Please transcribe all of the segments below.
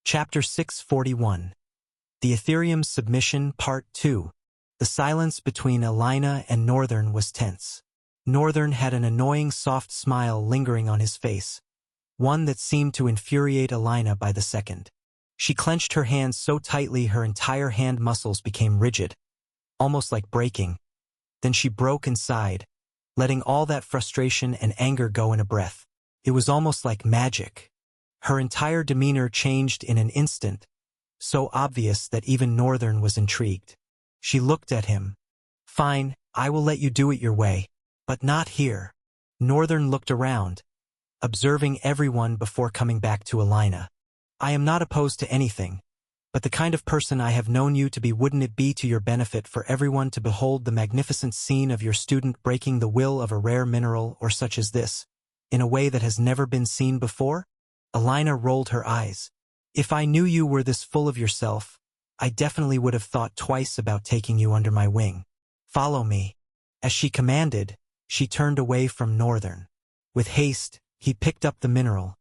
Chapter 641. The Ethereum's Submission Part 2. The silence between Elina and Northern was tense. Northern had an annoying soft smile lingering on his face, one that seemed to infuriate Elina by the second. She clenched her hands so tightly her entire hand muscles became rigid, almost like breaking. Then she broke and sighed, letting all that frustration and anger go in a breath. It was almost like magic. Her entire demeanor changed in an instant, so obvious that even Northern was intrigued. She looked at him. "Fine, I will let you do it your way, but not here." Northern looked around, observing everyone before coming back to Elina. "I am not opposed to anything, but the kind of person I have known you to be, wouldn't it be to your benefit for everyone to behold the magnificent scene of your student breaking the will of a rare mineral or such as this, in a way that has never been seen before?" Elina rolled her eyes. "If I knew you were this full of yourself, I definitely would have thought twice about taking you under my wing. Follow me." As she commanded, she turned away from Northern. With haste, he picked up the mineral,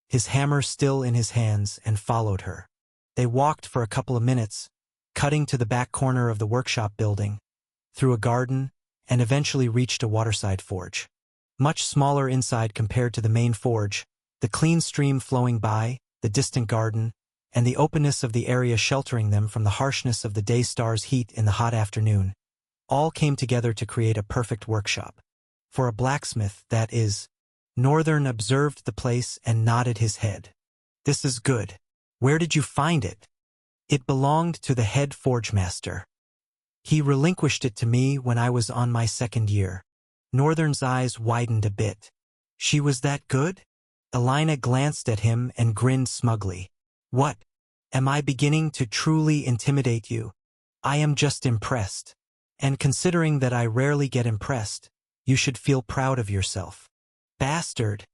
his hammer still in his hands, and followed her. They walked for a couple of minutes, cutting to the back corner of the workshop building, through a garden, and eventually reached a waterside forge. Much smaller inside compared to the main forge, the clean stream flowing by, the distant garden, and the openness of the area sheltering them from the harshness of the day star's heat in the hot afternoon, all came together to create a perfect workshop. For a blacksmith, that is. Northern observed the place and nodded his head. "This is good. Where did you find it?" "It belonged to the head forge master. He relinquished it to me when I was on my second year." Northern's eyes widened a bit. "She was that good?" Elina glanced at him and grinned smugly. "What? Am I beginning to truly intimidate you?" "I am just impressed. And considering that I rarely get impressed, you should feel proud of yourself." "Bastard!"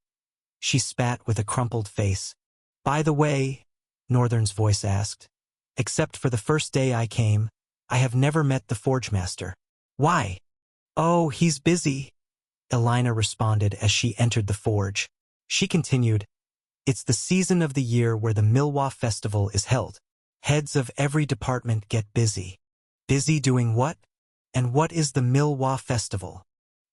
She spat with a crumpled face. "By the way," Northern's voice asked, "except for the first day I came, I have never met the forge master." "Why?" "Oh, he's busy," Elina responded as she entered the forge. She continued, "It's the season of the year where the Milwa Festival is held. Heads of every department get busy." "Busy doing what? And what is the Milwa Festival?"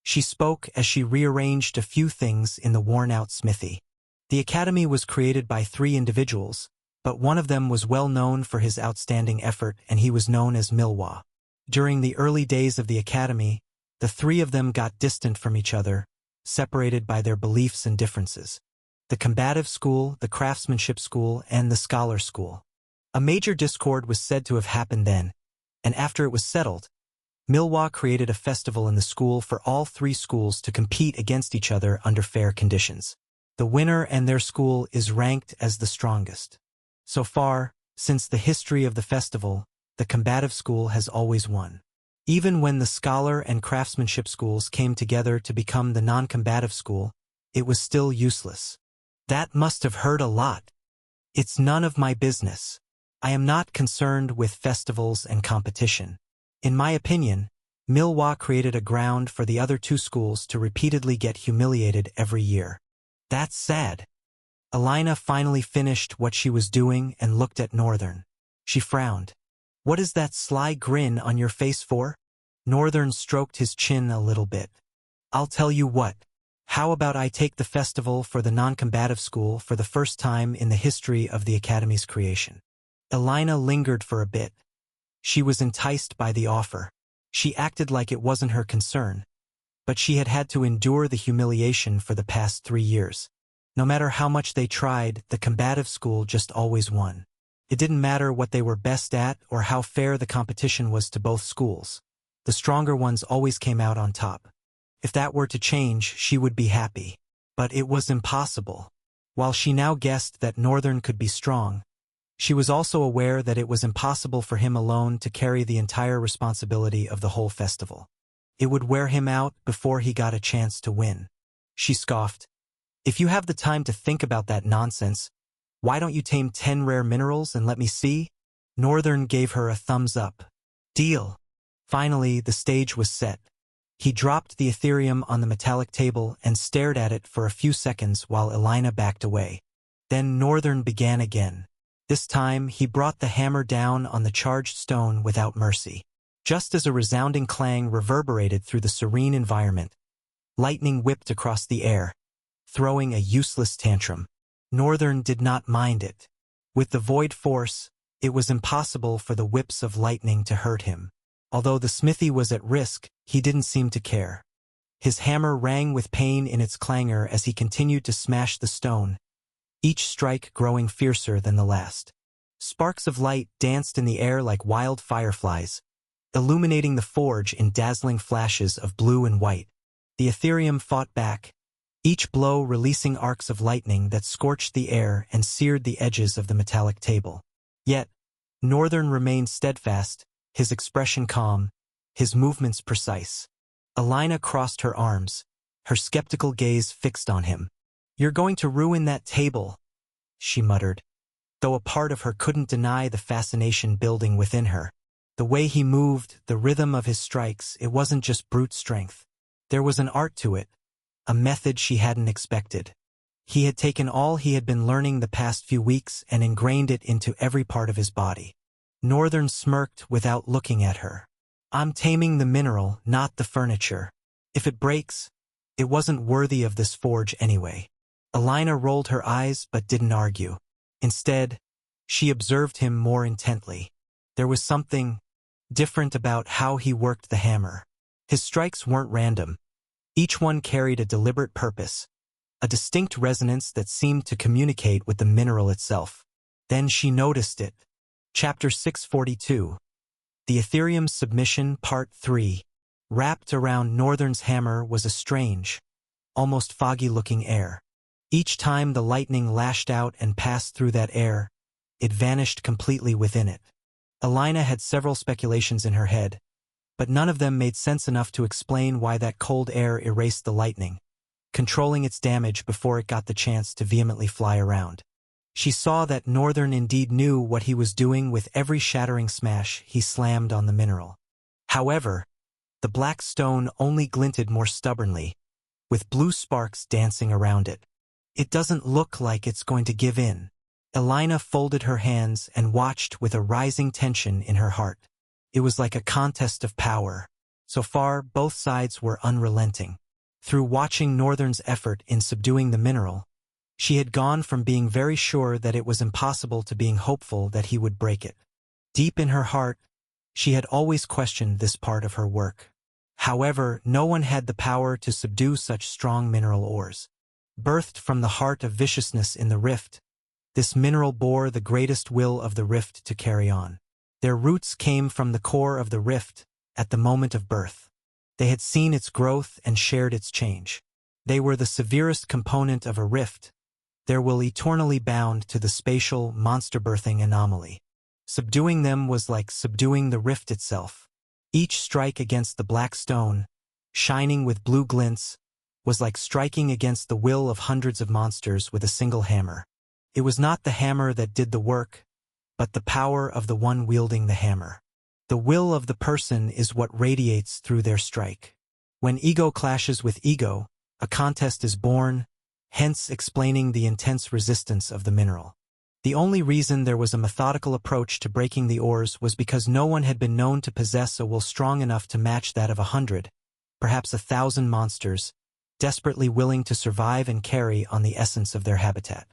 She spoke as she rearranged a few things in the worn-out smithy. The academy was created by 3 individuals, but one of them was well known for his outstanding effort, and he was known as Milwa. During the early days of the academy, the 3 of them got distant from each other, separated by their beliefs and differences. The combative school, the craftsmanship school, and the scholar school. A major discord was said to have happened then, and after it was settled, Milwa created a festival in the school for all 3 schools to compete against each other under fair conditions. The winner and their school is ranked as the strongest. So far, since the history of the festival, the combative school has always won. Even when the scholar and craftsmanship schools came together to become the non-combative school, it was still useless. "That must have hurt a lot." "It's none of my business. I am not concerned with festivals and competition. In my opinion, Milwa created a ground for the other 2 schools to repeatedly get humiliated every year." "That's sad." Elina finally finished what she was doing and looked at Northern. She frowned. "What is that sly grin on your face for?" Northern stroked his chin a little bit. "I'll tell you what. How about I take the festival for the non-combative school for the first time in the history of the academy's creation?" Elina lingered for a bit. She was enticed by the offer. She acted like it wasn't her concern, but she had had to endure the humiliation for the past 3 years. No matter how much they tried, the combative school just always won. It didn't matter what they were best at or how fair the competition was to both schools. The stronger ones always came out on top. If that were to change, she would be happy. But it was impossible. While she now guessed that Northern could be strong, she was also aware that it was impossible for him alone to carry the entire responsibility of the whole festival. It would wear him out before he got a chance to win. She scoffed. "If you have the time to think about that nonsense, why don't you tame 10 rare minerals and let me see?" Northern gave her a thumbs up. "Deal." Finally, the stage was set. He dropped the Ethereum on the metallic table and stared at it for a few seconds while Elina backed away. Then Northern began again. This time, he brought the hammer down on the charged stone without mercy. Just as a resounding clang reverberated through the serene environment, lightning whipped across the air, throwing a useless tantrum. Northern did not mind it. With the void force, it was impossible for the whips of lightning to hurt him. Although the smithy was at risk, he didn't seem to care. His hammer rang with pain in its clangor as he continued to smash the stone, each strike growing fiercer than the last. Sparks of light danced in the air like wild fireflies, illuminating the forge in dazzling flashes of blue and white. The Ethereum fought back, each blow releasing arcs of lightning that scorched the air and seared the edges of the metallic table. Yet, Northern remained steadfast, his expression calm, his movements precise. Alina crossed her arms, her skeptical gaze fixed on him. "You're going to ruin that table," she muttered, though a part of her couldn't deny the fascination building within her. The way he moved, the rhythm of his strikes, it wasn't just brute strength. There was an art to it, a method she hadn't expected. He had taken all he had been learning the past few weeks and ingrained it into every part of his body. Northern smirked without looking at her. "I'm taming the mineral, not the furniture. If it breaks, it wasn't worthy of this forge anyway." Alina rolled her eyes but didn't argue. Instead, she observed him more intently. There was something different about how he worked the hammer. His strikes weren't random. Each one carried a deliberate purpose, a distinct resonance that seemed to communicate with the mineral itself. Then she noticed it. Chapter 642. The Ethereum's Submission, Part 3. Wrapped around Northern's hammer was a strange, almost foggy-looking air. Each time the lightning lashed out and passed through that air, it vanished completely within it. Alina had several speculations in her head, but none of them made sense enough to explain why that cold air erased the lightning, controlling its damage before it got the chance to vehemently fly around. She saw that Northern indeed knew what he was doing with every shattering smash he slammed on the mineral. However, the black stone only glinted more stubbornly, with blue sparks dancing around it. "It doesn't look like it's going to give in." Alina folded her hands and watched with a rising tension in her heart. It was like a contest of power. So far, both sides were unrelenting. Through watching Northern's effort in subduing the mineral, she had gone from being very sure that it was impossible to being hopeful that he would break it. Deep in her heart, she had always questioned this part of her work. However, no one had the power to subdue such strong mineral ores. Birthed from the heart of viciousness in the rift, this mineral bore the greatest will of the rift to carry on. Their roots came from the core of the rift at the moment of birth. They had seen its growth and shared its change. They were the severest component of a rift. They were eternally bound to the spatial, monster-birthing anomaly. Subduing them was like subduing the rift itself. Each strike against the black stone, shining with blue glints, was like striking against the will of hundreds of monsters with a single hammer. It was not the hammer that did the work, but the power of the one wielding the hammer. The will of the person is what radiates through their strike. When ego clashes with ego, a contest is born, hence explaining the intense resistance of the mineral. The only reason there was a methodical approach to breaking the ores was because no one had been known to possess a will strong enough to match that of 100, perhaps 1,000 monsters, desperately willing to survive and carry on the essence of their habitat.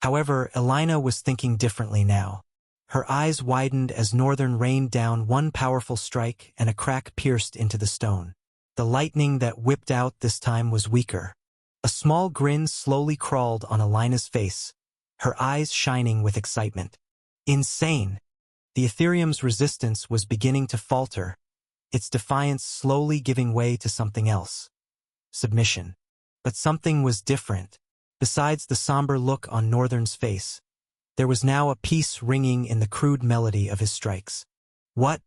However, Alina was thinking differently now. Her eyes widened as Northern rained down one powerful strike and a crack pierced into the stone. The lightning that whipped out this time was weaker. A small grin slowly crawled on Alina's face, her eyes shining with excitement. Insane! The Ethereum's resistance was beginning to falter, its defiance slowly giving way to something else. Submission. But something was different. Besides the somber look on Northern's face, there was now a peace ringing in the crude melody of his strikes. What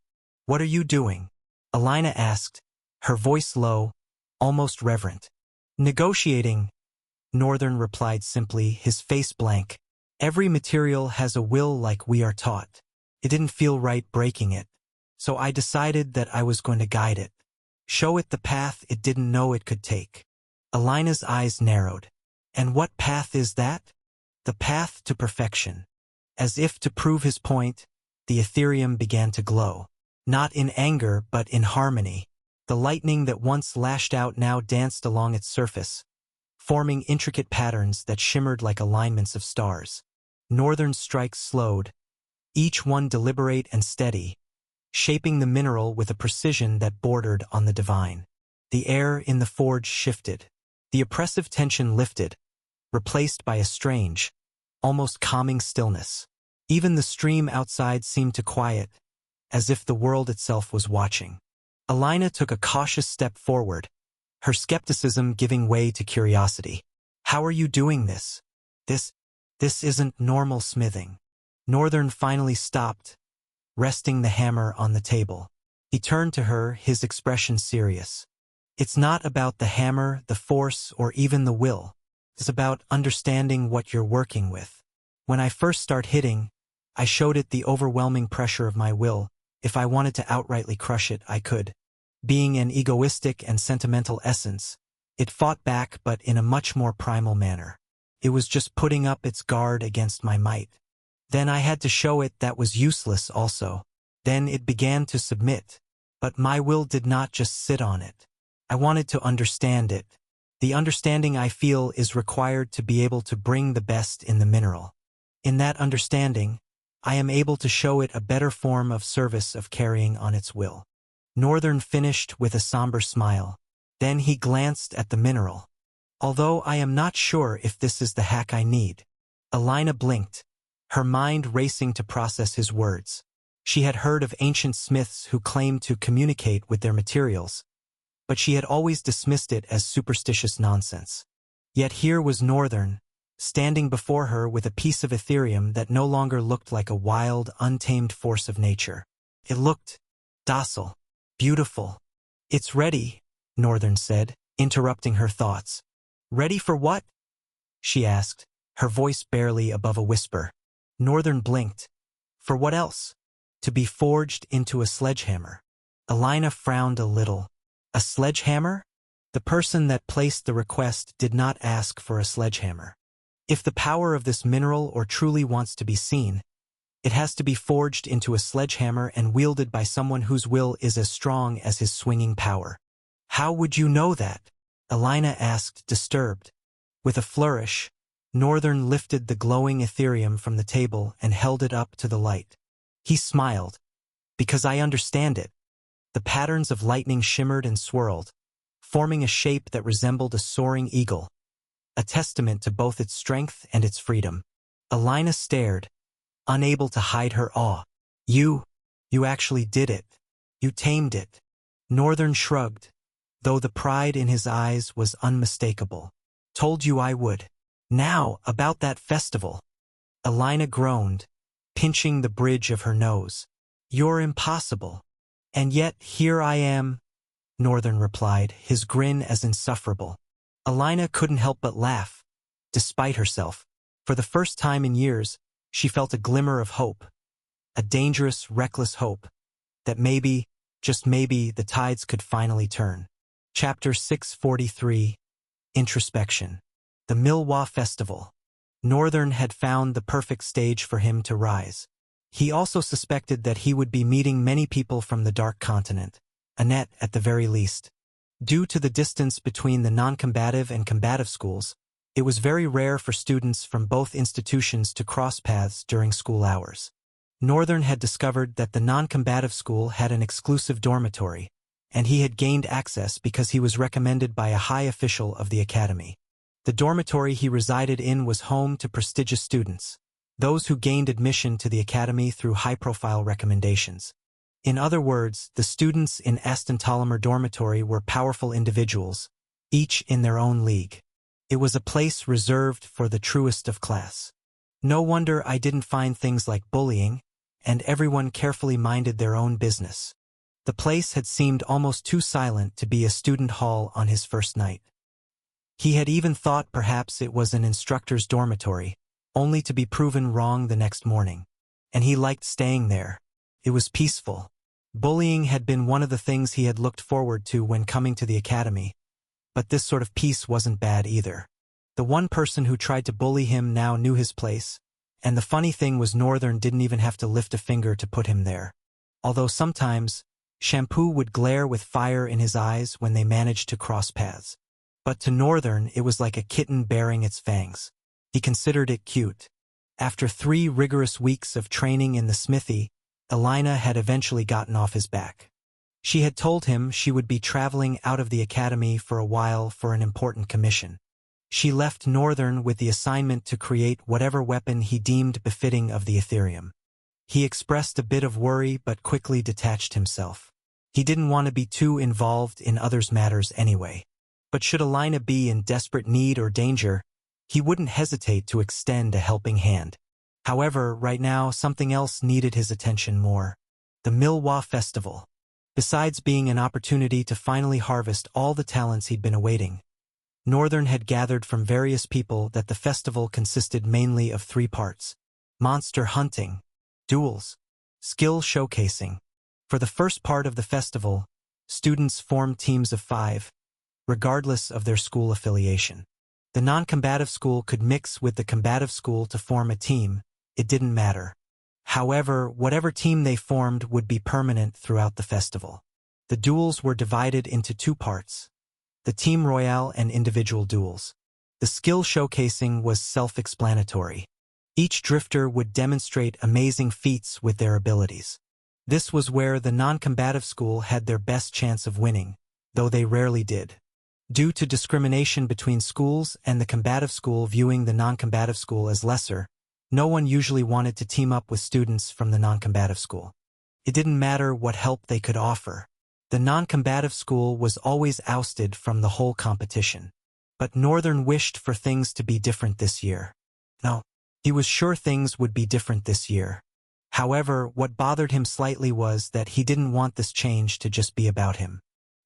are you doing?" Alina asked, her voice low, almost reverent. "Negotiating," Northern replied simply, his face blank. "Every material has a will like we are taught. It didn't feel right breaking it, so I decided that I was going to guide it. Show it the path it didn't know it could take." Alina's eyes narrowed. "And what path is that?" "The path to perfection." As if to prove his point, the Ethereum began to glow. Not in anger, but in harmony. The lightning that once lashed out now danced along its surface, forming intricate patterns that shimmered like alignments of stars. Northern strikes slowed, each one deliberate and steady, shaping the mineral with a precision that bordered on the divine. The air in the forge shifted. The oppressive tension lifted, replaced by a strange, almost calming stillness. Even the stream outside seemed to quiet, as if the world itself was watching. Alina took a cautious step forward, her skepticism giving way to curiosity. How are you doing this? This isn't normal smithing. Northern finally stopped, resting the hammer on the table. He turned to her, his expression serious. It's not about the hammer, the force, or even the will. It's about understanding what you're working with. When I first start hitting, I showed it the overwhelming pressure of my will. If I wanted to outrightly crush it, I could. Being an egoistic and sentimental essence, it fought back but in a much more primal manner. It was just putting up its guard against my might. Then I had to show it that was useless also. Then it began to submit. But my will did not just sit on it. I wanted to understand it. The understanding I feel is required to be able to bring the best in the mineral. In that understanding, I am able to show it a better form of service of carrying on its will. Northern finished with a somber smile. Then he glanced at the mineral. Although I am not sure if this is the hack I need. Alina blinked, her mind racing to process his words. She had heard of ancient smiths who claimed to communicate with their materials, but she had always dismissed it as superstitious nonsense. Yet here was Northern, standing before her with a piece of Ethereum that no longer looked like a wild, untamed force of nature. It looked docile, beautiful. It's ready, Northern said, interrupting her thoughts. Ready for what? She asked, her voice barely above a whisper. Northern blinked. For what else? To be forged into a sledgehammer. Alina frowned a little. A sledgehammer? The person that placed the request did not ask for a sledgehammer. If the power of this mineral or truly wants to be seen, it has to be forged into a sledgehammer and wielded by someone whose will is as strong as his swinging power. How would you know that? Alina asked, disturbed. With a flourish, Northern lifted the glowing Ethereum from the table and held it up to the light. He smiled. Because I understand it. The patterns of lightning shimmered and swirled, forming a shape that resembled a soaring eagle, a testament to both its strength and its freedom. Alina stared, unable to hide her awe. You actually did it. You tamed it. Northern shrugged, though the pride in his eyes was unmistakable. Told you I would. Now, about that festival. Alina groaned, pinching the bridge of her nose. You're impossible. And yet, here I am, Northern replied, his grin as insufferable. Alina couldn't help but laugh, despite herself. For the first time in years, she felt a glimmer of hope. A dangerous, reckless hope. That maybe, just maybe, the tides could finally turn. Chapter 643, Introspection. The Milwa Festival. Northern had found the perfect stage for him to rise. He also suspected that he would be meeting many people from the Dark Continent, Annette at the very least. Due to the distance between the non-combative and combative schools, it was very rare for students from both institutions to cross paths during school hours. Northern had discovered that the non-combative school had an exclusive dormitory, and he had gained access because he was recommended by a high official of the academy. The dormitory he resided in was home to prestigious students, those who gained admission to the academy through high-profile recommendations. In other words, the students in Aston Tolomer dormitory were powerful individuals, each in their own league. It was a place reserved for the truest of class. No wonder I didn't find things like bullying, and everyone carefully minded their own business. The place had seemed almost too silent to be a student hall on his first night. He had even thought perhaps it was an instructor's dormitory, only to be proven wrong the next morning. And he liked staying there. It was peaceful. Bullying had been one of the things he had looked forward to when coming to the academy, but this sort of peace wasn't bad either. The one person who tried to bully him now knew his place, And the funny thing was Northern didn't even have to lift a finger to put him there. Although sometimes, Shampoo would glare with fire in his eyes when they managed to cross paths. But to Northern, it was like a kitten baring its fangs. He considered it cute. After 3 rigorous weeks of training in the smithy, Elina had eventually gotten off his back. She had told him she would be traveling out of the academy for a while for an important commission. She left Northern with the assignment to create whatever weapon he deemed befitting of the Ethereum. He expressed a bit of worry but quickly detached himself. He didn't want to be too involved in others' matters anyway. But should Elina be in desperate need or danger, he wouldn't hesitate to extend a helping hand. However, right now something else needed his attention more. The Milwa Festival. Besides being an opportunity to finally harvest all the talents he'd been awaiting, Northern had gathered from various people that the festival consisted mainly of 3 parts: monster hunting, duels, skill showcasing. For the first part of the festival, students formed teams of 5, regardless of their school affiliation. The non-combative school could mix with the combative school to form a team. It didn't matter. However, whatever team they formed would be permanent throughout the festival. The duels were divided into 2 parts: the Team Royale and individual duels. The skill showcasing was self-explanatory. Each drifter would demonstrate amazing feats with their abilities. This was where the non-combative school had their best chance of winning, though they rarely did. Due to discrimination between schools and the combative school viewing the non-combative school as lesser, no one usually wanted to team up with students from the non-combative school. It didn't matter what help they could offer. The non-combative school was always ousted from the whole competition. But Northern wished for things to be different this year. No, he was sure things would be different this year. However, what bothered him slightly was that he didn't want this change to just be about him.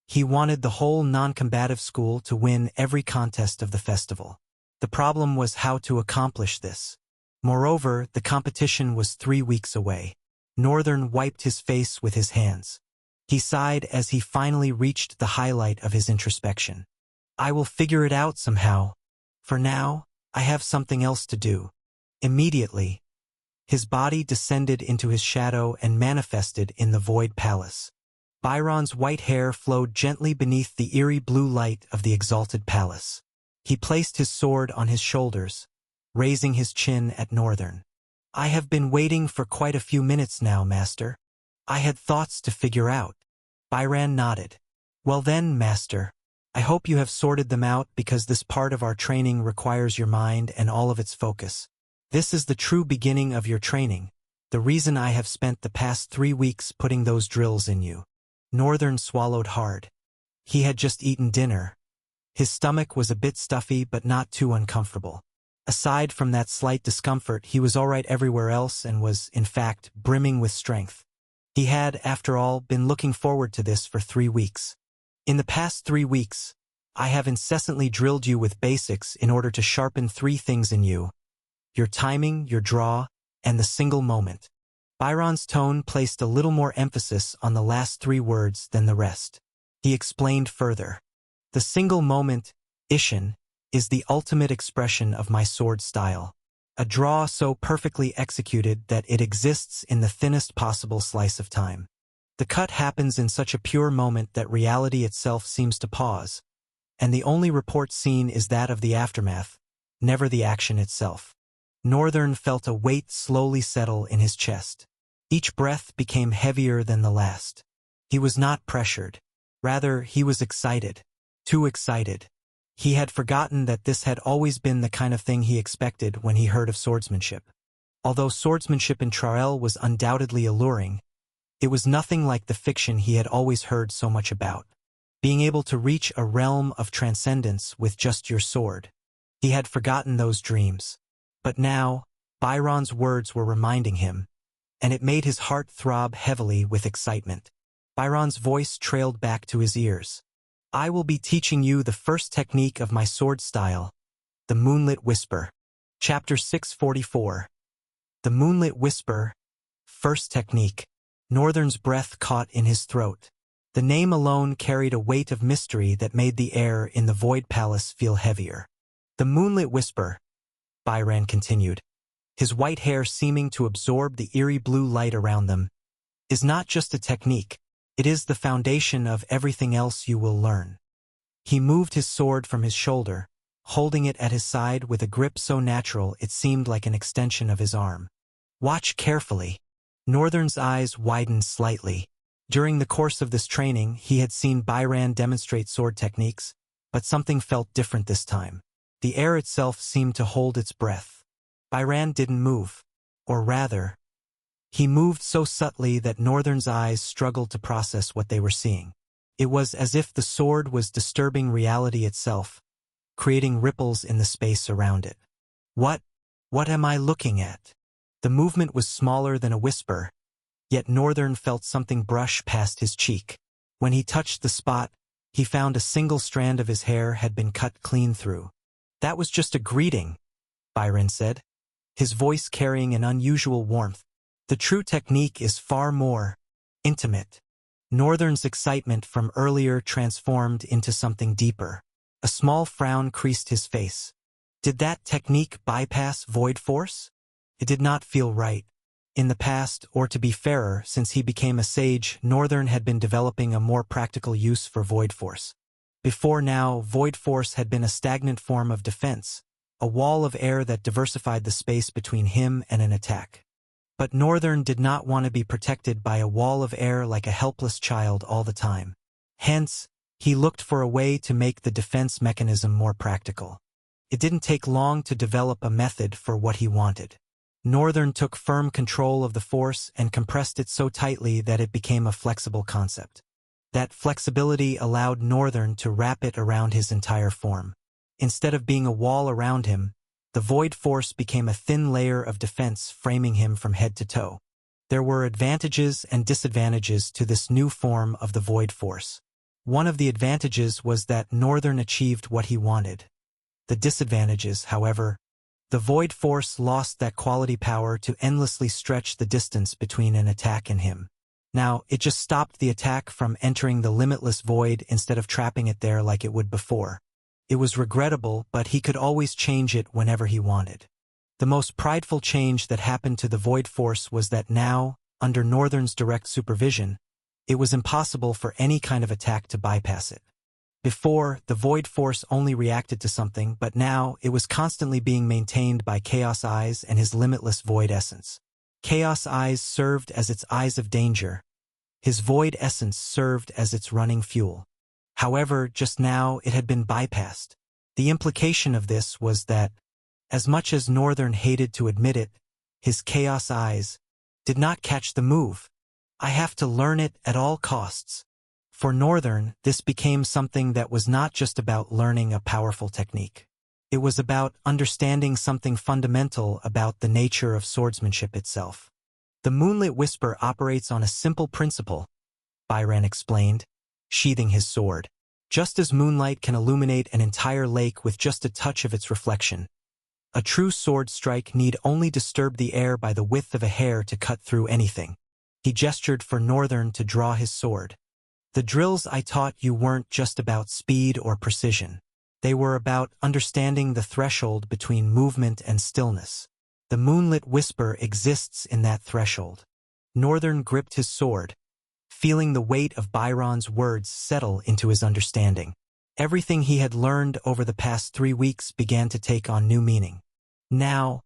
He wanted the whole non-combative school to win every contest of the festival. The problem was how to accomplish this. Moreover, the competition was 3 weeks away. Northern wiped his face with his hands. He sighed as he finally reached the highlight of his introspection. I will figure it out somehow. For now, I have something else to do. Immediately, his body descended into his shadow and manifested in the Void Palace. Byron's white hair flowed gently beneath the eerie blue light of the exalted palace. He placed his sword on his shoulders, raising his chin at Northern. I have been waiting for quite a few minutes now, Master. I had thoughts to figure out. Byron nodded. Well then, Master, I hope you have sorted them out because this part of our training requires your mind and all of its focus. This is the true beginning of your training, the reason I have spent the past 3 weeks putting those drills in you. Northern swallowed hard. He had just eaten dinner. His stomach was a bit stuffy but not too uncomfortable. Aside from that slight discomfort, he was all right everywhere else and was, in fact, brimming with strength. He had, after all, been looking forward to this for 3 weeks. In the past 3 weeks, I have incessantly drilled you with basics in order to sharpen 3 things in you: your timing, your draw, and the single moment. Byron's tone placed a little more emphasis on the last 3 words than the rest. He explained further. The single moment, Ishin, is the ultimate expression of my sword style. A draw so perfectly executed that it exists in the thinnest possible slice of time. The cut happens in such a pure moment that reality itself seems to pause, and the only report seen is that of the aftermath, never the action itself. Northern felt a weight slowly settle in his chest. Each breath became heavier than the last. He was not pressured. Rather, he was excited. Too excited. He had forgotten that this had always been the kind of thing he expected when he heard of swordsmanship. Although swordsmanship in Trael was undoubtedly alluring, it was nothing like the fiction he had always heard so much about. Being able to reach a realm of transcendence with just your sword. He had forgotten those dreams. But now, Byron's words were reminding him, and it made his heart throb heavily with excitement. Byron's voice trailed back to his ears. I will be teaching you the first technique of my sword style, the Moonlit Whisper. Chapter 644. The Moonlit Whisper, first technique. Northern's breath caught in his throat. The name alone carried a weight of mystery that made the air in the Void Palace feel heavier. The Moonlit Whisper, Byron continued, his white hair seeming to absorb the eerie blue light around them, is not just a technique, it is the foundation of everything else you will learn. He moved his sword from his shoulder, holding it at his side with a grip so natural it seemed like an extension of his arm. Watch carefully. Northern's eyes widened slightly. During the course of this training, he had seen Byron demonstrate sword techniques, but something felt different this time. The air itself seemed to hold its breath. Byron didn't move. Or rather, he moved so subtly that Northern's eyes struggled to process what they were seeing. It was as if the sword was disturbing reality itself, creating ripples in the space around it. What am I looking at? The movement was smaller than a whisper, yet Northern felt something brush past his cheek. When he touched the spot, he found a single strand of his hair had been cut clean through. That was just a greeting, Byron said, his voice carrying an unusual warmth. The true technique is far more intimate. Northern's excitement from earlier transformed into something deeper. A small frown creased his face. Did that technique bypass void force? It did not feel right. In the past, or to be fairer, since he became a sage, Northern had been developing a more practical use for void force. Before now, void force had been a stagnant form of defense, a wall of air that diversified the space between him and an attack. But Northern did not want to be protected by a wall of air like a helpless child all the time. Hence, he looked for a way to make the defense mechanism more practical. It didn't take long to develop a method for what he wanted. Northern took firm control of the force and compressed it so tightly that it became a flexible concept. That flexibility allowed Northern to wrap it around his entire form. Instead of being a wall around him, the void force became a thin layer of defense framing him from head to toe. There were advantages and disadvantages to this new form of the void force. One of the advantages was that Northern achieved what he wanted. The disadvantages, however, the void force lost that quality power to endlessly stretch the distance between an attack and him. Now, it just stopped the attack from entering the limitless void instead of trapping it there like it would before. It was regrettable, but he could always change it whenever he wanted. The most prideful change that happened to the void force was that now, under Northern's direct supervision, it was impossible for any kind of attack to bypass it. Before, the void force only reacted to something, but now it was constantly being maintained by Chaos Eyes and his limitless void essence. Chaos Eyes served as its eyes of danger. His void essence served as its running fuel. However, just now it had been bypassed. The implication of this was that, as much as Northern hated to admit it, his Chaos Eyes did not catch the move. I have to learn it at all costs. For Northern, this became something that was not just about learning a powerful technique. It was about understanding something fundamental about the nature of swordsmanship itself. The Moonlit Whisper operates on a simple principle, Byron explained, sheathing his sword. Just as moonlight can illuminate an entire lake with just a touch of its reflection, a true sword strike need only disturb the air by the width of a hair to cut through anything. He gestured for Northern to draw his sword. The drills I taught you weren't just about speed or precision. They were about understanding the threshold between movement and stillness. The Moonlit Whisper exists in that threshold. Northern gripped his sword, feeling the weight of Byron's words settle into his understanding. Everything he had learned over the past 3 weeks began to take on new meaning. Now,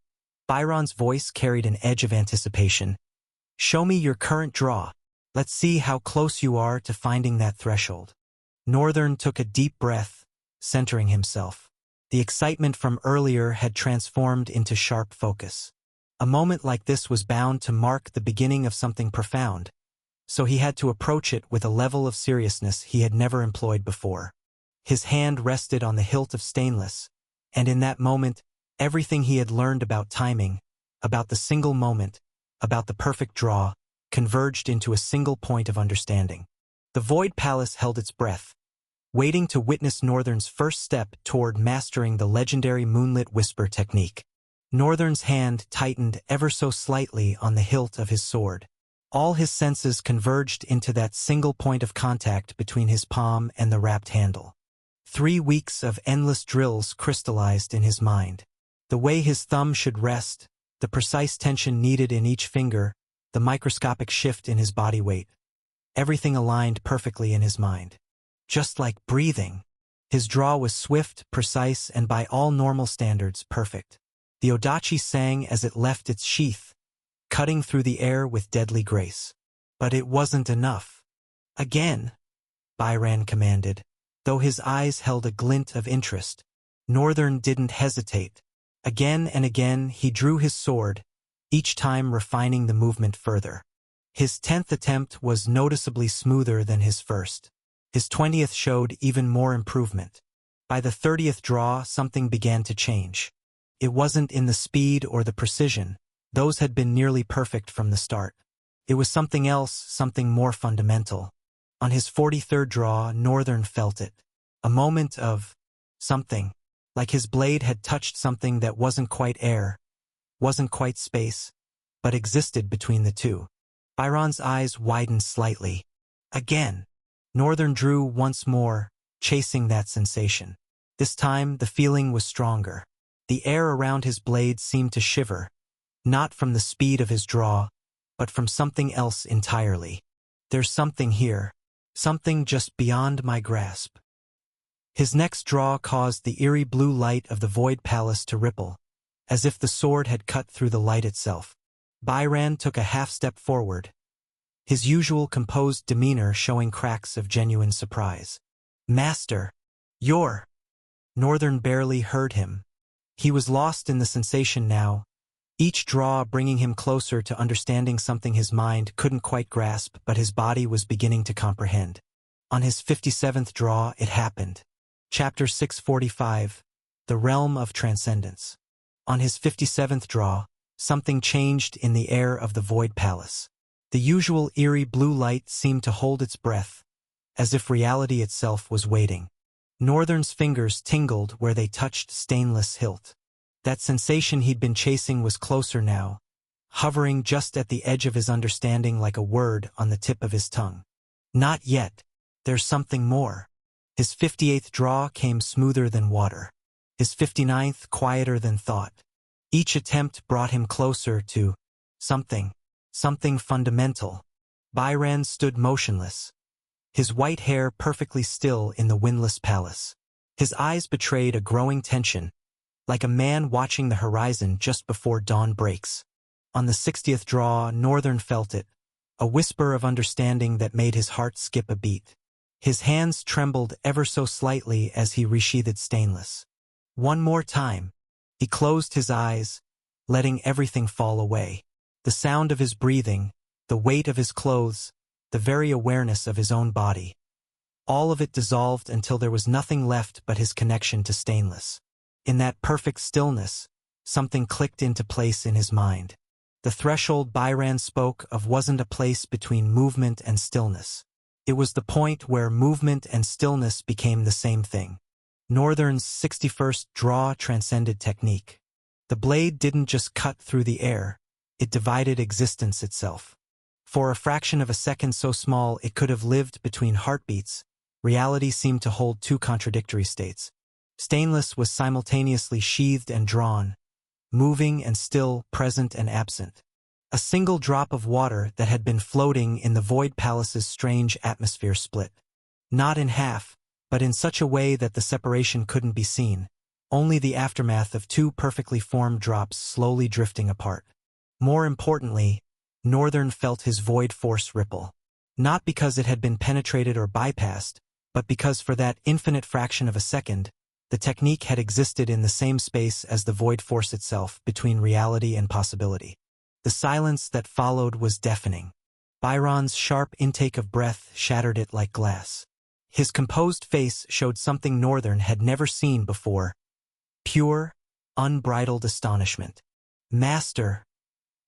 Byron's voice carried an edge of anticipation. Show me your current draw. Let's see how close you are to finding that threshold. Northern took a deep breath, centering himself. The excitement from earlier had transformed into sharp focus. A moment like this was bound to mark the beginning of something profound, so he had to approach it with a level of seriousness he had never employed before. His hand rested on the hilt of stainless, and in that moment, everything he had learned about timing, about the single moment, about the perfect draw, converged into a single point of understanding. The Void Palace held its breath, waiting to witness Northern's first step toward mastering the legendary Moonlit Whisper technique. Northern's hand tightened ever so slightly on the hilt of his sword. All his senses converged into that single point of contact between his palm and the wrapped handle. 3 weeks of endless drills crystallized in his mind. The way his thumb should rest, The precise tension needed in each finger, the microscopic shift in his body weight. Everything aligned perfectly in his mind. Just like breathing. His draw was swift, precise, and by all normal standards, perfect. The odachi sang as it left its sheath, cutting through the air with deadly grace. But it wasn't enough. Again, Byran commanded. Though his eyes held a glint of interest, Northern didn't hesitate. Again and again he drew his sword, each time refining the movement further. His 10th attempt was noticeably smoother than his first. His 20th showed even more improvement. By the 30th draw, something began to change. It wasn't in the speed or the precision. Those had been nearly perfect from the start. It was something else, something more fundamental. On his 43rd draw, Northern felt it. A moment of something. Like his blade had touched something that wasn't quite air, wasn't quite space, but existed between the two. Byron's eyes widened slightly. Again, Northern drew once more, chasing that sensation. This time, the feeling was stronger. The air around his blade seemed to shiver, not from the speed of his draw, but from something else entirely. There's something here, something just beyond my grasp. His next draw caused the eerie blue light of the Void Palace to ripple, as if the sword had cut through the light itself. Byran took a half-step forward, his usual composed demeanor showing cracks of genuine surprise. "Master, you're—" Northern barely heard him. He was lost in the sensation now, each draw bringing him closer to understanding something his mind couldn't quite grasp but his body was beginning to comprehend. On his 57th draw, it happened. Chapter 645, The Realm of Transcendence. On his 57th draw, something changed in the air of the Void Palace. The usual eerie blue light seemed to hold its breath, as if reality itself was waiting. Northern's fingers tingled where they touched stainless hilt. That sensation he'd been chasing was closer now, hovering just at the edge of his understanding like a word on the tip of his tongue. Not yet. There's something more. His 58th draw came smoother than water. His 59th quieter than thought. Each attempt brought him closer to something fundamental. Byran stood motionless, his white hair perfectly still in the windless palace. His eyes betrayed a growing tension, like a man watching the horizon just before dawn breaks. On the 60th draw, Northern felt it, a whisper of understanding that made his heart skip a beat. His hands trembled ever so slightly as he resheathed Stainless. One more time. He closed his eyes, letting everything fall away. The sound of his breathing, the weight of his clothes, the very awareness of his own body. All of it dissolved until there was nothing left but his connection to Stainless. In that perfect stillness, something clicked into place in his mind. The threshold Byran spoke of wasn't a place between movement and stillness. It was the point where movement and stillness became the same thing. Northern's 61st draw transcended technique. The blade didn't just cut through the air, it divided existence itself. For a fraction of a second so small it could have lived between heartbeats, reality seemed to hold two contradictory states. Stainless was simultaneously sheathed and drawn, moving and still, present and absent. A single drop of water that had been floating in the Void Palace's strange atmosphere split. Not in half, but in such a way that the separation couldn't be seen, only the aftermath of two perfectly formed drops slowly drifting apart. More importantly, Northern felt his void force ripple. Not because it had been penetrated or bypassed, but because for that infinite fraction of a second, the technique had existed in the same space as the void force itself, between reality and possibility. The silence that followed was deafening. Byron's sharp intake of breath shattered it like glass. His composed face showed something Northern had never seen before. Pure, unbridled astonishment. "Master,"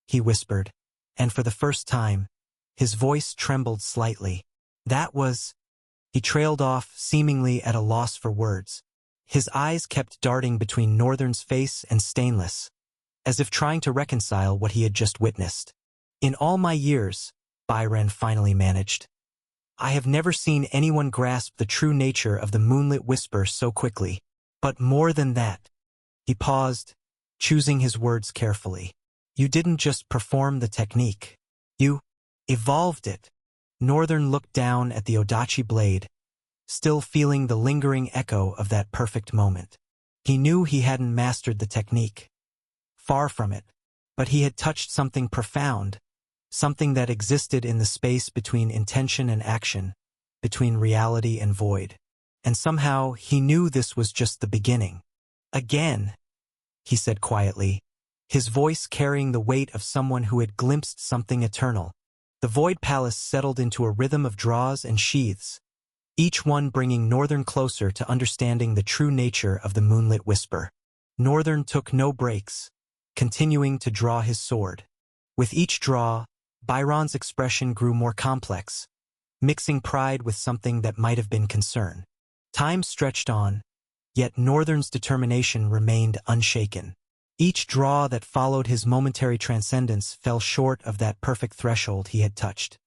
he whispered, and for the first time, his voice trembled slightly. "That was—" He trailed off, seemingly at a loss for words. His eyes kept darting between Northern's face and Stainless, as if trying to reconcile what he had just witnessed. "In all my years," Byran finally managed, "I have never seen anyone grasp the true nature of the moonlit whisper so quickly. But more than that." He paused, choosing his words carefully. You didn't just perform the technique. You evolved it. Northern looked down at the Odachi blade, still feeling the lingering echo of that perfect moment. He knew he hadn't mastered the technique. Far from it. But he had touched something profound, something that existed in the space between intention and action, between reality and void. And somehow he knew this was just the beginning. Again, he said quietly, his voice carrying the weight of someone who had glimpsed something eternal. The Void Palace settled into a rhythm of draws and sheaths, each one bringing Northern closer to understanding the true nature of the Moonlit Whisper. Northern took no breaks, continuing to draw his sword. With each draw, Byron's expression grew more complex, mixing pride with something that might have been concern. Time stretched on, yet Northern's determination remained unshaken. Each draw that followed his momentary transcendence fell short of that perfect threshold he had touched.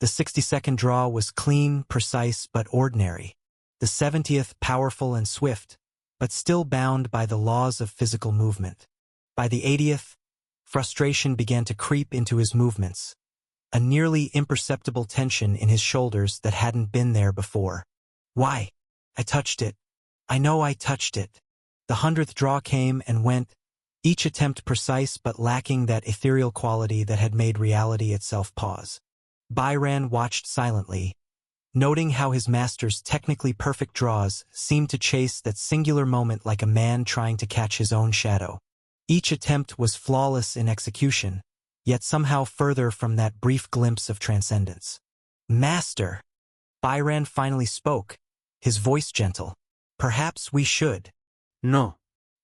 The 62nd draw was clean, precise, but ordinary. The 70th powerful and swift, but still bound by the laws of physical movement. By the 80th, frustration began to creep into his movements, a nearly imperceptible tension in his shoulders that hadn't been there before. Why? I touched it. I know I touched it. The 100th draw came and went, each attempt precise but lacking that ethereal quality that had made reality itself pause. Byron watched silently, noting how his master's technically perfect draws seemed to chase that singular moment like a man trying to catch his own shadow. Each attempt was flawless in execution, yet somehow further from that brief glimpse of transcendence. Master! Byron finally spoke, his voice gentle. Perhaps we should. No.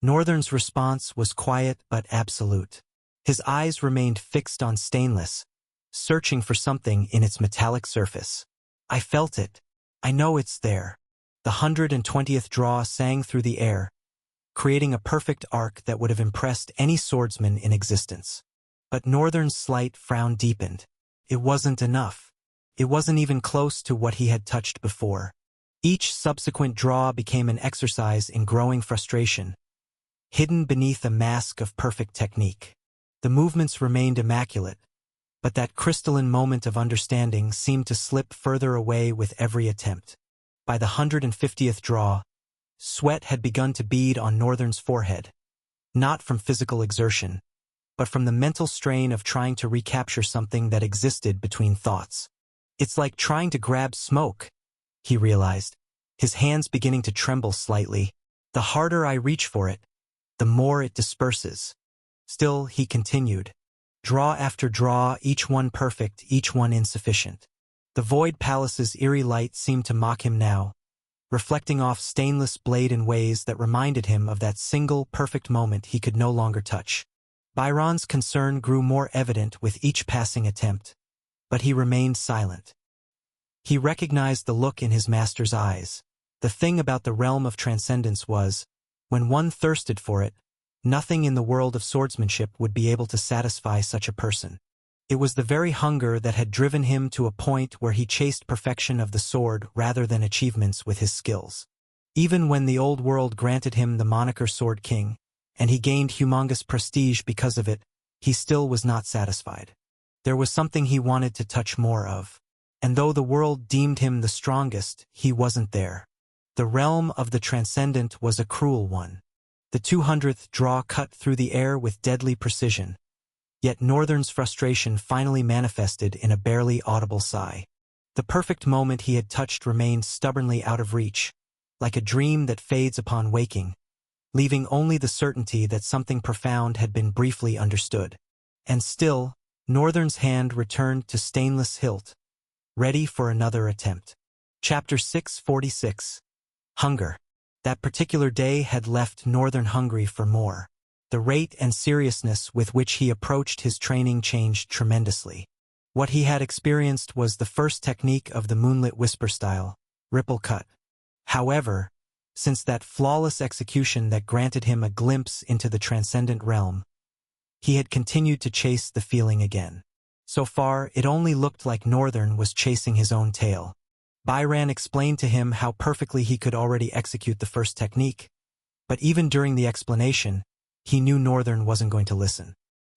Northern's response was quiet but absolute. His eyes remained fixed on Stainless, searching for something in its metallic surface. I felt it. I know it's there. The 120th draw sang through the air, creating a perfect arc that would have impressed any swordsman in existence. But Northern's slight frown deepened. It wasn't enough. It wasn't even close to what he had touched before. Each subsequent draw became an exercise in growing frustration, hidden beneath a mask of perfect technique. The movements remained immaculate, but that crystalline moment of understanding seemed to slip further away with every attempt. By the 150th draw, sweat had begun to bead on Northern's forehead, not from physical exertion, but from the mental strain of trying to recapture something that existed between thoughts. It's like trying to grab smoke, he realized, his hands beginning to tremble slightly. The harder I reach for it, the more it disperses. Still, he continued. Draw after draw, each one perfect, each one insufficient. The Void Palace's eerie light seemed to mock him now, reflecting off Stainless blade in ways that reminded him of that single, perfect moment he could no longer touch. Byron's concern grew more evident with each passing attempt, but he remained silent. He recognized the look in his master's eyes. The thing about the realm of transcendence was, when one thirsted for it, nothing in the world of swordsmanship would be able to satisfy such a person. It was the very hunger that had driven him to a point where he chased perfection of the sword rather than achievements with his skills. Even when the old world granted him the moniker Sword King, and he gained humongous prestige because of it, he still was not satisfied. There was something he wanted to touch more of. And though the world deemed him the strongest, he wasn't there. The realm of the transcendent was a cruel one. The 200th draw cut through the air with deadly precision. Yet Northern's frustration finally manifested in a barely audible sigh. The perfect moment he had touched remained stubbornly out of reach, like a dream that fades upon waking, leaving only the certainty that something profound had been briefly understood. And still, Northern's hand returned to Stainless hilt, ready for another attempt. Chapter 646. Hunger. That particular day had left Northern hungry for more. The rate and seriousness with which he approached his training changed tremendously. What he had experienced was the first technique of the Moonlit Whisper style, ripple cut. However, since that flawless execution that granted him a glimpse into the transcendent realm, he had continued to chase the feeling again. So far, it only looked like Northern was chasing his own tail. Byron explained to him how perfectly he could already execute the first technique, but even during the explanation, he knew Northern wasn't going to listen.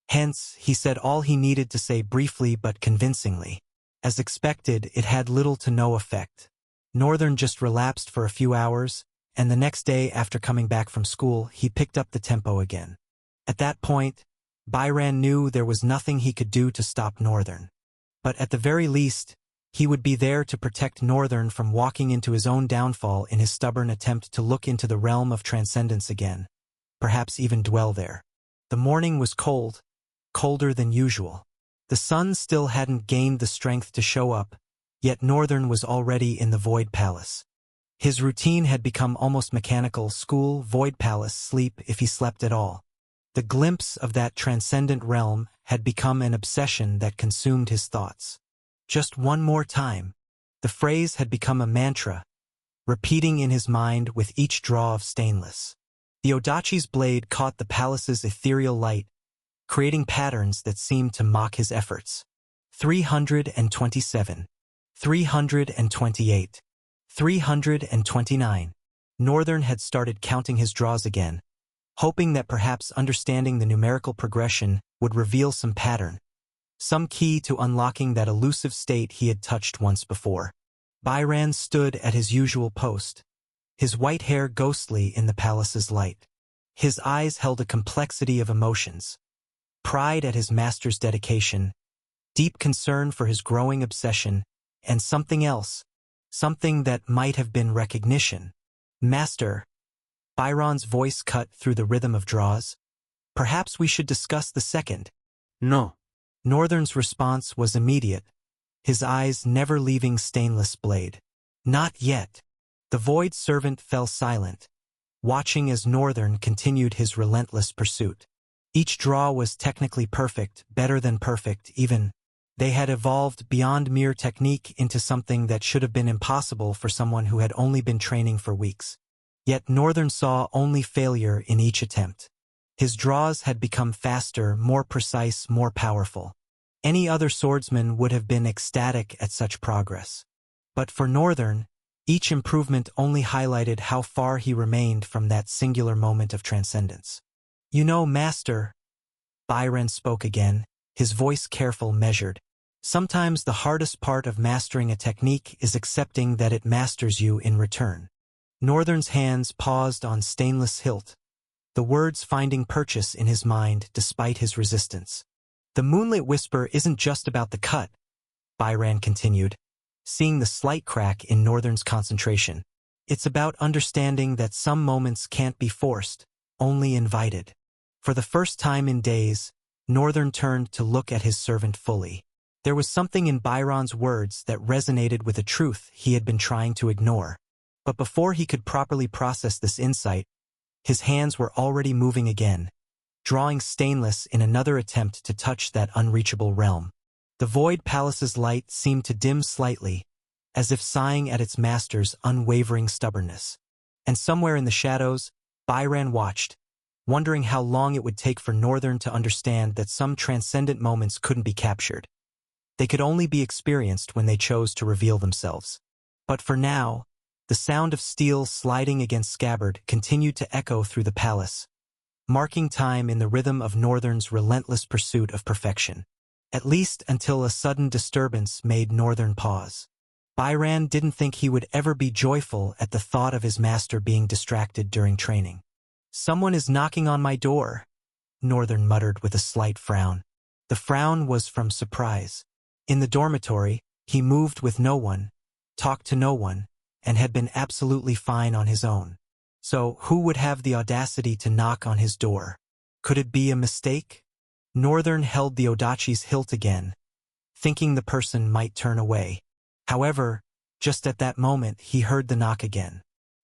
Hence, he said all he needed to say briefly but convincingly. As expected, it had little to no effect. Northern just relapsed for a few hours, and the next day after coming back from school, he picked up the tempo again. At that point, Byron knew there was nothing he could do to stop Northern. But at the very least, he would be there to protect Northern from walking into his own downfall in his stubborn attempt to look into the realm of transcendence again, perhaps even dwell there. The morning was cold, colder than usual. The sun still hadn't gained the strength to show up, yet Northern was already in the Void Palace. His routine had become almost mechanical: school, Void Palace, sleep if he slept at all. The glimpse of that transcendent realm had become an obsession that consumed his thoughts. Just one more time. The phrase had become a mantra, repeating in his mind with each draw of stainless. The Odachi's blade caught the palace's ethereal light, creating patterns that seemed to mock his efforts. 327. 328. 329. Northern had started counting his draws again, hoping that perhaps understanding the numerical progression would reveal some pattern, some key to unlocking that elusive state he had touched once before. Byron stood at his usual post, his white hair ghostly in the palace's light. His eyes held a complexity of emotions: pride at his master's dedication, deep concern for his growing obsession, and something else, something that might have been recognition. "Master," Byron's voice cut through the rhythm of draws, "perhaps we should discuss the second." No. Northern's response was immediate, his eyes never leaving stainless blade. "Not yet." The void servant fell silent, watching as Northern continued his relentless pursuit. Each draw was technically perfect, better than perfect even. They had evolved beyond mere technique into something that should have been impossible for someone who had only been training for weeks. Yet Northern saw only failure in each attempt. His draws had become faster, more precise, more powerful. Any other swordsman would have been ecstatic at such progress. But for Northern, each improvement only highlighted how far he remained from that singular moment of transcendence. "You know, Master," Byron spoke again, his voice careful, measured. "Sometimes the hardest part of mastering a technique is accepting that it masters you in return." Northern's hands paused on stainless hilt, the words finding purchase in his mind despite his resistance. "The moonlit whisper isn't just about the cut," Byron continued, seeing the slight crack in Northern's concentration. "It's about understanding that some moments can't be forced, only invited." For the first time in days, Northern turned to look at his servant fully. There was something in Byron's words that resonated with a truth he had been trying to ignore. But before he could properly process this insight, his hands were already moving again, drawing stainless in another attempt to touch that unreachable realm. The Void Palace's light seemed to dim slightly, as if sighing at its master's unwavering stubbornness. And somewhere in the shadows, Byron watched, wondering how long it would take for Northern to understand that some transcendent moments couldn't be captured. They could only be experienced when they chose to reveal themselves. But for now, the sound of steel sliding against scabbard continued to echo through the palace, marking time in the rhythm of Northern's relentless pursuit of perfection. At least until a sudden disturbance made Northern pause. Byron didn't think he would ever be joyful at the thought of his master being distracted during training. "Someone is knocking on my door," Northern muttered with a slight frown. The frown was from surprise. In the dormitory, he moved with no one, talked to no one, and had been absolutely fine on his own. So who would have the audacity to knock on his door? Could it be a mistake? Northern held the Odachi's hilt again, thinking the person might turn away. However, just at that moment he heard the knock again.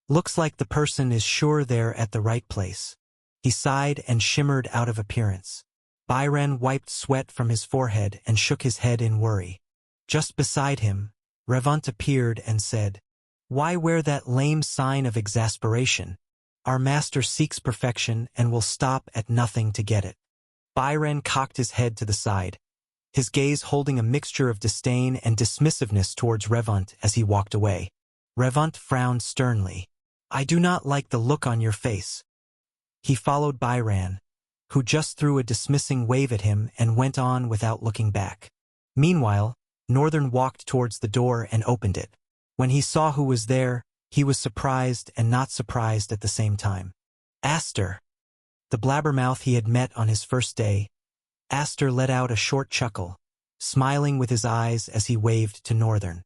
"Looks like the person is sure they're at the right place." He sighed and shimmered out of appearance. Byron wiped sweat from his forehead and shook his head in worry. Just beside him, Revant appeared and said, "Why wear that lame sign of exasperation? Our master seeks perfection and will stop at nothing to get it." Byron cocked his head to the side, his gaze holding a mixture of disdain and dismissiveness towards Revant as he walked away. Revant frowned sternly. "I do not like the look on your face." He followed Byron, who just threw a dismissing wave at him and went on without looking back. Meanwhile, Northern walked towards the door and opened it. When he saw who was there, he was surprised and not surprised at the same time. Aster, the blabbermouth he had met on his first day. Aster let out a short chuckle, smiling with his eyes as he waved to Northern.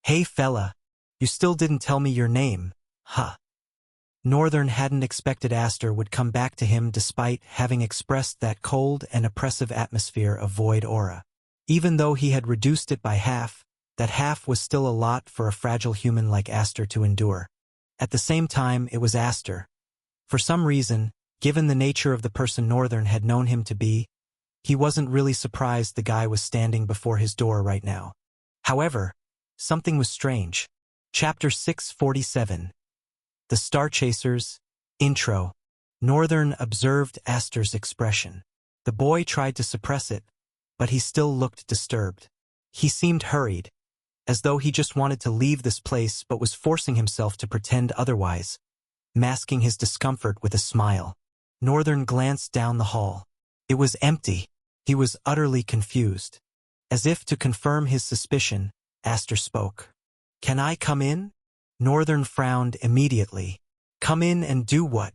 "Hey fella, you still didn't tell me your name, huh?" Northern hadn't expected Aster would come back to him despite having expressed that cold and oppressive atmosphere of void aura. Even though he had reduced it by half, that half was still a lot for a fragile human like Aster to endure. At the same time, it was Aster. For some reason, given the nature of the person Northern had known him to be, he wasn't really surprised the guy was standing before his door right now. However, something was strange. Chapter 647. The Star Chasers. Intro. Northern observed Aster's expression. The boy tried to suppress it, but he still looked disturbed. He seemed hurried, as though he just wanted to leave this place but was forcing himself to pretend otherwise, masking his discomfort with a smile. Northern glanced down the hall. It was empty. He was utterly confused. As if to confirm his suspicion, Aster spoke. "Can I come in?" Northern frowned immediately. "Come in and do what?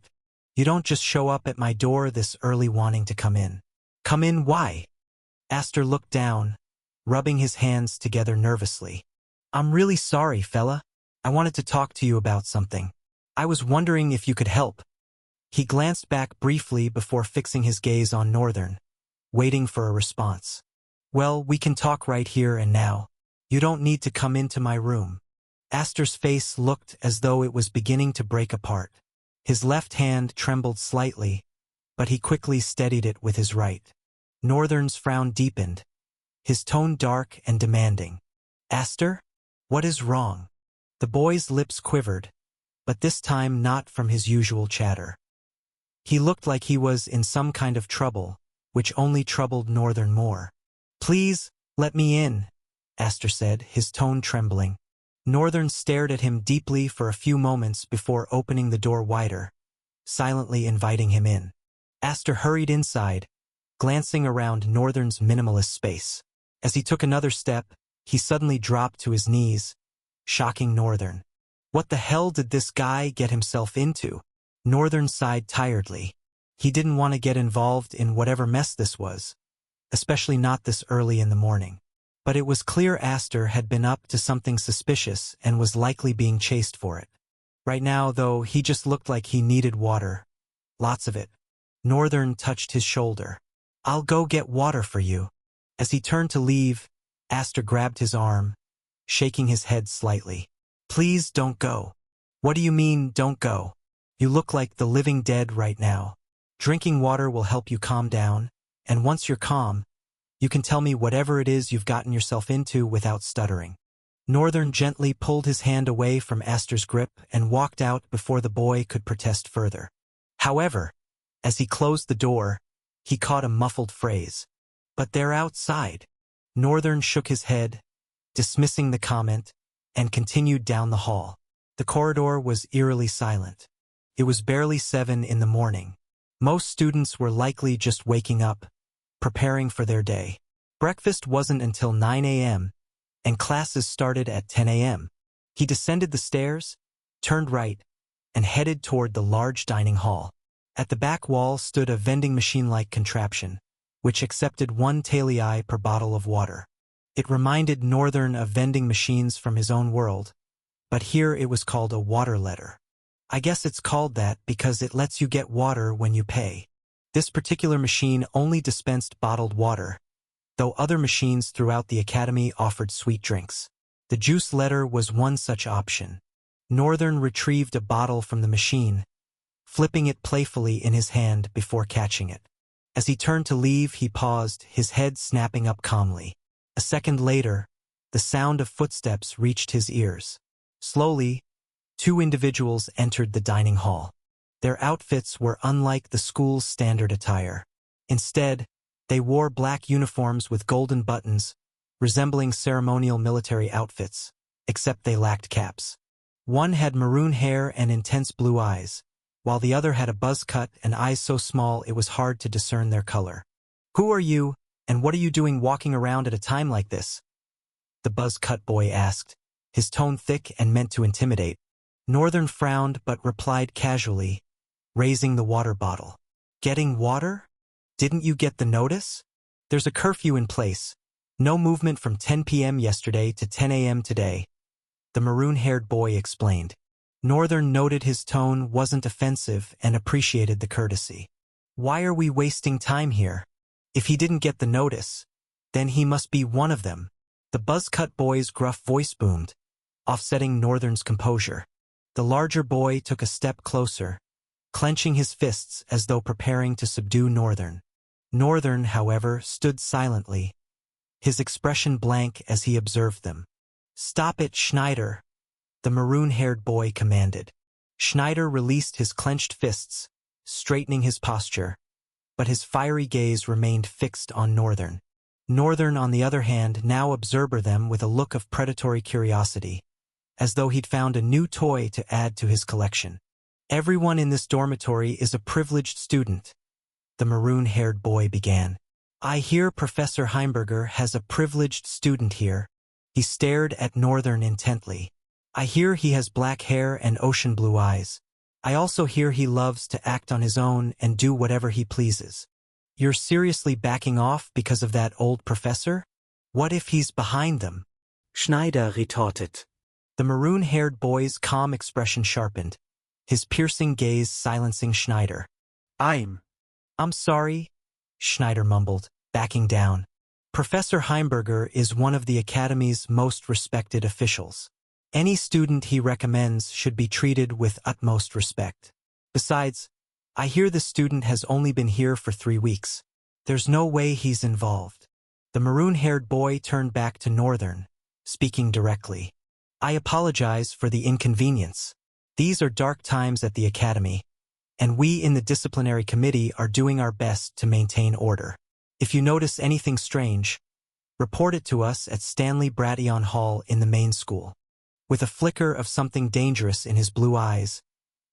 You don't just show up at my door this early wanting to come in." "Come in why?" Aster looked down, rubbing his hands together nervously. "I'm really sorry, fella. I wanted to talk to you about something. I was wondering if you could help." He glanced back briefly before fixing his gaze on Northern, waiting for a response. "Well, we can talk right here and now. You don't need to come into my room." Aster's face looked as though it was beginning to break apart. His left hand trembled slightly, but he quickly steadied it with his right. Northern's frown deepened, his tone dark and demanding. "Aster? What is wrong?" The boy's lips quivered, but this time not from his usual chatter. He looked like he was in some kind of trouble, which only troubled Northern more. "Please, let me in," Aster said, his tone trembling. Northern stared at him deeply for a few moments before opening the door wider, silently inviting him in. Aster hurried inside, glancing around Northern's minimalist space. As he took another step, he suddenly dropped to his knees, shocking Northern. What the hell did this guy get himself into? Northern sighed tiredly. He didn't want to get involved in whatever mess this was, especially not this early in the morning. But it was clear Aster had been up to something suspicious and was likely being chased for it. Right now, though, he just looked like he needed water. Lots of it. Northern touched his shoulder. "I'll go get water for you." As he turned to leave, Aster grabbed his arm, shaking his head slightly. "Please don't go." "What do you mean, don't go? You look like the living dead right now. Drinking water will help you calm down, and once you're calm, you can tell me whatever it is you've gotten yourself into without stuttering." Northern gently pulled his hand away from Aster's grip and walked out before the boy could protest further. However, as he closed the door, he caught a muffled phrase. "But they're outside." Northern shook his head, dismissing the comment, and continued down the hall. The corridor was eerily silent. It was barely 7 in the morning. Most students were likely just waking up, preparing for their day. Breakfast wasn't until 9 a.m., and classes started at 10 a.m. He descended the stairs, turned right, and headed toward the large dining hall. At the back wall stood a vending machine-like contraption, which accepted 1 taeli per bottle of water. It reminded Northern of vending machines from his own world, but here it was called a water letter. I guess it's called that because it lets you get water when you pay. This particular machine only dispensed bottled water, though other machines throughout the academy offered sweet drinks. The juice letter was one such option. Northern retrieved a bottle from the machine, flipping it playfully in his hand before catching it. As he turned to leave, he paused, his head snapping up calmly. A second later, the sound of footsteps reached his ears. Slowly, 2 individuals entered the dining hall. Their outfits were unlike the school's standard attire. Instead, they wore black uniforms with golden buttons, resembling ceremonial military outfits, except they lacked caps. One had maroon hair and intense blue eyes, while the other had a buzz cut and eyes so small it was hard to discern their color. "Who are you, and what are you doing walking around at a time like this?" the buzz-cut boy asked, his tone thick and meant to intimidate. Northern frowned but replied casually, raising the water bottle. "Getting water? Didn't you get the notice? There's a curfew in place. No movement from 10 p.m. yesterday to 10 a.m. today," the maroon-haired boy explained. Northern noted his tone wasn't offensive and appreciated the courtesy. "Why are we wasting time here? If he didn't get the notice, then he must be one of them," the buzz-cut boy's gruff voice boomed, offsetting Northern's composure. The larger boy took a step closer, clenching his fists as though preparing to subdue Northern. Northern, however, stood silently, his expression blank as he observed them. "Stop it, Schneider," the maroon-haired boy commanded. Schneider released his clenched fists, straightening his posture, but his fiery gaze remained fixed on Northern. Northern, on the other hand, now observed them with a look of predatory curiosity, as though he'd found a new toy to add to his collection. "Everyone in this dormitory is a privileged student," the maroon-haired boy began. "I hear Professor Heimberger has a privileged student here." He stared at Northern intently. "I hear he has black hair and ocean blue eyes. I also hear he loves to act on his own and do whatever he pleases. You're seriously backing off because of that old professor? What if he's behind them?" Schneider retorted. The maroon-haired boy's calm expression sharpened, his piercing gaze silencing Schneider. I'm sorry," Schneider mumbled, backing down. "Professor Heimberger is one of the Academy's most respected officials. Any student he recommends should be treated with utmost respect. Besides, I hear the student has only been here for 3 weeks. There's no way he's involved." The maroon-haired boy turned back to Northern, speaking directly. "I apologize for the inconvenience. These are dark times at the Academy, and we in the disciplinary committee are doing our best to maintain order. If you notice anything strange, report it to us at Stanley Bradyon Hall in the main school." With a flicker of something dangerous in his blue eyes,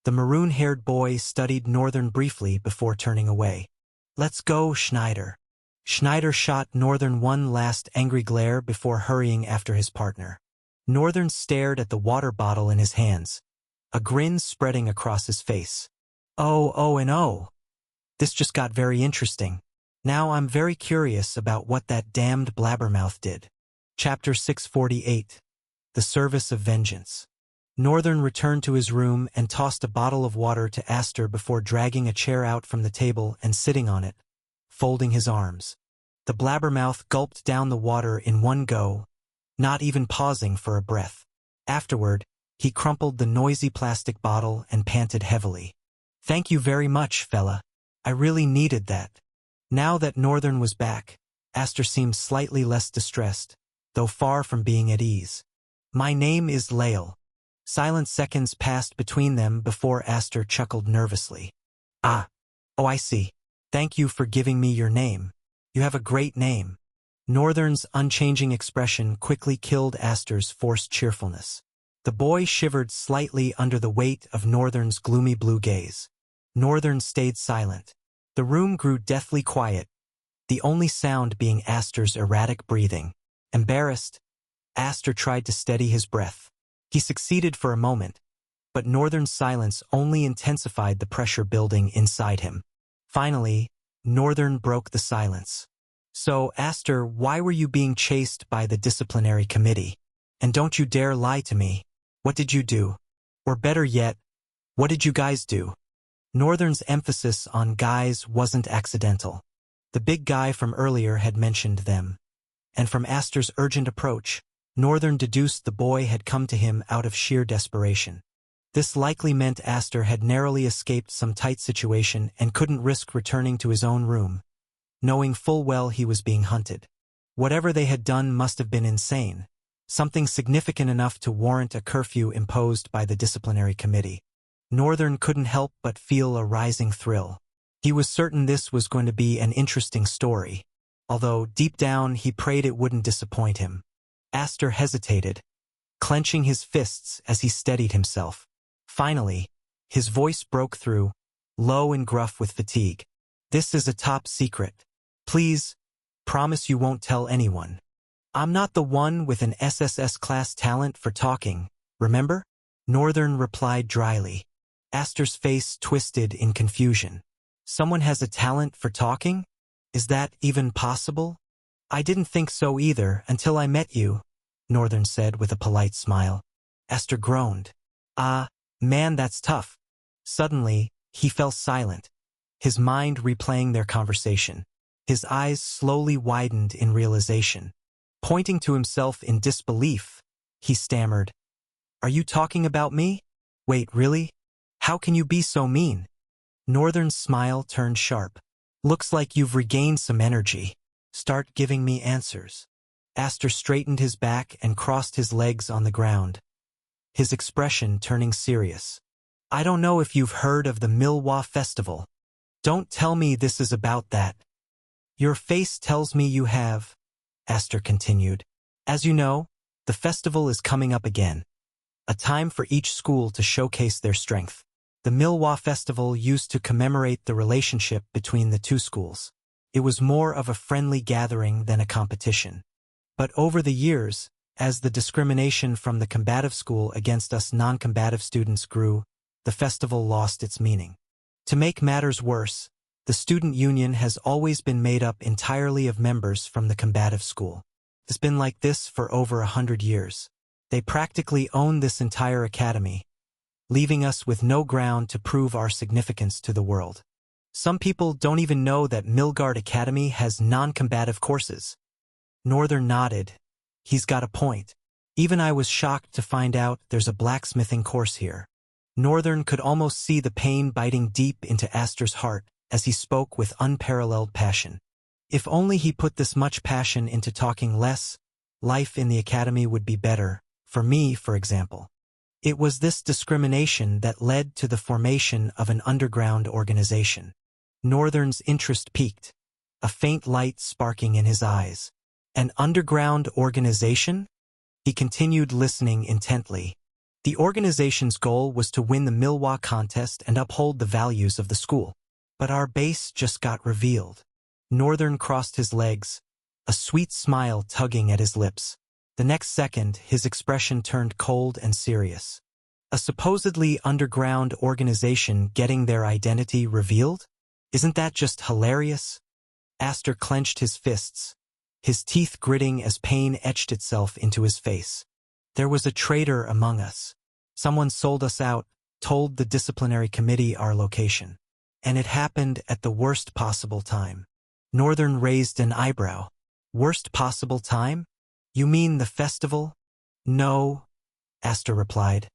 the maroon-haired boy studied Northern briefly before turning away. "Let's go, Schneider." Schneider shot Northern one last angry glare before hurrying after his partner. Northern stared at the water bottle in his hands, a grin spreading across his face. Oh. This just got very interesting. Now I'm very curious about what that damned blabbermouth did." Chapter 648. The Service of Vengeance. Northern returned to his room and tossed a bottle of water to Aster before dragging a chair out from the table and sitting on it, folding his arms. The blabbermouth gulped down the water in one go, not even pausing for a breath. Afterward, he crumpled the noisy plastic bottle and panted heavily. "Thank you very much, fella. I really needed that." Now that Northern was back, Aster seemed slightly less distressed, though far from being at ease. "My name is Lael." Silent seconds passed between them before Aster chuckled nervously. Oh, I see. Thank you for giving me your name. You have a great name." Northern's unchanging expression quickly killed Aster's forced cheerfulness. The boy shivered slightly under the weight of Northern's gloomy blue gaze. Northern stayed silent. The room grew deathly quiet, the only sound being Aster's erratic breathing. Embarrassed, Aster tried to steady his breath. He succeeded for a moment, but Northern's silence only intensified the pressure building inside him. Finally, Northern broke the silence. "So, Aster, why were you being chased by the disciplinary committee? And don't you dare lie to me. What did you do? Or better yet, what did you guys do?" Northern's emphasis on guys wasn't accidental. The big guy from earlier had mentioned them. And from Aster's urgent approach, Northern deduced the boy had come to him out of sheer desperation. This likely meant Aster had narrowly escaped some tight situation and couldn't risk returning to his own room, knowing full well he was being hunted. Whatever they had done must have been insane, something significant enough to warrant a curfew imposed by the disciplinary committee. Northern couldn't help but feel a rising thrill. He was certain this was going to be an interesting story, although deep down he prayed it wouldn't disappoint him. Aster hesitated, clenching his fists as he steadied himself. Finally, His voice broke through, low and gruff with fatigue. "This is a top secret. Please, promise you won't tell anyone. I'm not the one with an SSS class talent for talking, remember?" Northern replied dryly. Aster's face twisted in confusion. "Someone has a talent for talking? Is that even possible?" "I didn't think so either until I met you," Northern said with a polite smile. Aster groaned. "Ah, man, that's tough." Suddenly, he fell silent, his mind replaying their conversation. His eyes slowly widened in realization. Pointing to himself in disbelief, he stammered, "Are you talking about me? Wait, really? How can you be so mean?" Northern's smile turned sharp. "Looks like you've regained some energy. Start giving me answers." Aster straightened his back and crossed his legs on the ground, his expression turning serious. "I don't know if you've heard of the Milwa Festival. Don't tell me this is about that." "Your face tells me you have," Aster continued. "As you know, the festival is coming up again. A time for each school to showcase their strength. The Milwa Festival used to commemorate the relationship between the two schools. It was more of a friendly gathering than a competition. But over the years, as the discrimination from the combative school against us non-combative students grew, the festival lost its meaning. To make matters worse, the student union has always been made up entirely of members from the combative school. It's been like this for over 100 years. They practically own this entire academy, leaving us with no ground to prove our significance to the world. Some people don't even know that Milgard Academy has non-combative courses." Northern nodded. "He's got a point. Even I was shocked to find out there's a blacksmithing course here." Northern could almost see the pain biting deep into Aster's heart as he spoke with unparalleled passion. If only he put this much passion into talking less, life in the academy would be better, for me, for example. It was this discrimination that led to the formation of an underground organization. Northern's interest peaked, a faint light sparking in his eyes. "An underground organization?" He continued listening intently. The organization's goal was to win the Milwa contest and uphold the values of the school. But our base just got revealed. Northern crossed his legs, a sweet smile tugging at his lips. The next second, his expression turned cold and serious. "A supposedly underground organization getting their identity revealed? Isn't that just hilarious?" Aster clenched his fists, his teeth gritting as pain etched itself into his face. "There was a traitor among us. Someone sold us out, told the disciplinary committee our location. And it happened at the worst possible time." Northern raised an eyebrow. "Worst possible time? You mean the festival?" "No," Aster replied,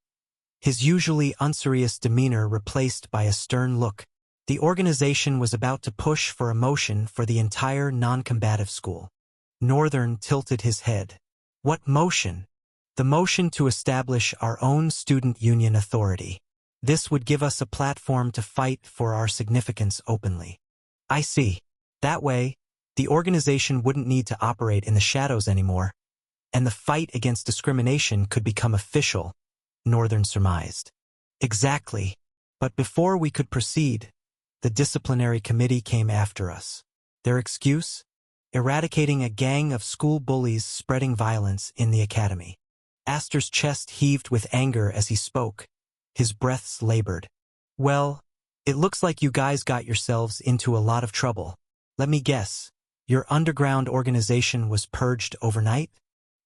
his usually unserious demeanor replaced by a stern look. "The organization was about to push for a motion for the entire non-combative school." Northern tilted his head. "What motion?" "The motion to establish our own student union authority. This would give us a platform to fight for our significance openly." "I see. That way, the organization wouldn't need to operate in the shadows anymore, and the fight against discrimination could become official," Northern surmised. "Exactly. But before we could proceed, the disciplinary committee came after us. Their excuse? Eradicating a gang of school bullies spreading violence in the academy." Aster's chest heaved with anger as he spoke, his breaths labored. "Well, it looks like you guys got yourselves into a lot of trouble. Let me guess, your underground organization was purged overnight?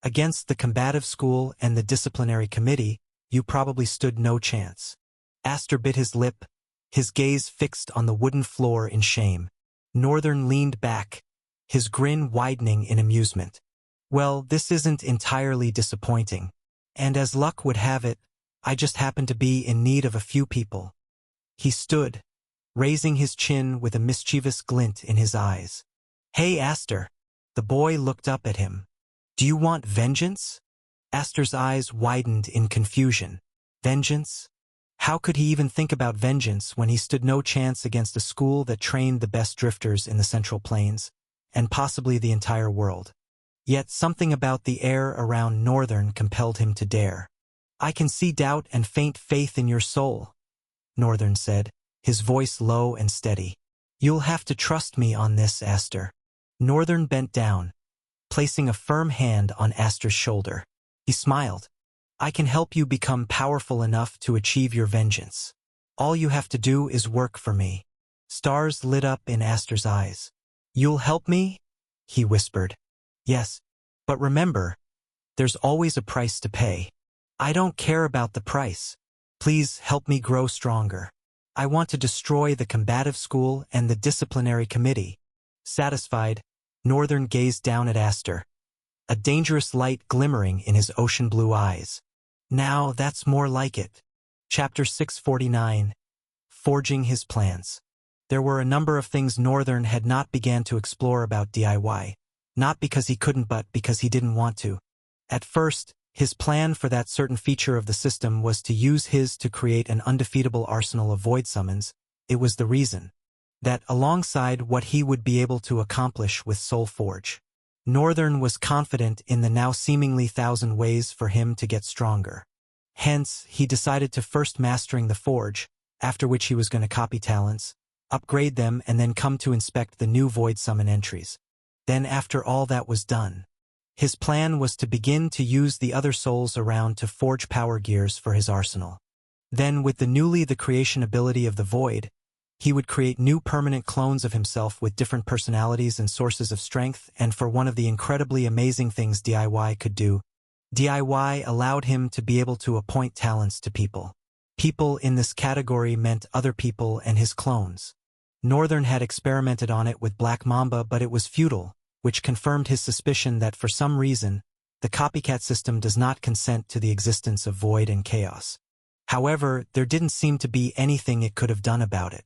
Against the combative school and the disciplinary committee, you probably stood no chance." Aster bit his lip, his gaze fixed on the wooden floor in shame. Northern leaned back, his grin widening in amusement. "Well, this isn't entirely disappointing. And as luck would have it, I just happen to be in need of a few people." He stood, raising his chin with a mischievous glint in his eyes. "Hey, Aster." The boy looked up at him. "Do you want vengeance?" Aster's eyes widened in confusion. Vengeance? How could he even think about vengeance when he stood no chance against a school that trained the best drifters in the Central Plains, and possibly the entire world? Yet something about the air around Northern compelled him to dare. "I can see doubt and faint faith in your soul." Northern said, his voice low and steady. You'll have to trust me on this, Aster. Northern bent down, placing a firm hand on Aster's shoulder. He smiled. I can help you become powerful enough to achieve your vengeance. All you have to do is work for me. Stars lit up in Aster's eyes. You'll help me? He whispered. Yes, but remember, there's always a price to pay. I don't care about the price. Please help me grow stronger. I want to destroy the combative school and the disciplinary committee. Satisfied, Northern gazed down at Aster, a dangerous light glimmering in his ocean blue eyes. Now that's more like it. Chapter 649. Forging his plans. There were a number of things Northern had not began to explore about DIY, not because he couldn't but because he didn't want to. At first, his plan for that certain feature of the system was to use his to create an undefeatable arsenal of void summons. It was the reason that, alongside what he would be able to accomplish with Soul Forge, Northern was confident in the now seemingly 1,000 ways for him to get stronger. Hence, he decided to first mastering the forge, after which he was going to copy talents, upgrade them, and then come to inspect the new void summon entries. Then after all that was done, his plan was to begin to use the other souls around to forge power gears for his arsenal. Then with the creation ability of the void, he would create new permanent clones of himself with different personalities and sources of strength. And for one of the incredibly amazing things DIY could do, DIY allowed him to be able to appoint talents to people. People in this category meant other people and his clones. Northern had experimented on it with Black Mamba, but it was futile, which confirmed his suspicion that for some reason, the copycat system does not consent to the existence of void and chaos. However, there didn't seem to be anything it could have done about it.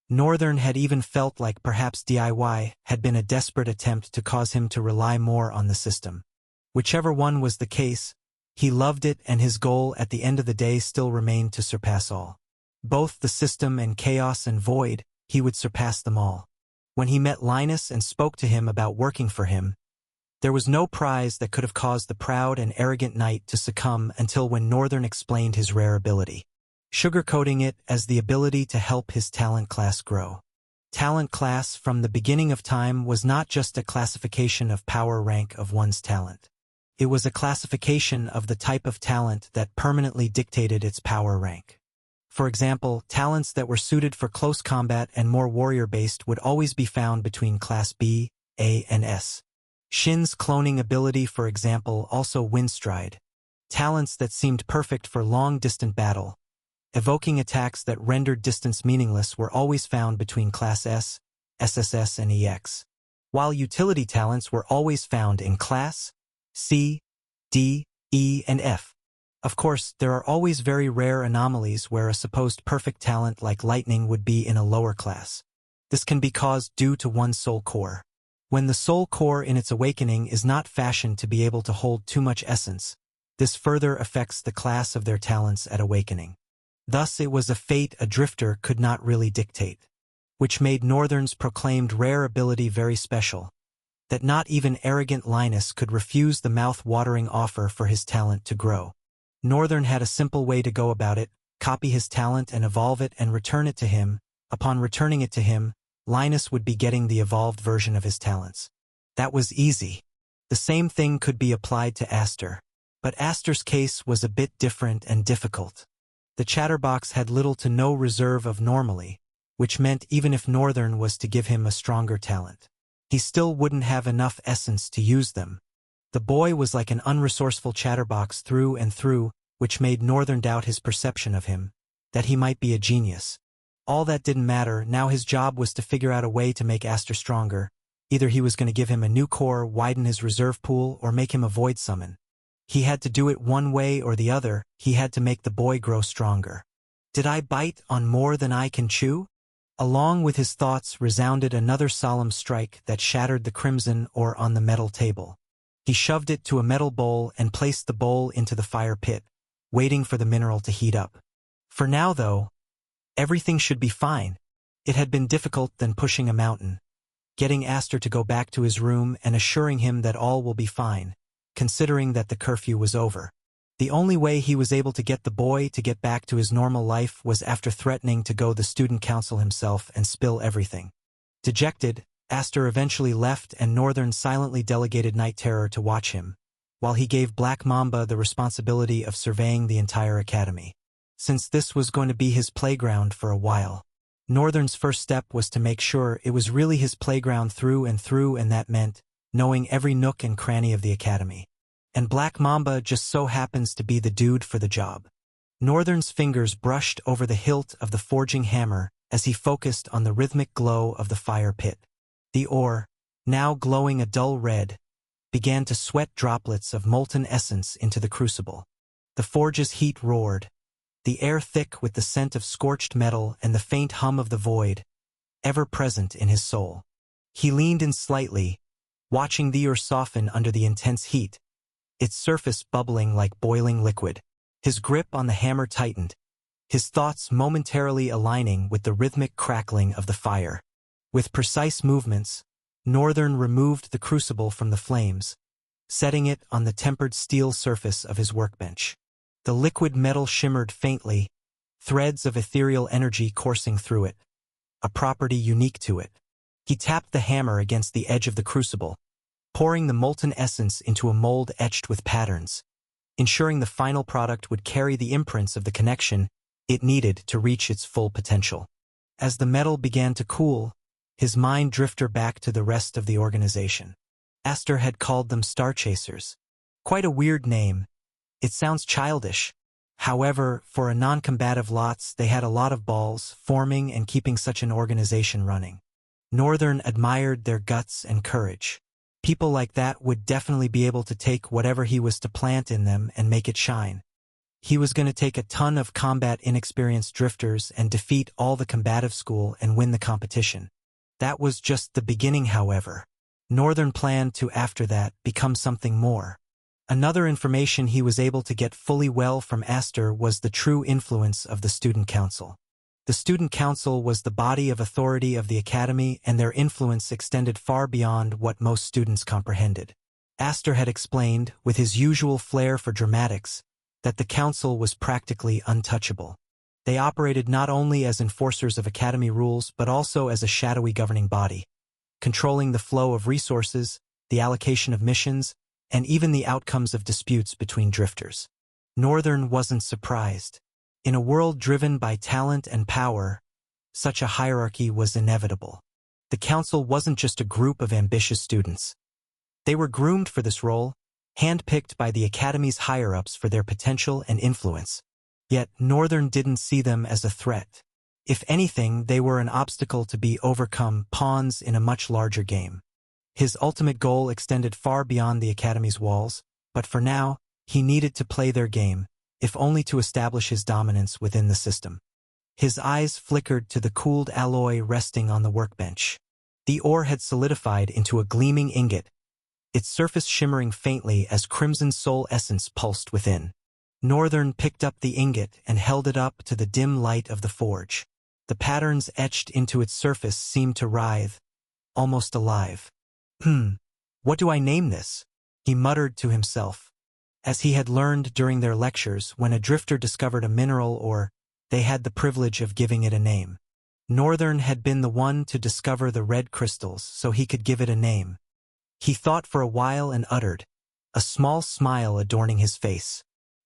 Northern had even felt like perhaps DIY had been a desperate attempt to cause him to rely more on the system. Whichever one was the case, he loved it, and his goal at the end of the day still remained to surpass all. Both the system and chaos and void, he would surpass them all. When he met Linus and spoke to him about working for him, there was no prize that could have caused the proud and arrogant knight to succumb until when Northern explained his rare ability, sugarcoating it as the ability to help his talent class grow. Talent class from the beginning of time was not just a classification of power rank of one's talent. It was a classification of the type of talent that permanently dictated its power rank. For example, talents that were suited for close combat and more warrior-based would always be found between Class B, A, and S. Shin's cloning ability, for example, also Windstride. Talents that seemed perfect for long-distant battle, evoking attacks that rendered distance meaningless, were always found between Class S, SSS, and EX. While utility talents were always found in Class C, D, E, and F. Of course, there are always very rare anomalies where a supposed perfect talent like lightning would be in a lower class. This can be caused due to one's soul core. When the soul core in its awakening is not fashioned to be able to hold too much essence, this further affects the class of their talents at awakening. Thus it was a fate a drifter could not really dictate, which made Northern's proclaimed rare ability very special, that not even arrogant Linus could refuse the mouth-watering offer for his talent to grow. Northern had a simple way to go about it: copy his talent and evolve it and return it to him. Upon returning it to him, Linus would be getting the evolved version of his talents. That was easy. The same thing could be applied to Aster. But Aster's case was a bit different and difficult. The chatterbox had little to no reserve of normally, which meant even if Northern was to give him a stronger talent, he still wouldn't have enough essence to use them. The boy was like an unresourceful chatterbox through and through, which made Northern doubt his perception of him, that he might be a genius. All that didn't matter. Now his job was to figure out a way to make Aster stronger. Either he was going to give him a new core, widen his reserve pool, or make him a void summon. He had to do it one way or the other. He had to make the boy grow stronger. Did I bite on more than I can chew? Along with his thoughts resounded another solemn strike that shattered the crimson ore on the metal table. He shoved it to a metal bowl and placed the bowl into the fire pit, waiting for the mineral to heat up. For now, though, everything should be fine. It had been difficult than pushing a mountain, getting Aster to go back to his room and assuring him that all will be fine, considering that the curfew was over. The only way he was able to get the boy to get back to his normal life was after threatening to go the student council himself and spill everything. Dejected, Aster eventually left and Northern silently delegated Night Terror to watch him, while he gave Black Mamba the responsibility of surveying the entire academy. Since this was going to be his playground for a while, Northern's first step was to make sure it was really his playground through, and that meant knowing every nook and cranny of the academy. And Black Mamba just so happens to be the dude for the job. Northern's fingers brushed over the hilt of the forging hammer as he focused on the rhythmic glow of the fire pit. The ore, now glowing a dull red, began to sweat droplets of molten essence into the crucible. The forge's heat roared, the air thick with the scent of scorched metal and the faint hum of the void, ever present in his soul. He leaned in slightly, watching the ore soften under the intense heat, its surface bubbling like boiling liquid. His grip on the hammer tightened, his thoughts momentarily aligning with the rhythmic crackling of the fire. With precise movements, Northern removed the crucible from the flames, setting it on the tempered steel surface of his workbench. The liquid metal shimmered faintly, threads of ethereal energy coursing through it, a property unique to it. He tapped the hammer against the edge of the crucible, pouring the molten essence into a mold etched with patterns, ensuring the final product would carry the imprints of the connection it needed to reach its full potential. As the metal began to cool, his mind drifted back to the rest of the organization. Aster had called them Star Chasers. Quite a weird name. It sounds childish. However, for a non-combative lots, they had a lot of balls forming and keeping such an organization running. Northern admired their guts and courage. People like that would definitely be able to take whatever he was to plant in them and make it shine. He was going to take a ton of combat inexperienced drifters and defeat all the combative school and win the competition. That was just the beginning, however. Northern planned to, after that, become something more. Another information he was able to get fully well from Aster was the true influence of the Student Council. The Student Council was the body of authority of the academy, and their influence extended far beyond what most students comprehended. Aster had explained, with his usual flair for dramatics, that the council was practically untouchable. They operated not only as enforcers of academy rules but also as a shadowy governing body, controlling the flow of resources, the allocation of missions, and even the outcomes of disputes between drifters. Northern wasn't surprised. In a world driven by talent and power, such a hierarchy was inevitable. The council wasn't just a group of ambitious students. They were groomed for this role, handpicked by the academy's higher-ups for their potential and influence. Yet Northern didn't see them as a threat. If anything, they were an obstacle to be overcome, pawns in a much larger game. His ultimate goal extended far beyond the academy's walls, but for now, he needed to play their game, if only to establish his dominance within the system. His eyes flickered to the cooled alloy resting on the workbench. The ore had solidified into a gleaming ingot, its surface shimmering faintly as crimson soul essence pulsed within. Northern picked up the ingot and held it up to the dim light of the forge. The patterns etched into its surface seemed to writhe, almost alive. What do I name this? He muttered to himself. As he had learned during their lectures, when a drifter discovered a mineral ore, they had the privilege of giving it a name. Northern had been the one to discover the red crystals, so he could give it a name. He thought for a while and uttered, a small smile adorning his face.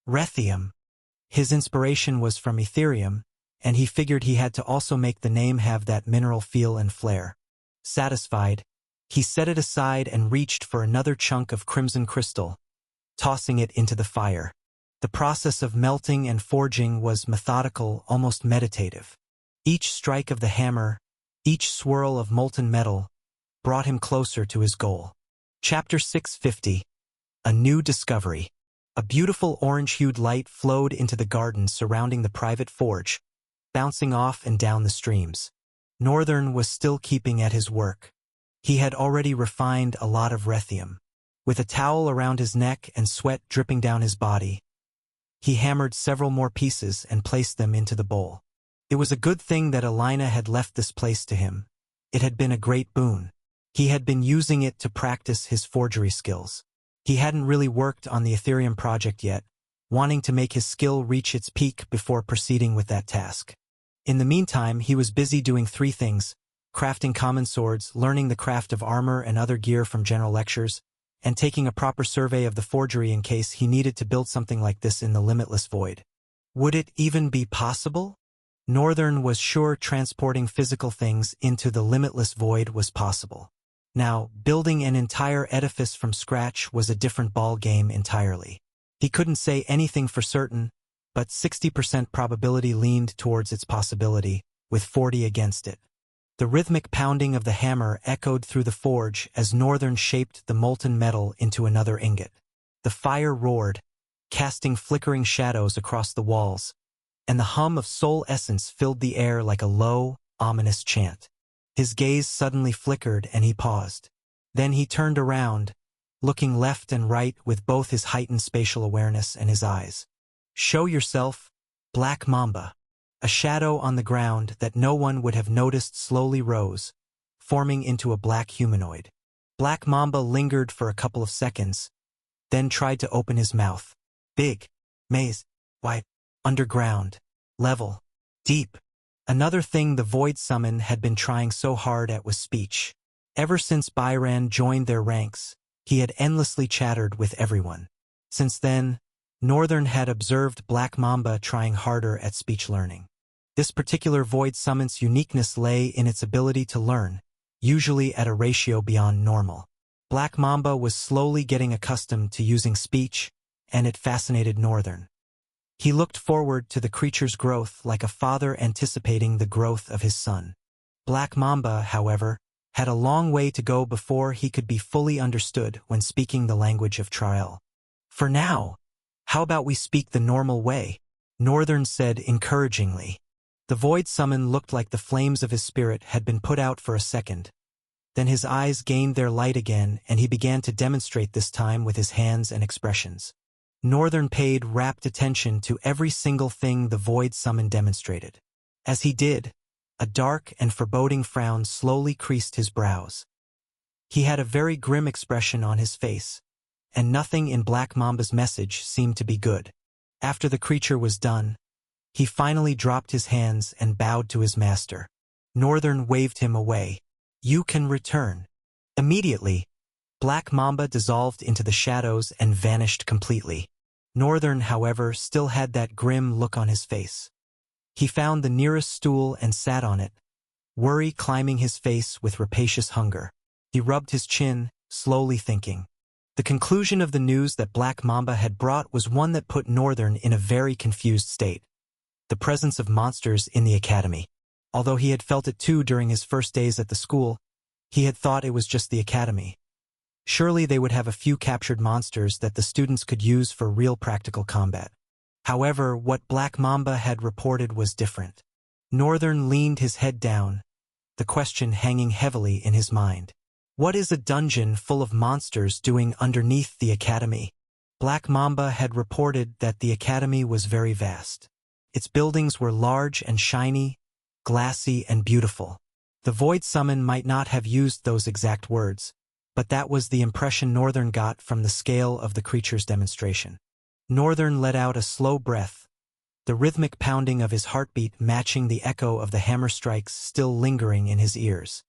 Rethium. His inspiration was from Etherium, and he figured he had to also make the name have that mineral feel and flair. Satisfied, he set it aside and reached for another chunk of crimson crystal, tossing it into the fire. The process of melting and forging was methodical, almost meditative. Each strike of the hammer, each swirl of molten metal, brought him closer to his goal. Chapter 650. A New Discovery. A beautiful orange-hued light flowed into the garden surrounding the private forge, bouncing off and down the streams. Northern was still keeping at his work. He had already refined a lot of rethium. With a towel around his neck and sweat dripping down his body, he hammered several more pieces and placed them into the bowl. It was a good thing that Alina had left this place to him. It had been a great boon. He had been using it to practice his forgery skills. He hadn't really worked on the Etherium project yet, wanting to make his skill reach its peak before proceeding with that task. In the meantime, he was busy doing three things: crafting common swords, learning the craft of armor and other gear from general lectures, and taking a proper survey of the forgery in case he needed to build something like this in the limitless void. Would it even be possible? Northern was sure transporting physical things into the limitless void was possible. Now, building an entire edifice from scratch was a different ball game entirely. He couldn't say anything for certain, but 60% probability leaned towards its possibility, with 40 against it. The rhythmic pounding of the hammer echoed through the forge as Northern shaped the molten metal into another ingot. The fire roared, casting flickering shadows across the walls, and the hum of soul essence filled the air like a low, ominous chant. His gaze suddenly flickered and he paused. Then he turned around, looking left and right with both his heightened spatial awareness and his eyes. "Show yourself, Black Mamba." A shadow on the ground that no one would have noticed slowly rose, forming into a black humanoid. Black Mamba lingered for a couple of seconds, then tried to open his mouth. Big, maze, wide, underground, level, deep. Another thing the Void Summon had been trying so hard at was speech. Ever since Byran joined their ranks, he had endlessly chattered with everyone. Since then, Northern had observed Black Mamba trying harder at speech learning. This particular Void Summon's uniqueness lay in its ability to learn, usually at a ratio beyond normal. Black Mamba was slowly getting accustomed to using speech, and it fascinated Northern. He looked forward to the creature's growth like a father anticipating the growth of his son. Black Mamba, however, had a long way to go before he could be fully understood when speaking the language of Trial. "For now, how about we speak the normal way?" Northern said encouragingly. The Void Summon looked like the flames of his spirit had been put out for a second. Then his eyes gained their light again and he began to demonstrate this time with his hands and expressions. Northern paid rapt attention to every single thing the Void Summon demonstrated. As he did, a dark and foreboding frown slowly creased his brows. He had a very grim expression on his face, and nothing in Black Mamba's message seemed to be good. After the creature was done, he finally dropped his hands and bowed to his master. Northern waved him away. "You can return." Immediately, Black Mamba dissolved into the shadows and vanished completely. Northern, however, still had that grim look on his face. He found the nearest stool and sat on it, worry climbing his face with rapacious hunger. He rubbed his chin, slowly thinking. The conclusion of the news that Black Mamba had brought was one that put Northern in a very confused state. The presence of monsters in the academy. Although he had felt it too during his first days at the school, he had thought it was just the academy. Surely they would have a few captured monsters that the students could use for real practical combat. However, what Black Mamba had reported was different. Northern leaned his head down, the question hanging heavily in his mind. What is a dungeon full of monsters doing underneath the academy? Black Mamba had reported that the academy was very vast. Its buildings were large and shiny, glassy and beautiful. The Void Summon might not have used those exact words, but that was the impression Northern got from the scale of the creature's demonstration. Northern let out a slow breath, the rhythmic pounding of his heartbeat matching the echo of the hammer strikes still lingering in his ears.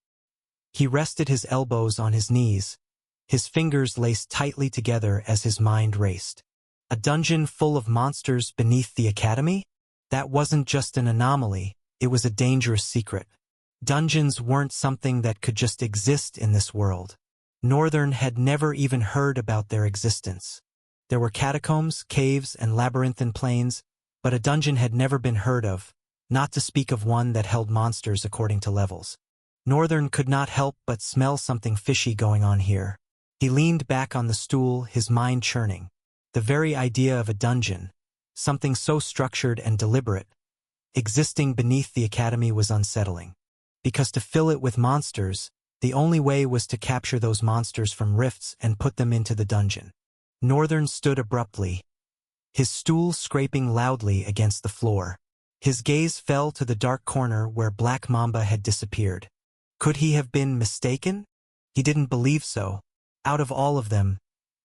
He rested his elbows on his knees, his fingers laced tightly together as his mind raced. A dungeon full of monsters beneath the academy? That wasn't just an anomaly, it was a dangerous secret. Dungeons weren't something that could just exist in this world. Northern had never even heard about their existence. There were catacombs, caves, and labyrinthine plains, but a dungeon had never been heard of, not to speak of one that held monsters according to levels. Northern could not help but smell something fishy going on here. He leaned back on the stool, his mind churning. The very idea of a dungeon, something so structured and deliberate, existing beneath the academy was unsettling. Because to fill it with monsters, the only way was to capture those monsters from rifts and put them into the dungeon. Northern stood abruptly, his stool scraping loudly against the floor. His gaze fell to the dark corner where Black Mamba had disappeared. Could he have been mistaken? He didn't believe so. Out of all of them,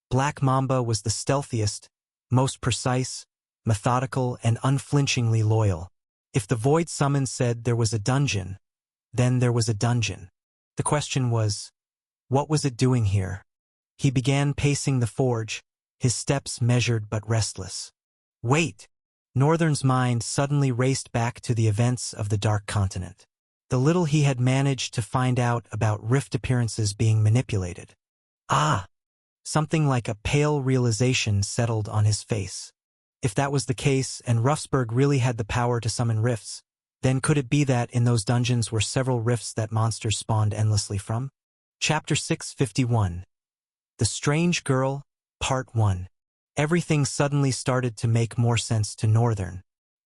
Black Mamba was the stealthiest, most precise, methodical, and unflinchingly loyal. If the void summon said there was a dungeon, then there was a dungeon. The question was, what was it doing here? He began pacing the forge, his steps measured but restless. Wait! Northern's mind suddenly raced back to the events of the Dark Continent. The little he had managed to find out about rift appearances being manipulated. Ah! Something like a pale realization settled on his face. If that was the case, and Ruffsburg really had the power to summon rifts, then could it be that in those dungeons were several rifts that monsters spawned endlessly from? Chapter 651. The Strange Girl, Part 1. Everything suddenly started to make more sense to Northern.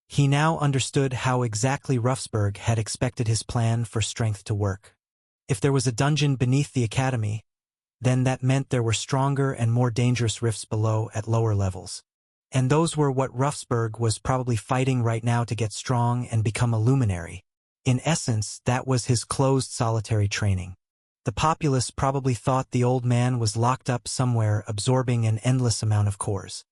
He now understood how exactly Ruffsburg had expected his plan for strength to work. If there was a dungeon beneath the academy, then that meant there were stronger and more dangerous rifts below at lower levels. And those were what Ruffsburg was probably fighting right now to get strong and become a luminary. In essence, that was his closed solitary training. The populace probably thought the old man was locked up somewhere absorbing an endless amount of cores.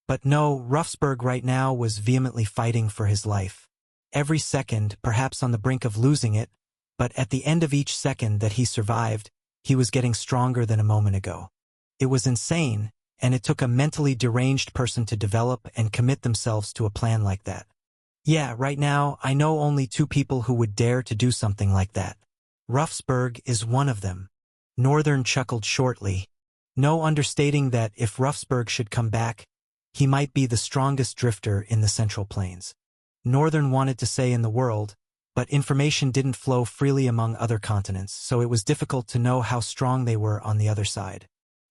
But no, Ruffsburg right now was vehemently fighting for his life. Every second, perhaps on the brink of losing it, but at the end of each second that he survived, he was getting stronger than a moment ago. It was insane, and it took a mentally deranged person to develop and commit themselves to a plan like that. Yeah, right now, I know only 2 people who would dare to do something like that. Ruffsburg is one of them. Northern chuckled shortly. No understating that if Ruffsburg should come back, he might be the strongest drifter in the Central Plains. Northern wanted to say in the world, but information didn't flow freely among other continents, so it was difficult to know how strong they were on the other side.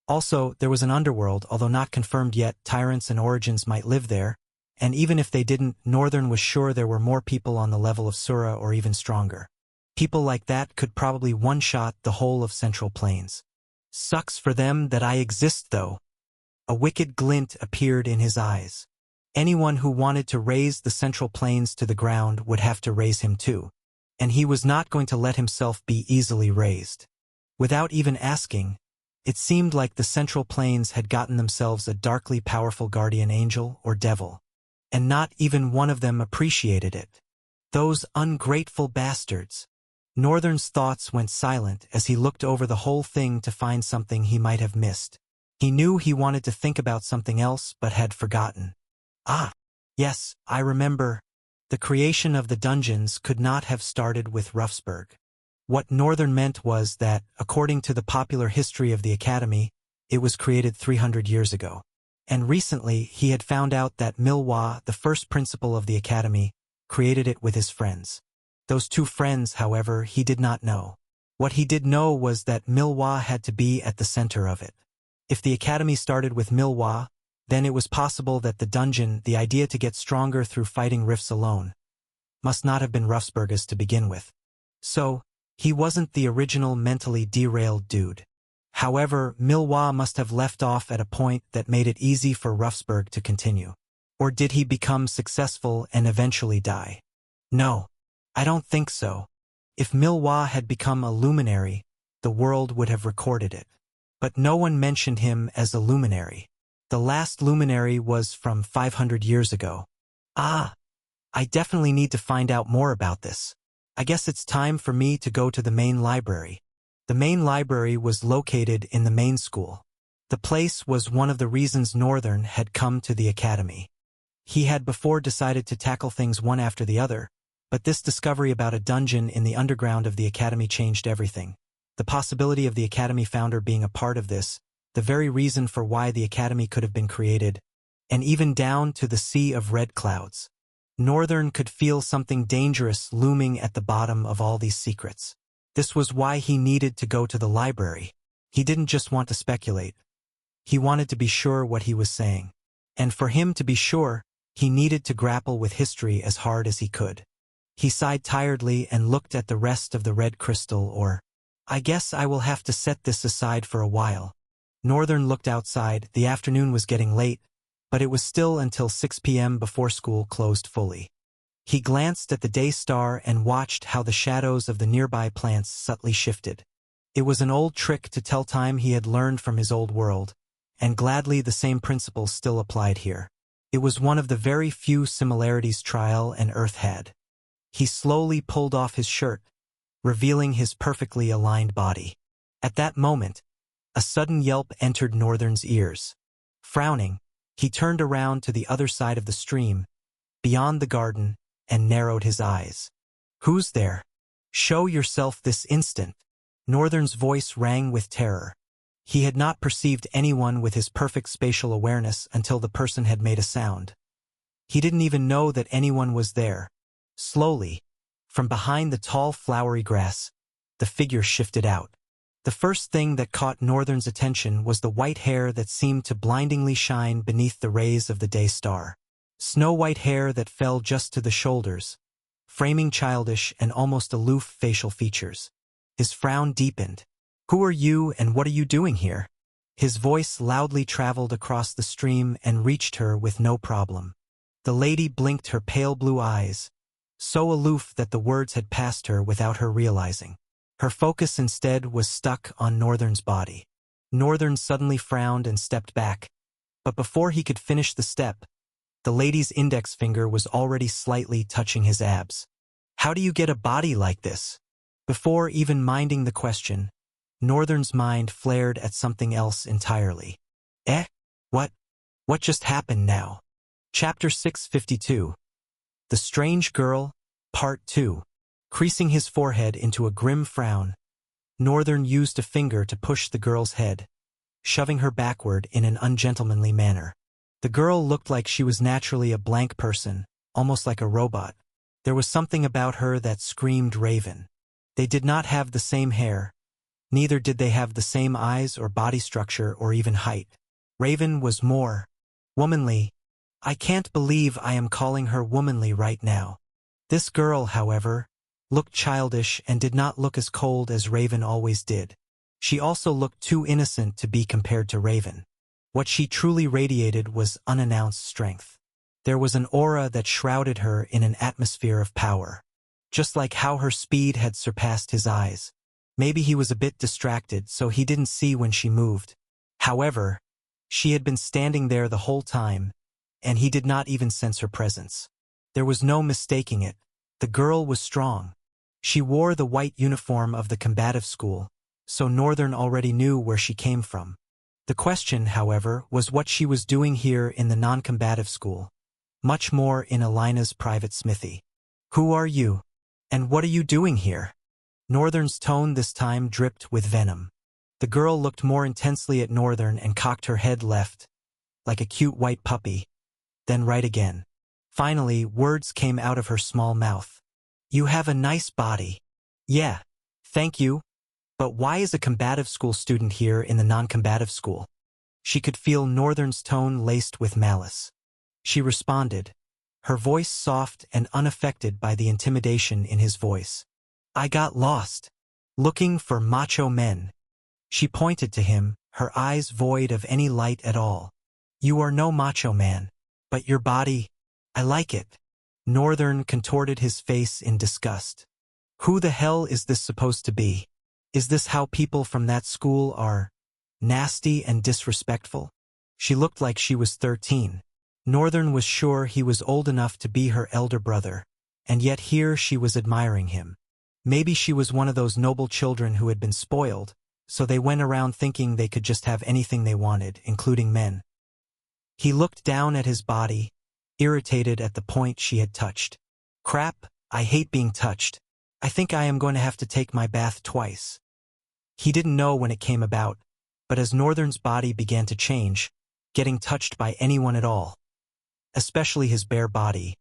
Also, there was an underworld, although not confirmed yet. Tyrants and origins might live there, and even if they didn't, Northern was sure there were more people on the level of Sura or even stronger. People like that could probably one-shot the whole of Central Plains. Sucks for them that I exist, though. A wicked glint appeared in his eyes. Anyone who wanted to raze the Central Plains to the ground would have to raze him too, and he was not going to let himself be easily razed. Without even asking, it seemed like the Central Plains had gotten themselves a darkly powerful guardian angel or devil, and not even one of them appreciated it. Those ungrateful bastards. Northern's thoughts went silent as he looked over the whole thing to find something he might have missed. He knew he wanted to think about something else but had forgotten. Ah, yes, I remember. The creation of the dungeons could not have started with Ruffsburg. What Northern meant was that, according to the popular history of the Academy, it was created 300 years ago. And recently, he had found out that Milwa, the first principal of the Academy, created it with his friends. Those 2 friends, however, he did not know. What he did know was that Milwa had to be at the center of it. If the Academy started with Milwa, then it was possible that the dungeon, the idea to get stronger through fighting rifts alone, must not have been Ruffsburg's to begin with. So, he wasn't the original mentally derailed dude. However, Milwa must have left off at a point that made it easy for Ruffsburg to continue. Or did he become successful and eventually die? No, I don't think so. If Milwa had become a luminary, the world would have recorded it. But no one mentioned him as a luminary. The last luminary was from 500 years ago. Ah, I definitely need to find out more about this. I guess it's time for me to go to the main library. The main library was located in the main school. The place was one of the reasons Northern had come to the Academy. He had before decided to tackle things one after the other, but this discovery about a dungeon in the underground of the Academy changed everything. The possibility of the Academy founder being a part of this, the very reason for why the Academy could have been created, and even down to the sea of red clouds. Northern could feel something dangerous looming at the bottom of all these secrets. This was why he needed to go to the library. He didn't just want to speculate. He wanted to be sure what he was saying. And for him to be sure, he needed to grapple with history as hard as he could. He sighed tiredly and looked at the rest of the red crystal. I guess I will have to set this aside for a while. Northern looked outside. The afternoon was getting late, but it was still until 6 p.m. before school closed fully. He glanced at the day star and watched how the shadows of the nearby plants subtly shifted. It was an old trick to tell time he had learned from his old world, and gladly the same principles still applied here. It was one of the very few similarities Trial and Earth had. He slowly pulled off his shirt, revealing his perfectly aligned body. At that moment, a sudden yelp entered Northern's ears. Frowning, he turned around to the other side of the stream, beyond the garden, and narrowed his eyes. "Who's there? Show yourself this instant." Northern's voice rang with terror. He had not perceived anyone with his perfect spatial awareness until the person had made a sound. He didn't even know that anyone was there. Slowly, from behind the tall flowery grass, the figure shifted out. The first thing that caught Northern's attention was the white hair that seemed to blindingly shine beneath the rays of the day star. Snow-white hair that fell just to the shoulders, framing childish and almost aloof facial features. His frown deepened. "Who are you and what are you doing here?" His voice loudly traveled across the stream and reached her with no problem. The lady blinked her pale blue eyes, so aloof that the words had passed her without her realizing. Her focus instead was stuck on Northern's body. Northern suddenly frowned and stepped back, but before he could finish the step, the lady's index finger was already slightly touching his abs. "How do you get a body like this?" Before even minding the question, Northern's mind flared at something else entirely. What? What just happened now? Chapter 652. The Strange Girl, Part 2. Creasing his forehead into a grim frown, Northern used a finger to push the girl's head, shoving her backward in an ungentlemanly manner. The girl looked like she was naturally a blank person, almost like a robot. There was something about her that screamed Raven. They did not have the same hair, neither did they have the same eyes or body structure or even height. Raven was more womanly. I can't believe I am calling her womanly right now. This girl, however, looked childish and did not look as cold as Raven always did. She also looked too innocent to be compared to Raven. What she truly radiated was unannounced strength. There was an aura that shrouded her in an atmosphere of power. Just like how her speed had surpassed his eyes. Maybe he was a bit distracted, so he didn't see when she moved. However, she had been standing there the whole time, and he did not even sense her presence. There was no mistaking it. The girl was strong. She wore the white uniform of the combative school, so Northern already knew where she came from. The question, however, was what she was doing here in the non-combative school, much more in Alina's private smithy. "Who are you? And what are you doing here?" Northern's tone this time dripped with venom. The girl looked more intensely at Northern and cocked her head left, like a cute white puppy, then right again. Finally, words came out of her small mouth. "You have a nice body." "Yeah, thank you. But why is a combative school student here in the non-combative school?" She could feel Northern's tone laced with malice. She responded, her voice soft and unaffected by the intimidation in his voice. "I got lost, looking for macho men." She pointed to him, her eyes void of any light at all. "You are no macho man, but your body, I like it." Northern contorted his face in disgust. Who the hell is this supposed to be? Is this how people from that school are? Nasty and disrespectful? She looked like she was 13. Northern was sure he was old enough to be her elder brother, and yet here she was admiring him. Maybe she was one of those noble children who had been spoiled, so they went around thinking they could just have anything they wanted, including men. He looked down at his body, irritated at the point she had touched. "Crap, I hate being touched. I think I am going to have to take my bath twice." He didn't know when it came about, but as Northern's body began to change, getting touched by anyone at all, especially his bare body,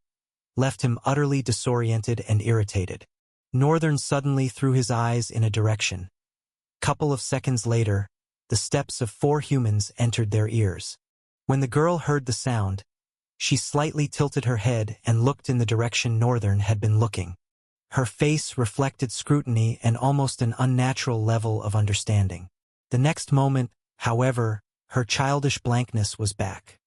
left him utterly disoriented and irritated. Northern suddenly threw his eyes in a direction. Couple of seconds later, the steps of 4 humans entered their ears. When the girl heard the sound, she slightly tilted her head and looked in the direction Northern had been looking. Her face reflected scrutiny and almost an unnatural level of understanding. The next moment, however, her childish blankness was back.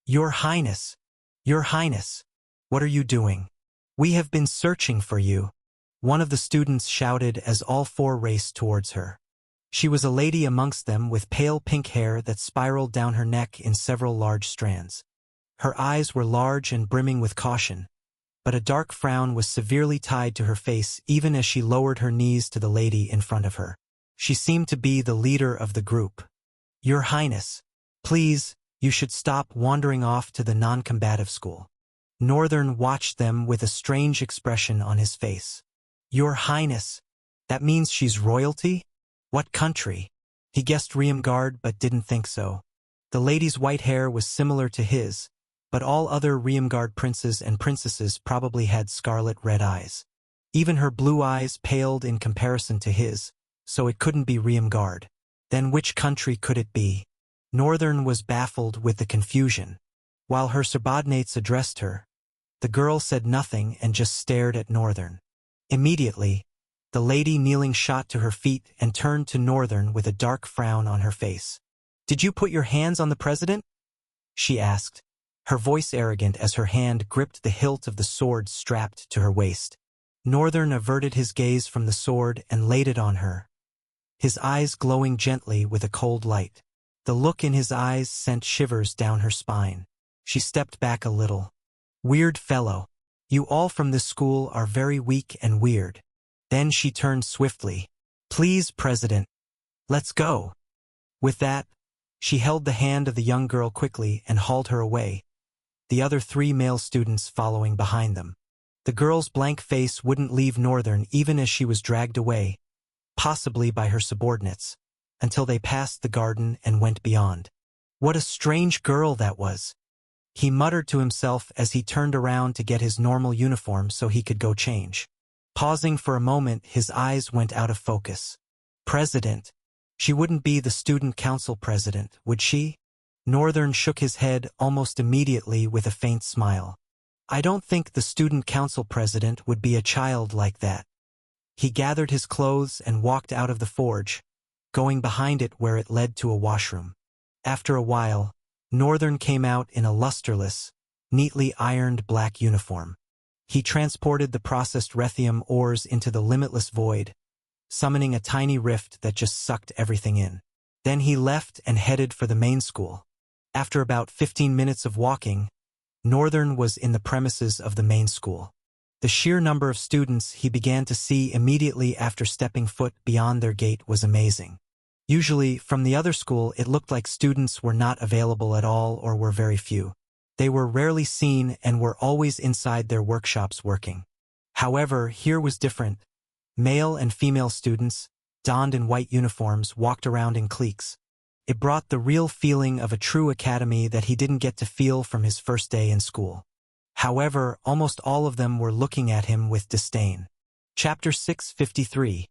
"Your Highness! Your Highness! What are you doing? We have been searching for you," one of the students shouted as all 4 raced towards her. She was a lady amongst them with pale pink hair that spiraled down her neck in several large strands. Her eyes were large and brimming with caution, but a dark frown was severely tied to her face even as she lowered her knees to the lady in front of her. She seemed to be the leader of the group. "Your Highness, please, you should stop wandering off to the non-combative school." Northern watched them with a strange expression on his face. "Your Highness, that means she's royalty? What country?" He guessed Riemgard but didn't think so. The lady's white hair was similar to his, but all other Riemgard princes and princesses probably had scarlet red eyes. Even her blue eyes paled in comparison to his, so it couldn't be Riemgard. Then which country could it be? Northern was baffled with the confusion. While her subordinates addressed her, the girl said nothing and just stared at Northern. Immediately, the lady kneeling shot to her feet and turned to Northern with a dark frown on her face. "Did you put your hands on the president?" she asked, her voice arrogant as her hand gripped the hilt of the sword strapped to her waist. Northern averted his gaze from the sword and laid it on her, his eyes glowing gently with a cold light. The look in his eyes sent shivers down her spine. She stepped back a little. "Weird fellow. You all from this school are very weak and weird." Then she turned swiftly. "Please, President, let's go." With that, she held the hand of the young girl quickly and hauled her away, the other 3 male students following behind them. The girl's blank face wouldn't leave Northern even as she was dragged away, possibly by her subordinates, until they passed the garden and went beyond. What a strange girl that was, he muttered to himself as he turned around to get his normal uniform so he could go change. Pausing for a moment, his eyes went out of focus. President. She wouldn't be the student council president, would she? Northern shook his head almost immediately with a faint smile. "I don't think the student council president would be a child like that." He gathered his clothes and walked out of the forge, going behind it where it led to a washroom. After a while, Northern came out in a lusterless, neatly ironed black uniform. He transported the processed rethium ores into the limitless void, summoning a tiny rift that just sucked everything in. Then he left and headed for the main school. After about 15 minutes of walking, Northern was in the premises of the main school. The sheer number of students he began to see immediately after stepping foot beyond their gate was amazing. Usually, from the other school, it looked like students were not available at all or were very few. They were rarely seen and were always inside their workshops working. However, here was different. Male and female students, donned in white uniforms, walked around in cliques. It brought the real feeling of a true academy that he didn't get to feel from his first day in school. However, almost all of them were looking at him with disdain. Chapter 653.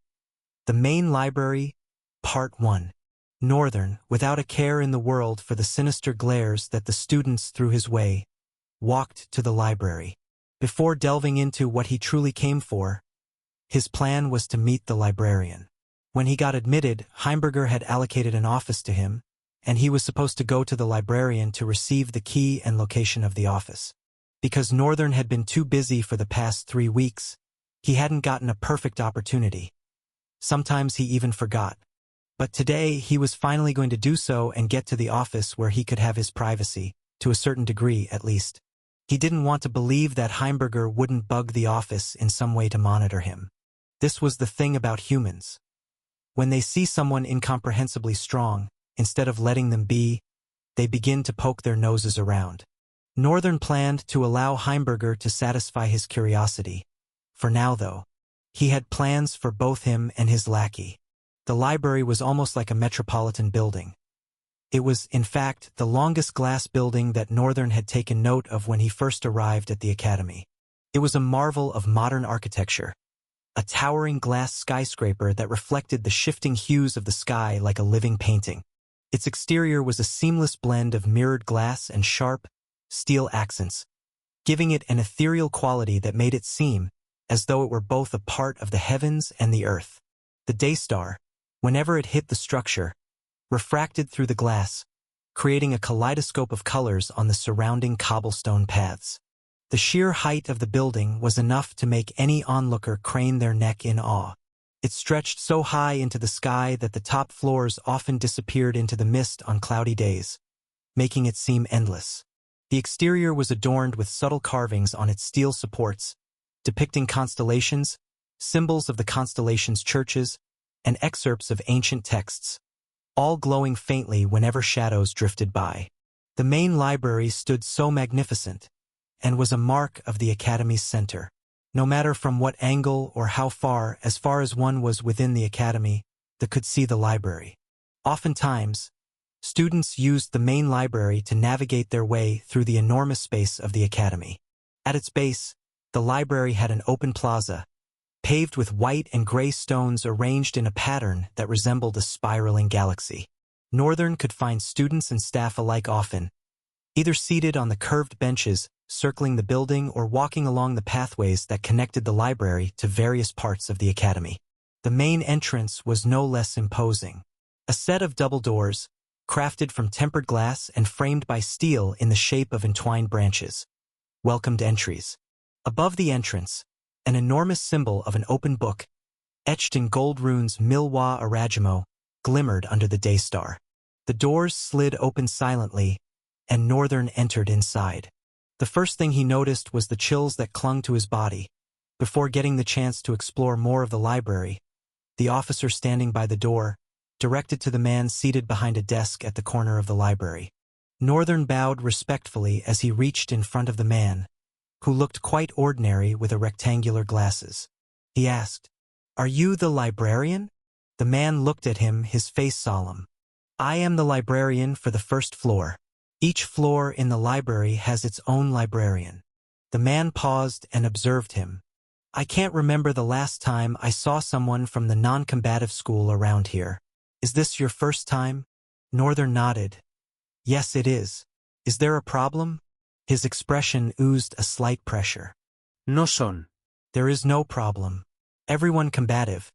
The Main Library, Part 1. Northern, without a care in the world for the sinister glares that the students threw his way, walked to the library. Before delving into what he truly came for, his plan was to meet the librarian. When he got admitted, Heimberger had allocated an office to him, and he was supposed to go to the librarian to receive the key and location of the office. Because Northern had been too busy for the past 3 weeks, he hadn't gotten a perfect opportunity. Sometimes he even forgot. But today he was finally going to do so and get to the office where he could have his privacy, to a certain degree at least. He didn't want to believe that Heimberger wouldn't bug the office in some way to monitor him. This was the thing about humans. When they see someone incomprehensibly strong, instead of letting them be, they begin to poke their noses around. Northern planned to allow Heimberger to satisfy his curiosity. For now, though, he had plans for both him and his lackey. The library was almost like a metropolitan building. It was, in fact, the longest glass building that Northern had taken note of when he first arrived at the academy. It was a marvel of modern architecture, a towering glass skyscraper that reflected the shifting hues of the sky like a living painting. Its exterior was a seamless blend of mirrored glass and sharp, steel accents, giving it an ethereal quality that made it seem as though it were both a part of the heavens and the earth. The Daystar, whenever it hit the structure, refracted through the glass, creating a kaleidoscope of colors on the surrounding cobblestone paths. The sheer height of the building was enough to make any onlooker crane their neck in awe. It stretched so high into the sky that the top floors often disappeared into the mist on cloudy days, making it seem endless. The exterior was adorned with subtle carvings on its steel supports, depicting constellations, symbols of the constellations' churches, and excerpts of ancient texts, all glowing faintly whenever shadows drifted by. The main library stood so magnificent, and was a mark of the Academy's center. No matter from what angle or how far as one was within the Academy, they could see the library. Oftentimes, students used the main library to navigate their way through the enormous space of the Academy. At its base, the library had an open plaza, paved with white and gray stones arranged in a pattern that resembled a spiraling galaxy. Northern could find students and staff alike often, either seated on the curved benches circling the building or walking along the pathways that connected the library to various parts of the Academy. The main entrance was no less imposing. A set of double doors, crafted from tempered glass and framed by steel in the shape of entwined branches, welcomed entries. Above the entrance, an enormous symbol of an open book, etched in gold runes Milwa Arajimo, glimmered under the daystar. The doors slid open silently, and Northern entered inside. The first thing he noticed was the chills that clung to his body. Before getting the chance to explore more of the library, the officer standing by the door directed to the man seated behind a desk at the corner of the library. Northern bowed respectfully as he reached in front of the man, who looked quite ordinary with a rectangular glasses. He asked, "Are you the librarian?" The man looked at him, his face solemn. "I am the librarian for the first floor. Each floor in the library has its own librarian." The man paused and observed him. "I can't remember the last time I saw someone from the non-combative school around here. Is this your first time?" Northern nodded. "Yes, it is. Is there a problem?" His expression oozed a slight pressure. No son. "There is no problem. Everyone combative,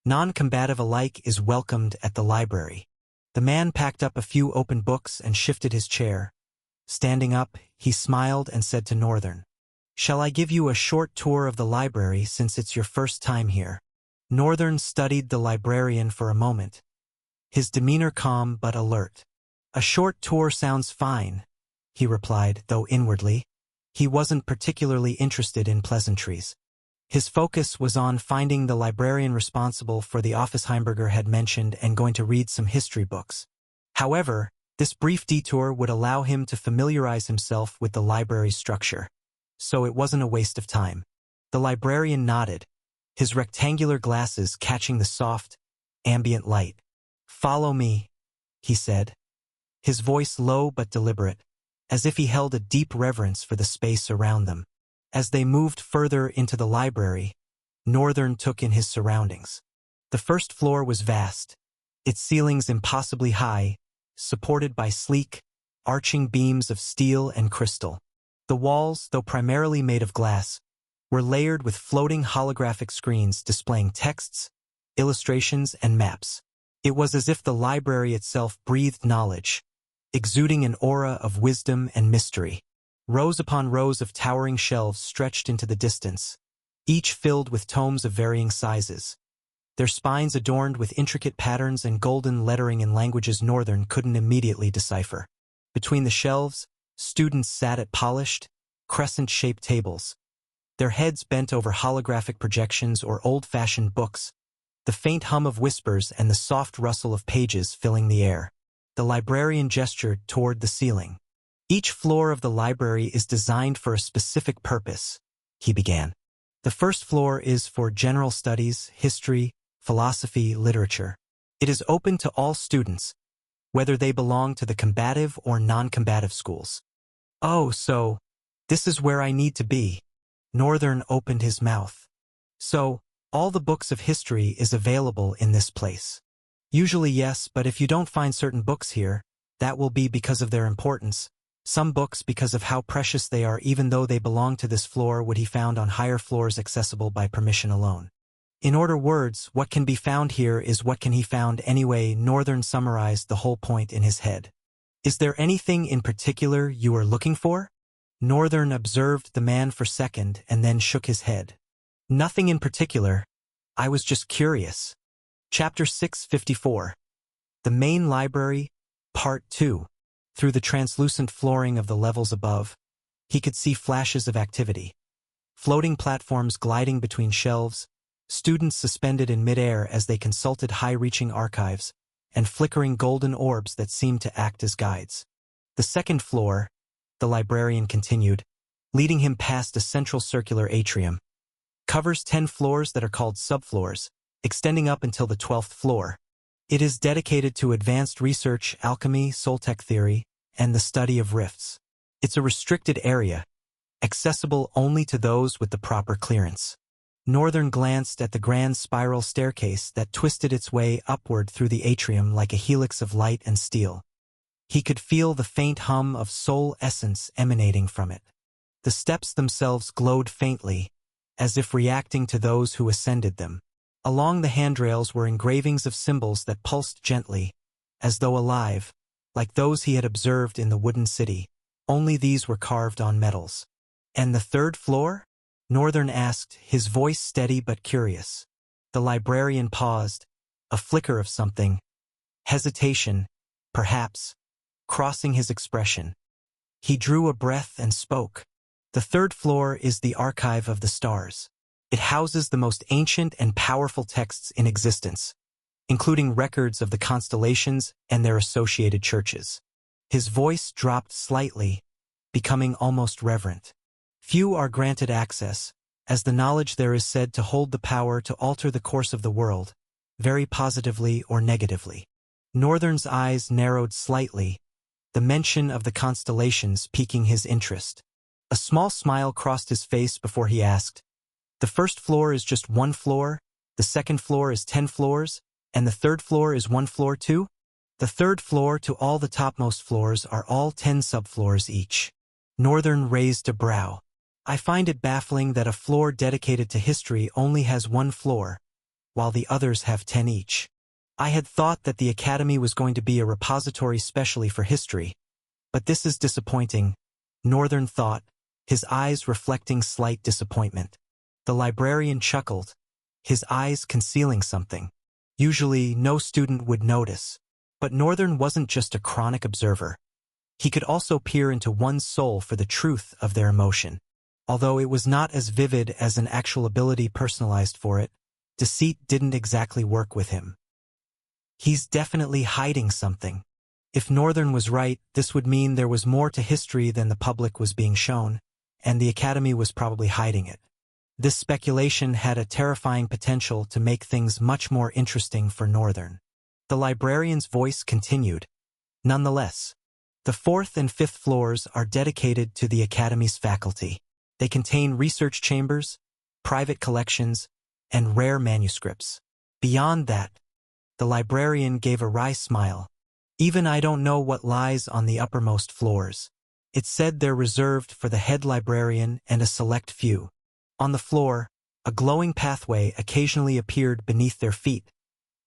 non-combative alike is welcomed at the library." The man packed up a few open books and shifted his chair. Standing up, he smiled and said to Northern, "Shall I give you a short tour of the library since it's your first time here?" Northern studied the librarian for a moment, his demeanor calm but alert. "A short tour sounds fine," he replied, though inwardly, he wasn't particularly interested in pleasantries. His focus was on finding the librarian responsible for the office Heimberger had mentioned and going to read some history books. However, this brief detour would allow him to familiarize himself with the library's structure, so it wasn't a waste of time. The librarian nodded, his rectangular glasses catching the soft, ambient light. "Follow me," he said, his voice low but deliberate, as if he held a deep reverence for the space around them. As they moved further into the library, Northern took in his surroundings. The first floor was vast, its ceilings impossibly high, supported by sleek, arching beams of steel and crystal. The walls, though primarily made of glass, were layered with floating holographic screens displaying texts, illustrations, and maps. It was as if the library itself breathed knowledge, exuding an aura of wisdom and mystery. Rows upon rows of towering shelves stretched into the distance, each filled with tomes of varying sizes, their spines adorned with intricate patterns and golden lettering in languages Northern couldn't immediately decipher. Between the shelves, students sat at polished, crescent-shaped tables, their heads bent over holographic projections or old-fashioned books, the faint hum of whispers and the soft rustle of pages filling the air. The librarian gestured toward the ceiling. "Each floor of the library is designed for a specific purpose," he began. "The first floor is for general studies, history, philosophy, literature. It is open to all students, whether they belong to the combative or non-combative schools." "Oh, so this is where I need to be." Northern opened his mouth. "So, all the books of history is available in this place?" "Usually yes, but if you don't find certain books here, that will be because of their importance. Some books because of how precious they are even though they belong to this floor would be found on higher floors accessible by permission alone. In other words, what can be found here is what can be found anyway." Northern summarized the whole point in his head. "Is there anything in particular you are looking for?" Northern observed the man for a second and then shook his head. "Nothing in particular. I was just curious." Chapter 654. The Main Library, Part 2. Through the translucent flooring of the levels above, he could see flashes of activity. Floating platforms gliding between shelves, students suspended in midair as they consulted high-reaching archives, and flickering golden orbs that seemed to act as guides. The second floor, the librarian continued, leading him past a central circular atrium, covers 10 floors that are called subfloors, extending up until the 12th floor. It is dedicated to advanced research, alchemy, Soltech theory, and the study of rifts. It's a restricted area, accessible only to those with the proper clearance. Northern glanced at the grand spiral staircase that twisted its way upward through the atrium like a helix of light and steel. He could feel the faint hum of soul essence emanating from it. The steps themselves glowed faintly, as if reacting to those who ascended them. Along the handrails were engravings of symbols that pulsed gently, as though alive, like those he had observed in the wooden city, only these were carved on metals. "And the third floor?" Northern asked, his voice steady but curious. The librarian paused, a flicker of something, hesitation, perhaps, crossing his expression. He drew a breath and spoke. "The third floor is the Archive of the Stars. It houses the most ancient and powerful texts in existence, including records of the constellations and their associated churches." His voice dropped slightly, becoming almost reverent. "Few are granted access, as the knowledge there is said to hold the power to alter the course of the world, very positively or negatively." Northern's eyes narrowed slightly, the mention of the constellations piquing his interest. A small smile crossed his face before he asked, "The first floor is just one floor, the second floor is 10 floors, and the third floor is one floor too?" "The third floor to all the topmost floors are all 10 subfloors each." Northern raised a brow. "I find it baffling that a floor dedicated to history only has one floor, while the others have 10 each. I had thought that the Academy was going to be a repository specially for history, but this is disappointing," Northern thought, his eyes reflecting slight disappointment. The librarian chuckled, his eyes concealing something. Usually, no student would notice, but Northern wasn't just a chronic observer. He could also peer into one's soul for the truth of their emotion. Although it was not as vivid as an actual ability personalized for it, deceit didn't exactly work with him. "He's definitely hiding something." If Northern was right, this would mean there was more to history than the public was being shown, and the Academy was probably hiding it. This speculation had a terrifying potential to make things much more interesting for Northern. The librarian's voice continued. "Nonetheless, the 4th and 5th floors are dedicated to the Academy's faculty. They contain research chambers, private collections, and rare manuscripts. Beyond that," the librarian gave a wry smile, "even I don't know what lies on the uppermost floors. It's said they're reserved for the head librarian and a select few." On the floor, a glowing pathway occasionally appeared beneath their feet,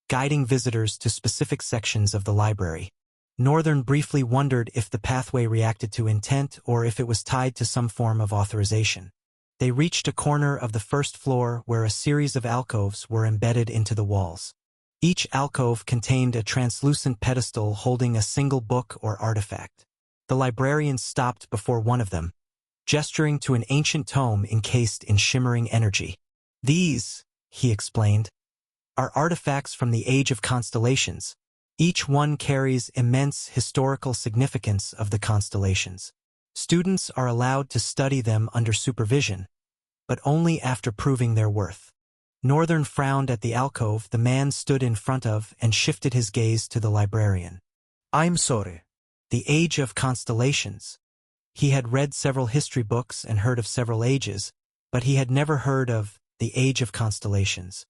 guiding visitors to specific sections of the library. Northern briefly wondered if the pathway reacted to intent or if it was tied to some form of authorization. They reached a corner of the first floor where a series of alcoves were embedded into the walls. Each alcove contained a translucent pedestal holding a single book or artifact. The librarian stopped before one of them, gesturing to an ancient tome encased in shimmering energy. "These," he explained, "are artifacts from the Age of Constellations. Each one carries immense historical significance of the constellations. Students are allowed to study them under supervision, but only after proving their worth." Northern frowned at the alcove the man stood in front of and shifted his gaze to the librarian. "I'm sorry." The Age of Constellations. He had read several history books and heard of several ages, but he had never heard of the Age of Constellations.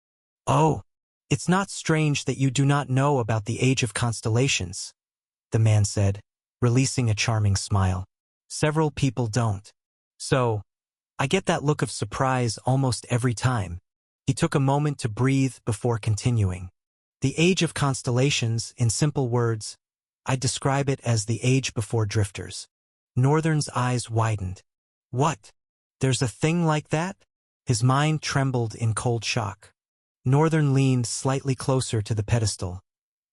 "Oh, it's not strange that you do not know about the Age of Constellations," the man said, releasing a charming smile. "Several people don't. So, I get that look of surprise almost every time." He took a moment to breathe before continuing. "The Age of Constellations, in simple words, I describe it as the age before drifters." Northern's eyes widened. "What? There's a thing like that?" His mind trembled in cold shock. Northern leaned slightly closer to the pedestal,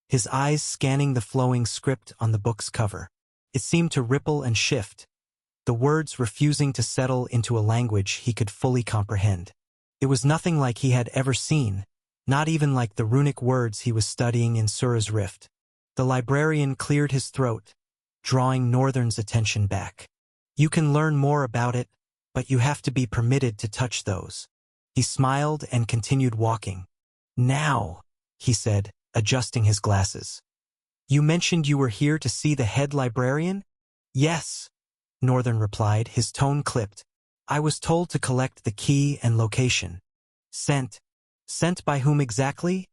his eyes scanning the flowing script on the book's cover. It seemed to ripple and shift, the words refusing to settle into a language he could fully comprehend. It was nothing like he had ever seen, not even like the runic words he was studying in Sura's Rift. The librarian cleared his throat, drawing Northern's attention back. You can learn more about it, but you have to be permitted to touch those. He smiled and continued walking. Now, he said, adjusting his glasses. You mentioned you were here to see the head librarian? Yes, Northern replied, his tone clipped. I was told to collect the key and location. Sent? Sent by whom exactly?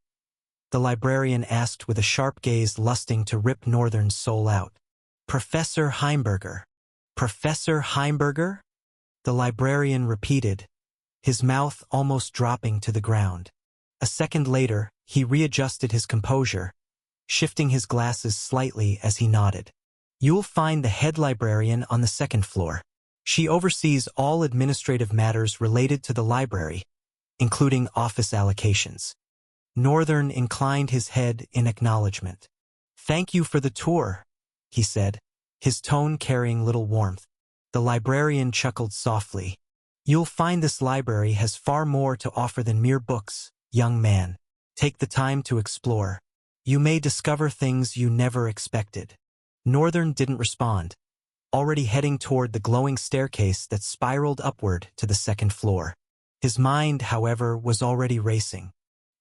The librarian asked with a sharp gaze lusting to rip Northern's soul out. Professor Heimberger. Professor Heimberger? The librarian repeated, his mouth almost dropping to the ground. A second later, he readjusted his composure, shifting his glasses slightly as he nodded. You'll find the head librarian on the second floor. She oversees all administrative matters related to the library, including office allocations. Northern inclined his head in acknowledgement. Thank you for the tour, he said, his tone carrying little warmth. The librarian chuckled softly. You'll find this library has far more to offer than mere books, young man. Take the time to explore. You may discover things you never expected. Northern didn't respond, already heading toward the glowing staircase that spiraled upward to the second floor. His mind, however, was already racing.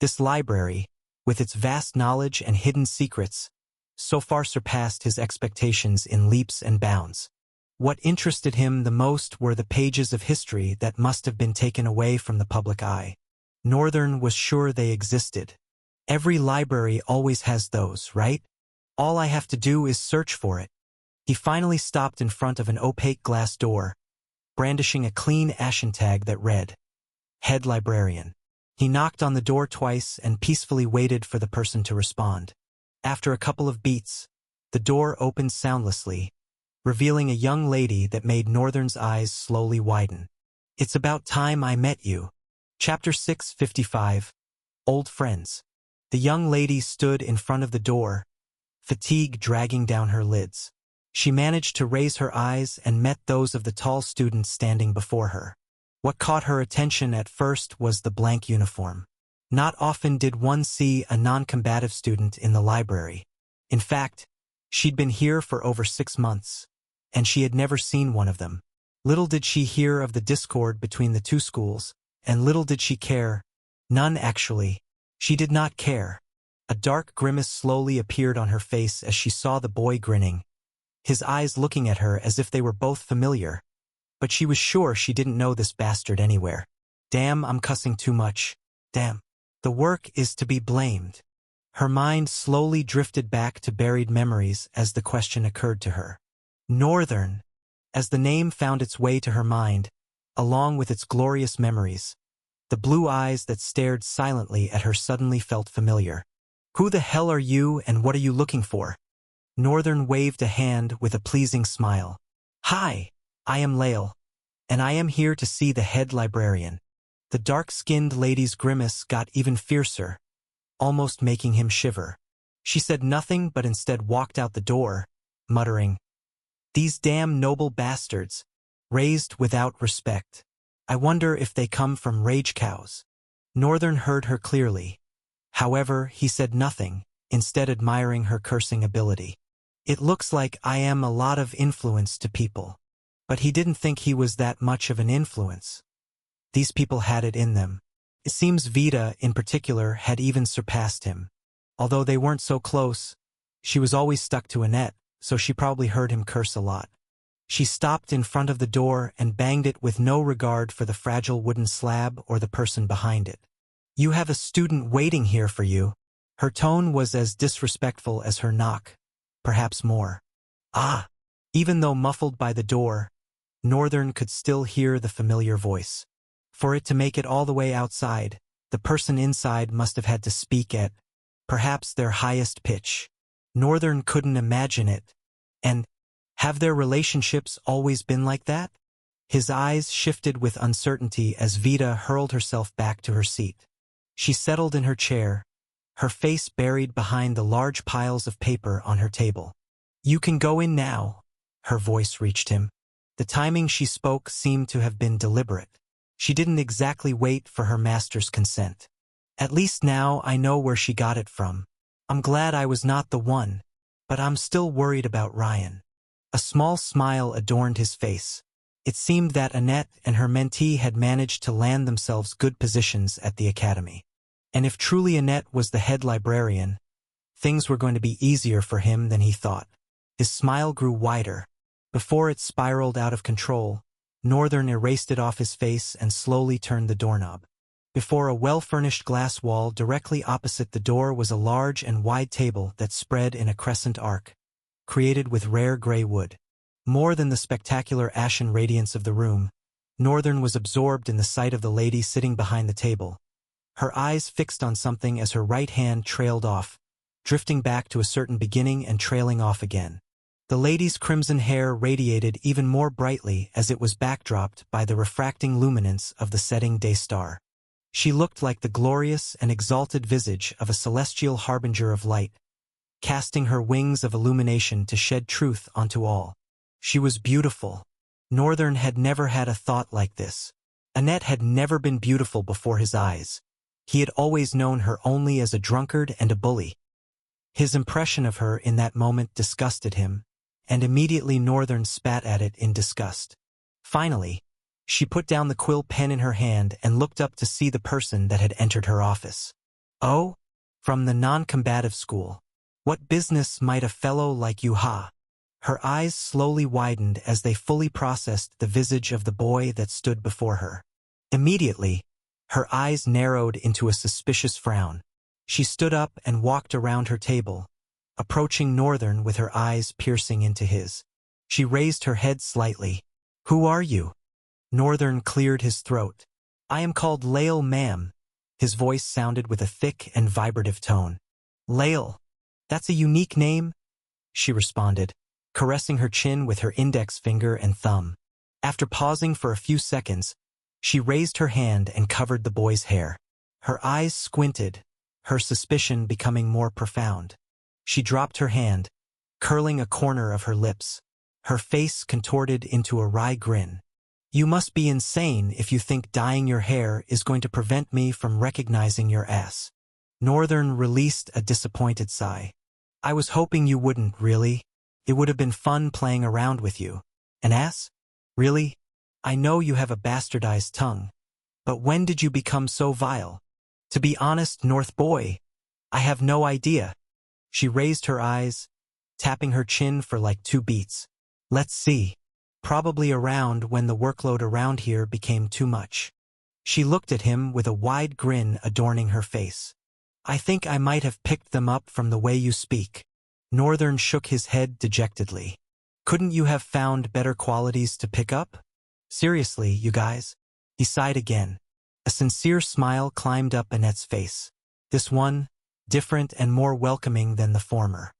This library, with its vast knowledge and hidden secrets, so far surpassed his expectations in leaps and bounds. What interested him the most were the pages of history that must have been taken away from the public eye. Northern was sure they existed. Every library always has those, right? All I have to do is search for it. He finally stopped in front of an opaque glass door, brandishing a clean ashen tag that read, Head Librarian. He knocked on the door twice and peacefully waited for the person to respond. After a couple of beats, the door opened soundlessly, revealing a young lady that made Northern's eyes slowly widen. It's about time I met you. Chapter 655, Old Friends. The young lady stood in front of the door, fatigue dragging down her lids. She managed to raise her eyes and met those of the tall student standing before her. What caught her attention at first was the blank uniform. Not often did one see a non-combative student in the library. In fact, she'd been here for over 6 months, and she had never seen one of them. Little did she hear of the discord between the two schools, and little did she care. None, actually. She did not care. A dark grimace slowly appeared on her face as she saw the boy grinning, his eyes looking at her as if they were both familiar. But she was sure she didn't know this bastard anywhere. Damn, I'm cussing too much. Damn. The work is to be blamed. Her mind slowly drifted back to buried memories as the question occurred to her. Northern. As the name found its way to her mind, along with its glorious memories, the blue eyes that stared silently at her suddenly felt familiar. Who the hell are you and what are you looking for? Northern waved a hand with a pleasing smile. Hi, I am Lael, and I am here to see the head librarian. The dark-skinned lady's grimace got even fiercer, almost making him shiver. She said nothing but instead walked out the door, muttering, These damn noble bastards, raised without respect. I wonder if they come from rage cows. Northern heard her clearly. However, he said nothing, instead admiring her cursing ability. It looks like I am a lot of influence to people. But he didn't think he was that much of an influence. These people had it in them. It seems Vita, in particular, had even surpassed him. Although they weren't so close, she was always stuck to Annette, so she probably heard him curse a lot. She stopped in front of the door and banged it with no regard for the fragile wooden slab or the person behind it. You have a student waiting here for you. Her tone was as disrespectful as her knock, perhaps more. Ah! Even though muffled by the door, Northern could still hear the familiar voice. For it to make it all the way outside, the person inside must have had to speak at, perhaps, their highest pitch. Northern couldn't imagine it. And have their relationships always been like that? His eyes shifted with uncertainty as Vita hurled herself back to her seat. She settled in her chair, her face buried behind the large piles of paper on her table. You can go in now, her voice reached him. The timing she spoke seemed to have been deliberate. She didn't exactly wait for her master's consent. At least now I know where she got it from. I'm glad I was not the one, but I'm still worried about Ryan. A small smile adorned his face. It seemed that Annette and her mentee had managed to land themselves good positions at the academy. And if truly Annette was the head librarian, things were going to be easier for him than he thought. His smile grew wider. Before it spiraled out of control, Northern erased it off his face and slowly turned the doorknob. Before a well-furnished glass wall directly opposite the door was a large and wide table that spread in a crescent arc, created with rare gray wood. More than the spectacular ashen radiance of the room, Northern was absorbed in the sight of the lady sitting behind the table, her eyes fixed on something as her right hand trailed off, drifting back to a certain beginning and trailing off again. The lady's crimson hair radiated even more brightly as it was backdropped by the refracting luminance of the setting day star. She looked like the glorious and exalted visage of a celestial harbinger of light, casting her wings of illumination to shed truth onto all. She was beautiful. Northern had never had a thought like this. Annette had never been beautiful before his eyes. He had always known her only as a drunkard and a bully. His impression of her in that moment disgusted him, and immediately Northern spat at it in disgust. Finally, she put down the quill pen in her hand and looked up to see the person that had entered her office. Oh, from the non-combative school. What business might a fellow like you ha? Her eyes slowly widened as they fully processed the visage of the boy that stood before her. Immediately, her eyes narrowed into a suspicious frown. She stood up and walked around her table, approaching Northern with her eyes piercing into his. She raised her head slightly. Who are you? Northern cleared his throat. I am called Lael, ma'am. His voice sounded with a thick and vibrative tone. Lael, that's a unique name, she responded, caressing her chin with her index finger and thumb. After pausing for a few seconds, she raised her hand and covered the boy's hair. Her eyes squinted, her suspicion becoming more profound. She dropped her hand, curling a corner of her lips. Her face contorted into a wry grin. You must be insane if you think dyeing your hair is going to prevent me from recognizing your ass. Northern released a disappointed sigh. I was hoping you wouldn't, really. It would have been fun playing around with you. An ass? Really? I know you have a bastardized tongue. But when did you become so vile? To be honest, North boy, I have no idea. She raised her eyes, tapping her chin for like 2 beats. Let's see. Probably around when the workload around here became too much. She looked at him with a wide grin adorning her face. I think I might have picked them up from the way you speak. Northern shook his head dejectedly. Couldn't you have found better qualities to pick up? Seriously, you guys? He sighed again. A sincere smile climbed up Annette's face. This one, different and more welcoming than the former.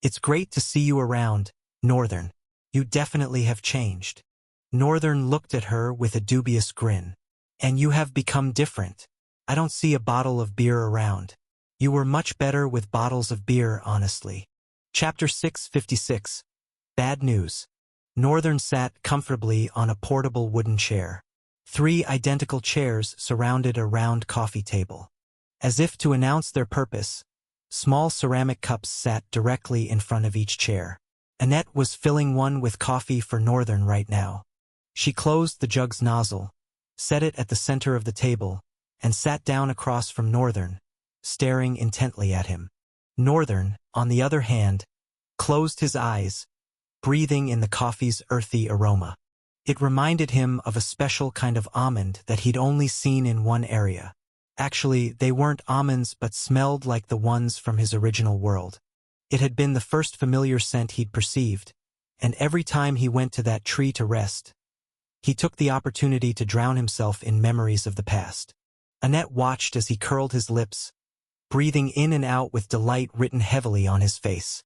It's great to see you around, Northern. You definitely have changed. Northern looked at her with a dubious grin. And you have become different. I don't see a bottle of beer around. You were much better with bottles of beer, honestly. Chapter 656. Bad news. Northern sat comfortably on a portable wooden chair. 3 identical chairs surrounded a round coffee table. As if to announce their purpose, small ceramic cups sat directly in front of each chair. Annette was filling one with coffee for Northern right now. She closed the jug's nozzle, set it at the center of the table, and sat down across from Northern, staring intently at him. Northern, on the other hand, closed his eyes, breathing in the coffee's earthy aroma. It reminded him of a special kind of almond that he'd only seen in one area. Actually, they weren't almonds but smelled like the ones from his original world. It had been the first familiar scent he'd perceived, and every time he went to that tree to rest, he took the opportunity to drown himself in memories of the past. Annette watched as he curled his lips, breathing in and out with delight written heavily on his face.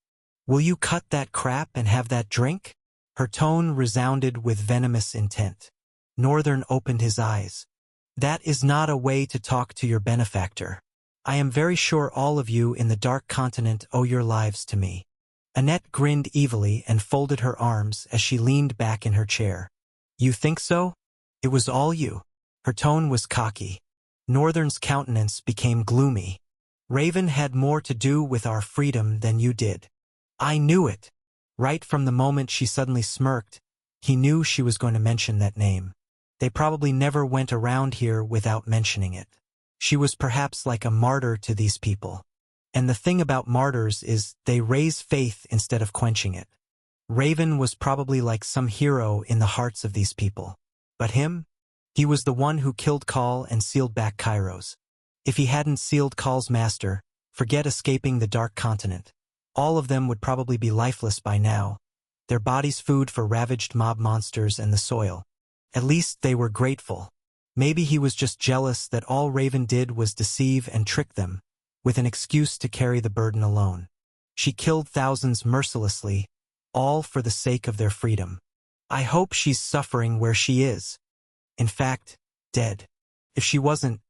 Will you cut that crap and have that drink? Her tone resounded with venomous intent. Northern opened his eyes. That is not a way to talk to your benefactor. I am very sure all of you in the Dark Continent owe your lives to me. Annette grinned evilly and folded her arms as she leaned back in her chair. You think so? It was all you. Her tone was cocky. Northern's countenance became gloomy. Raven had more to do with our freedom than you did. I knew it. Right from the moment she suddenly smirked, he knew she was going to mention that name. They probably never went around here without mentioning it. She was perhaps like a martyr to these people. And the thing about martyrs is they raise faith instead of quenching it. Raven was probably like some hero in the hearts of these people. But him? He was the one who killed Call and sealed back Kairos. If he hadn't sealed Call's master, forget escaping the Dark Continent. All of them would probably be lifeless by now, their bodies food for ravaged mob monsters and the soil. At least they were grateful. Maybe he was just jealous that all Raven did was deceive and trick them, with an excuse to carry the burden alone. She killed thousands mercilessly, all for the sake of their freedom. I hope she's suffering where she is. In fact, dead. If she wasn't,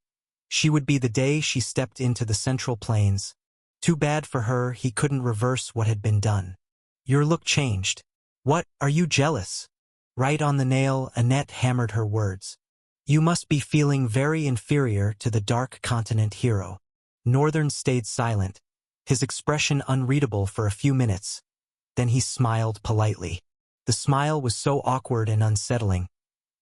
she would be the day she stepped into the Central Plains. Too bad for her he couldn't reverse what had been done. Your look changed. What, are you jealous? Right on the nail, Annette hammered her words. You must be feeling very inferior to the Dark Continent hero. Northern stayed silent, his expression unreadable for a few minutes. Then he smiled politely. The smile was so awkward and unsettling.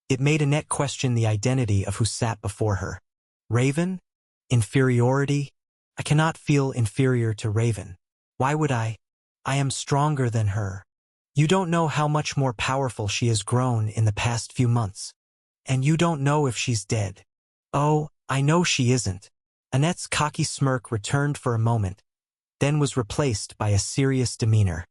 It made Annette question the identity of who sat before her. Raven? Inferiority? I cannot feel inferior to Raven. Why would I? I am stronger than her. You don't know how much more powerful she has grown in the past few months. And you don't know if she's dead. Oh, I know she isn't. Annette's cocky smirk returned for a moment, then was replaced by a serious demeanor.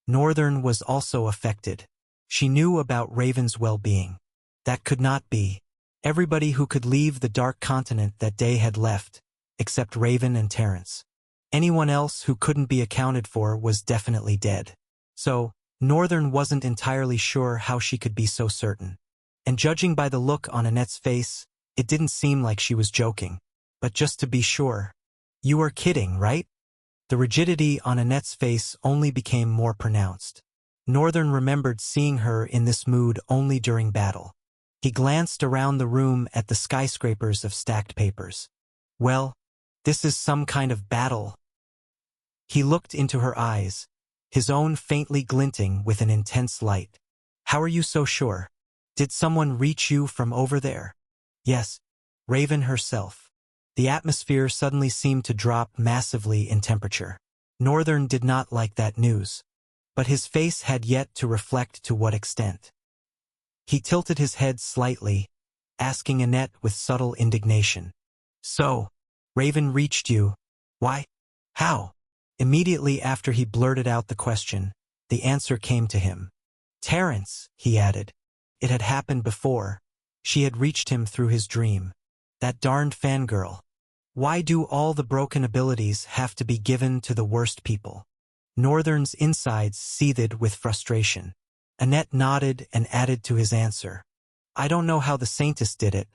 Northern was also affected. She knew about Raven's well-being. That could not be. Everybody who could leave the Dark Continent that day had left, except Raven and Terrence. Anyone else who couldn't be accounted for was definitely dead. So, Northern wasn't entirely sure how she could be so certain. And judging by the look on Annette's face, it didn't seem like she was joking. But just to be sure, you are kidding, right? The rigidity on Annette's face only became more pronounced. Northern remembered seeing her in this mood only during battle. He glanced around the room at the skyscrapers of stacked papers. Well, this is some kind of battle. He looked into her eyes, his own faintly glinting with an intense light. How are you so sure? Did someone reach you from over there? Yes, Raven herself. The atmosphere suddenly seemed to drop massively in temperature. Northern did not like that news, but his face had yet to reflect to what extent. He tilted his head slightly, asking Annette with subtle indignation. So, Raven reached you. Why? How? Immediately after he blurted out the question, the answer came to him. Terrence, he added. It had happened before. She had reached him through his dream. That darned fangirl. Why do all the broken abilities have to be given to the worst people? Northern's insides seethed with frustration. Annette nodded and added to his answer. I don't know how the Saintess did it,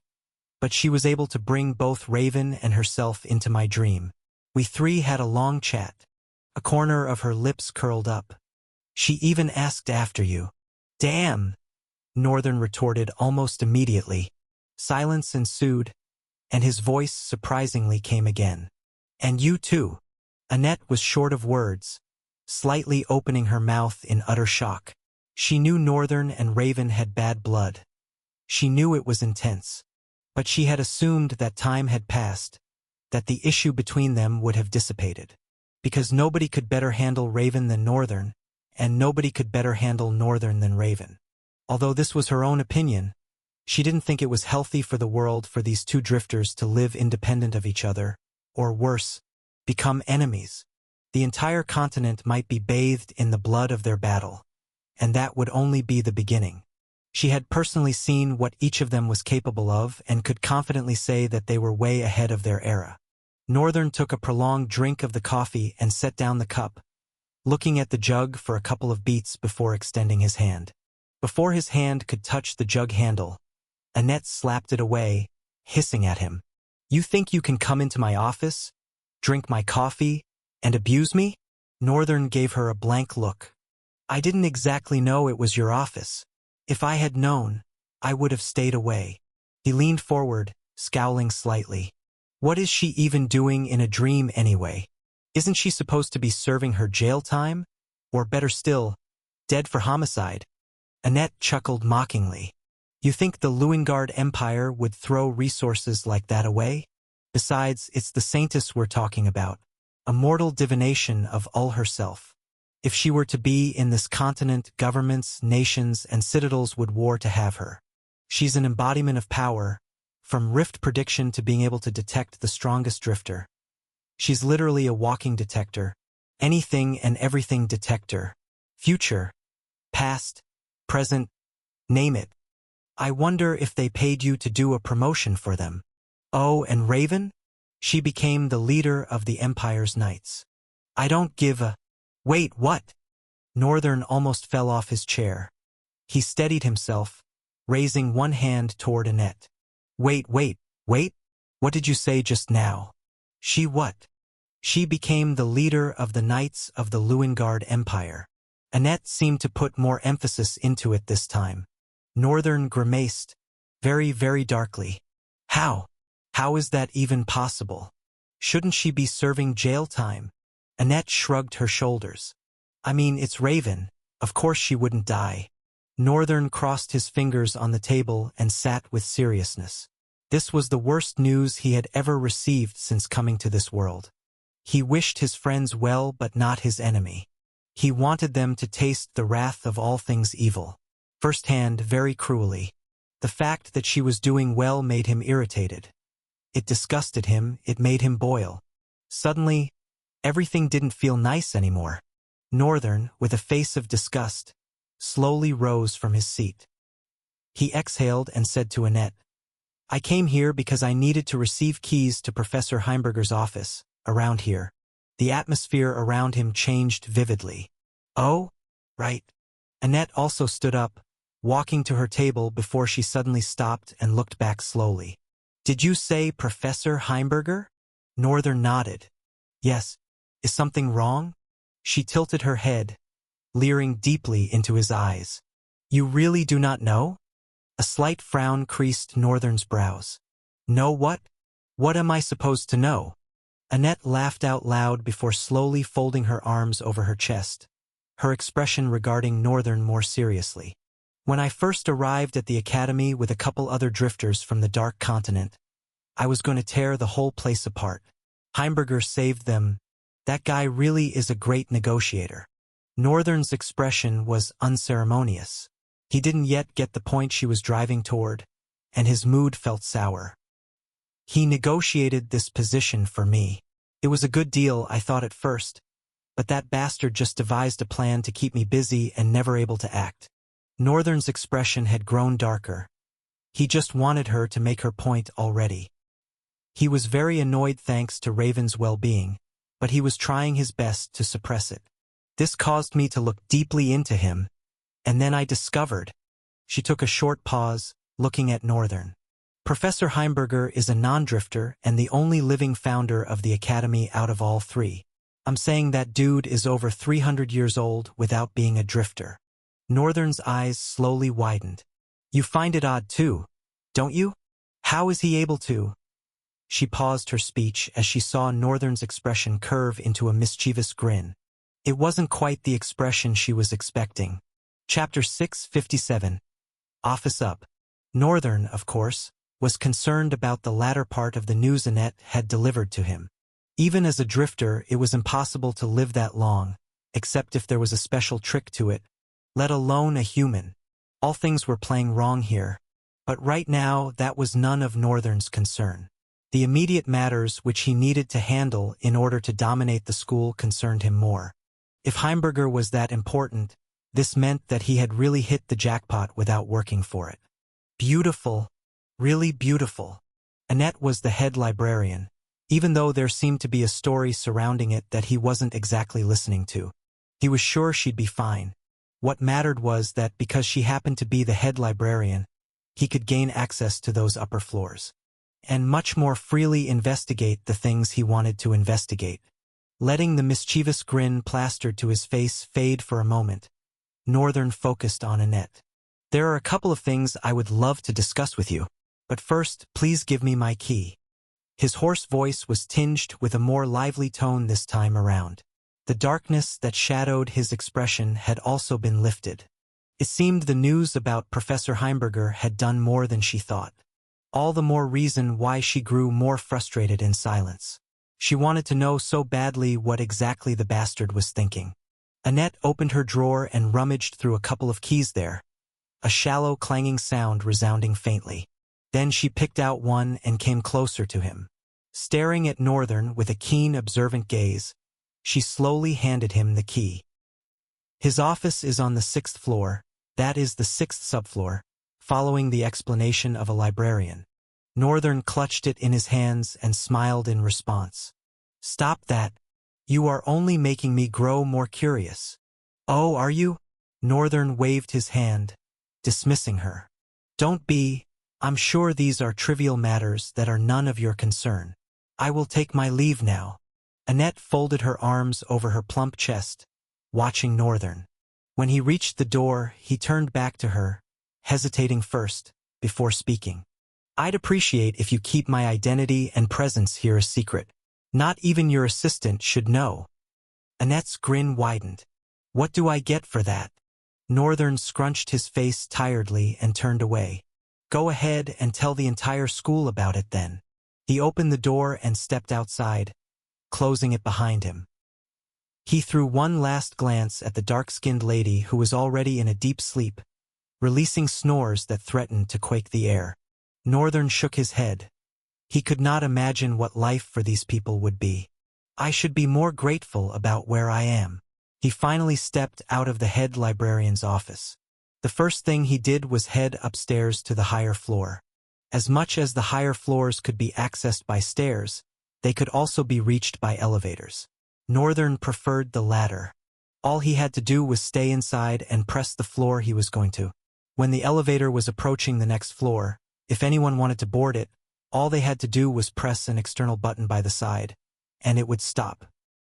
but she was able to bring both Raven and herself into my dream. We three had a long chat. A corner of her lips curled up. She even asked after you. Damn! Northern retorted almost immediately. Silence ensued, and his voice surprisingly came again. And you too. Annette was short of words, slightly opening her mouth in utter shock. She knew Northern and Raven had bad blood. She knew it was intense. But she had assumed that time had passed, that the issue between them would have dissipated. Because nobody could better handle Raven than Northern, and nobody could better handle Northern than Raven. Although this was her own opinion, she didn't think it was healthy for the world for these two drifters to live independent of each other, or worse, become enemies. The entire continent might be bathed in the blood of their battle, and that would only be the beginning. She had personally seen what each of them was capable of and could confidently say that they were way ahead of their era. Northern took a prolonged drink of the coffee and set down the cup, looking at the jug for a couple of beats before extending his hand. Before his hand could touch the jug handle, Annette slapped it away, hissing at him. You think you can come into my office, drink my coffee, and abuse me? Northern gave her a blank look. I didn't exactly know it was your office. If I had known, I would have stayed away. He leaned forward, scowling slightly. What is she even doing in a dream anyway? Isn't she supposed to be serving her jail time? Or better still, dead for homicide? Annette chuckled mockingly. You think the Lewingard Empire would throw resources like that away? Besides, it's the Saintess we're talking about, a mortal divination of Ul herself. If she were to be in this continent, governments, nations, and citadels would war to have her. She's an embodiment of power, from rift prediction to being able to detect the strongest drifter. She's literally a walking detector, anything and everything detector. Future, past, present, name it. I wonder if they paid you to do a promotion for them. Oh, and Raven? She became the leader of the Empire's Knights. I don't give a... Wait, what? Northern almost fell off his chair. He steadied himself, raising one hand toward Annette. Wait. What did you say just now? She what? She became the leader of the Knights of the Lewingard Empire. Annette seemed to put more emphasis into it this time. Northern grimaced, very, very darkly. How? How is that even possible? Shouldn't she be serving jail time? Annette shrugged her shoulders. I mean, it's Raven. Of course she wouldn't die. Northern crossed his fingers on the table and sat with seriousness. This was the worst news he had ever received since coming to this world. He wished his friends well but not his enemy. He wanted them to taste the wrath of all things evil. Firsthand, very cruelly. The fact that she was doing well made him irritated. It disgusted him, it made him boil. Suddenly, everything didn't feel nice anymore. Northern, with a face of disgust, slowly rose from his seat. He exhaled and said to Annette, I came here because I needed to receive keys to Professor Heimberger's office, around here. The atmosphere around him changed vividly. Oh? Right. Annette also stood up, walking to her table before she suddenly stopped and looked back slowly. Did you say Professor Heimberger? Northern nodded. Yes. Is something wrong? She tilted her head, leering deeply into his eyes. You really do not know? A slight frown creased Northern's brows. Know what? What am I supposed to know? Annette laughed out loud before slowly folding her arms over her chest, her expression regarding Northern more seriously. When I first arrived at the academy with a couple other drifters from the Dark Continent, I was going to tear the whole place apart. Heimberger saved them. That guy really is a great negotiator. Northern's expression was unceremonious. He didn't yet get the point she was driving toward, and his mood felt sour. He negotiated this position for me. It was a good deal, I thought at first, but that bastard just devised a plan to keep me busy and never able to act. Northern's expression had grown darker. He just wanted her to make her point already. He was very annoyed thanks to Raven's well-being, but he was trying his best to suppress it. This caused me to look deeply into him, and then I discovered. She took a short pause, looking at Northern. Professor Heimberger is a non-drifter and the only living founder of the academy out of all three. I'm saying that dude is over 300 years old without being a drifter. Northern's eyes slowly widened. You find it odd too, don't you? How is he able to? She paused her speech as she saw Northern's expression curve into a mischievous grin. It wasn't quite the expression she was expecting. Chapter 657. Office Up. Northern, of course, was concerned about the latter part of the news Annette had delivered to him. Even as a drifter, it was impossible to live that long, except if there was a special trick to it, let alone a human. All things were playing wrong here, but right now that was none of Northern's concern. The immediate matters which he needed to handle in order to dominate the school concerned him more. If Heimberger was that important, this meant that he had really hit the jackpot without working for it. Beautiful, really beautiful. Annette was the head librarian, even though there seemed to be a story surrounding it that he wasn't exactly listening to. He was sure she'd be fine. What mattered was that because she happened to be the head librarian, he could gain access to those upper floors and much more freely investigate the things he wanted to investigate. Letting the mischievous grin plastered to his face fade for a moment, Northern focused on Annette. "There are a couple of things I would love to discuss with you, but first, please give me my key." His hoarse voice was tinged with a more lively tone this time around. The darkness that shadowed his expression had also been lifted. It seemed the news about Professor Heimberger had done more than she thought. All the more reason why she grew more frustrated in silence. She wanted to know so badly what exactly the bastard was thinking. Annette opened her drawer and rummaged through a couple of keys there, a shallow clanging sound resounding faintly. Then she picked out one and came closer to him. Staring at Northern with a keen, observant gaze, she slowly handed him the key. "His office is on the 6th floor, that is the 6th subfloor," following the explanation of a librarian. Northern clutched it in his hands and smiled in response. "Stop that. You are only making me grow more curious." "Oh, are you?" Northern waved his hand, dismissing her. "Don't be. I'm sure these are trivial matters that are none of your concern. I will take my leave now." Annette folded her arms over her plump chest, watching Northern. When he reached the door, he turned back to her, hesitating first, before speaking. "I'd appreciate if you keep my identity and presence here a secret. Not even your assistant should know." Annette's grin widened. "What do I get for that?" Northern scrunched his face tiredly and turned away. "Go ahead and tell the entire school about it then." He opened the door and stepped outside, closing it behind him. He threw one last glance at the dark-skinned lady who was already in a deep sleep, releasing snores that threatened to quake the air. Northern shook his head. He could not imagine what life for these people would be. "I should be more grateful about where I am." He finally stepped out of the head librarian's office. The first thing he did was head upstairs to the higher floor. As much as the higher floors could be accessed by stairs, they could also be reached by elevators. Northern preferred the latter. All he had to do was stay inside and press the floor he was going to. When the elevator was approaching the next floor, if anyone wanted to board it, all they had to do was press an external button by the side, and it would stop.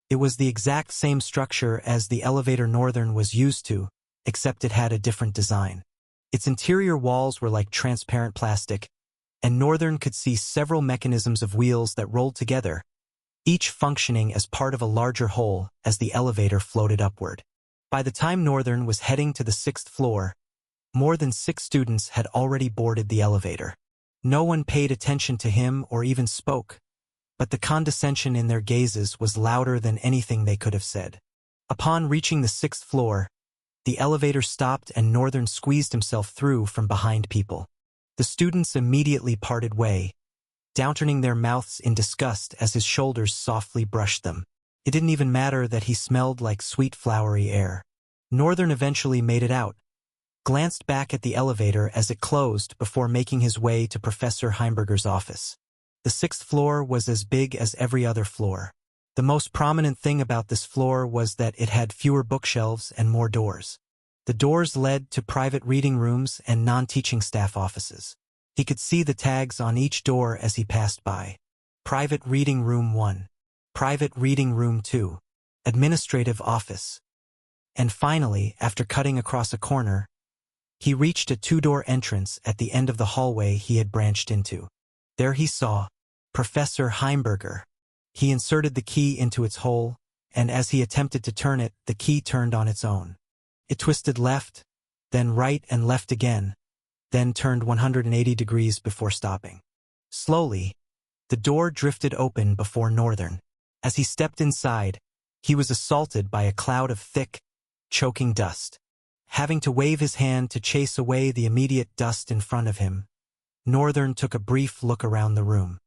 It was the exact same structure as the elevator Northern was used to, except it had a different design. Its interior walls were like transparent plastic, and Northern could see several mechanisms of wheels that rolled together, each functioning as part of a larger whole as the elevator floated upward. By the time Northern was heading to the 6th floor, more than 6 students had already boarded the elevator. No one paid attention to him or even spoke, but the condescension in their gazes was louder than anything they could have said. Upon reaching the 6th floor, the elevator stopped and Northern squeezed himself through from behind people. The students immediately parted way, downturning their mouths in disgust as his shoulders softly brushed them. It didn't even matter that he smelled like sweet flowery air. Northern eventually made it out, glanced back at the elevator as it closed before making his way to Professor Heimberger's office. The 6th floor was as big as every other floor. The most prominent thing about this floor was that it had fewer bookshelves and more doors. The doors led to private reading rooms and non-teaching staff offices. He could see the tags on each door as he passed by. Private Reading Room 1. Private Reading Room 2. Administrative Office. And finally, after cutting across a corner, he reached a 2-door entrance at the end of the hallway he had branched into. There he saw Professor Heimberger. He inserted the key into its hole, and as he attempted to turn it, the key turned on its own. It twisted left, then right and left again, then turned 180 degrees before stopping. Slowly, the door drifted open before Northern. As he stepped inside, he was assaulted by a cloud of thick, choking dust. Having to wave his hand to chase away the immediate dust in front of him, Northern took a brief look around the room.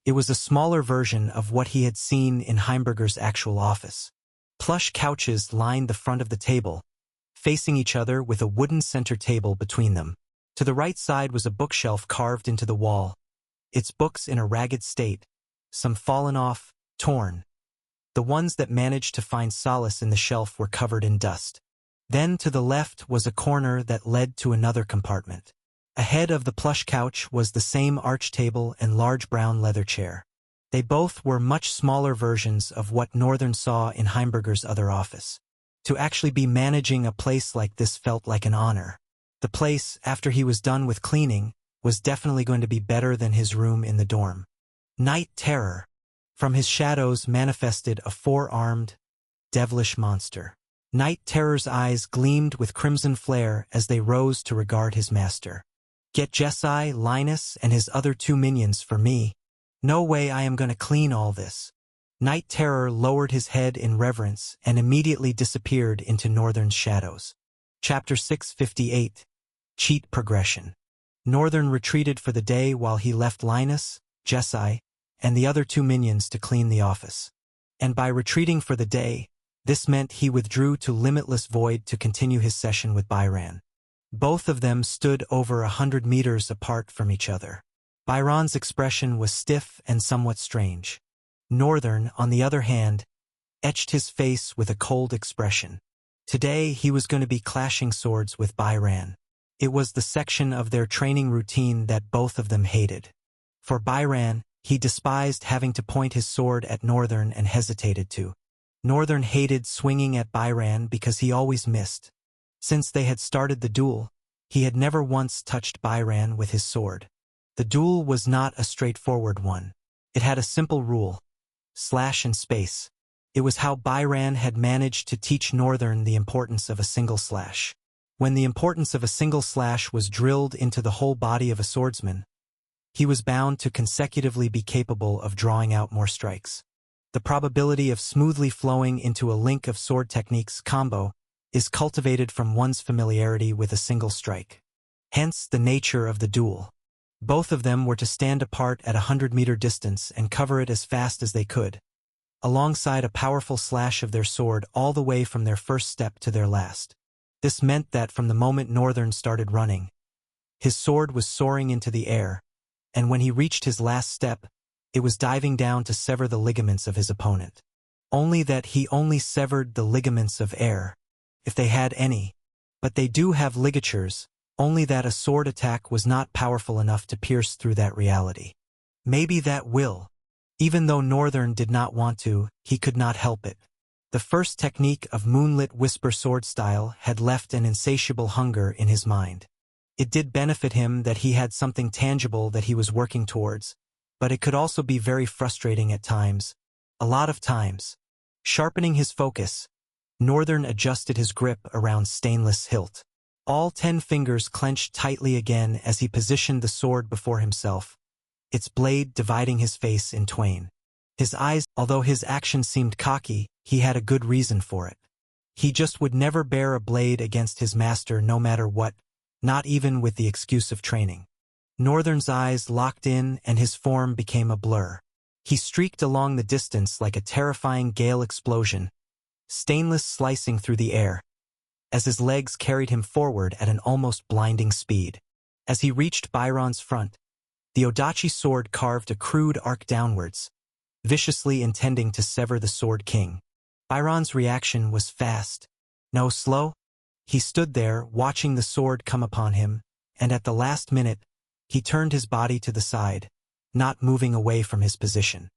It was a smaller version of what he had seen in Heimberger's actual office. Plush couches lined the front of the table, facing each other with a wooden center table between them. To the right side was a bookshelf carved into the wall, its books in a ragged state, some fallen off, torn. The ones that managed to find solace in the shelf were covered in dust. Then to the left was a corner that led to another compartment. Ahead of the plush couch was the same arch table and large brown leather chair. They both were much smaller versions of what Northern saw in Heimberger's other office. To actually be managing a place like this felt like an honor. The place, after he was done with cleaning, was definitely going to be better than his room in the dorm. Night Terror. From his shadows manifested a four-armed, devilish monster. Night Terror's eyes gleamed with crimson flare as they rose to regard his master. Get Jesai, Linus, and his other two minions for me. No way I am going to clean all this. Night Terror lowered his head in reverence and immediately disappeared into Northern's shadows. Chapter 658. Cheat Progression. Northern retreated for the day while he left Linus, Jesai, and the other two minions to clean the office. And by retreating for the day, this meant he withdrew to Limitless Void to continue his session with Byron. Both of them stood over 100 meters apart from each other. Byron's expression was stiff and somewhat strange. Northern, on the other hand, etched his face with a cold expression. Today he was going to be clashing swords with Byron. It was the section of their training routine that both of them hated. For Byron, he despised having to point his sword at Northern and hesitated to. Northern hated swinging at Byron because he always missed. Since they had started the duel, he had never once touched Byron with his sword. The duel was not a straightforward one. It had a simple rule: slash and space. It was how Byron had managed to teach Northern the importance of a single slash. When the importance of a single slash was drilled into the whole body of a swordsman, he was bound to consecutively be capable of drawing out more strikes. The probability of smoothly flowing into a link of sword techniques combo is cultivated from one's familiarity with a single strike. Hence the nature of the duel. Both of them were to stand apart at 100-meter distance and cover it as fast as they could, alongside a powerful slash of their sword all the way from their first step to their last. This meant that from the moment Northern started running, his sword was soaring into the air, and when he reached his last step, it was diving down to sever the ligaments of his opponent. Only that he only severed the ligaments of air, if they had any, but they do have ligatures, only that a sword attack was not powerful enough to pierce through that reality. Maybe that will. Even though Northern did not want to, he could not help it. The first technique of Moonlit Whisper sword style had left an insatiable hunger in his mind. It did benefit him that he had something tangible that he was working towards, but it could also be very frustrating at times. A lot of times. Sharpening his focus, Northern adjusted his grip around Stainless hilt. All 10 fingers clenched tightly again as he positioned the sword before himself, its blade dividing his face in twain. His eyes, although his action seemed cocky, he had a good reason for it. He just would never bear a blade against his master no matter what, not even with the excuse of training. Northern's eyes locked in and his form became a blur. He streaked along the distance like a terrifying gale explosion, Stainless slicing through the air, as his legs carried him forward at an almost blinding speed. As he reached Byron's front, the Odachi sword carved a crude arc downwards, viciously intending to sever the Sword King. Byron's reaction was fast. No, slow. He stood there, watching the sword come upon him, and at the last minute, he turned his body to the side, not moving away from his position.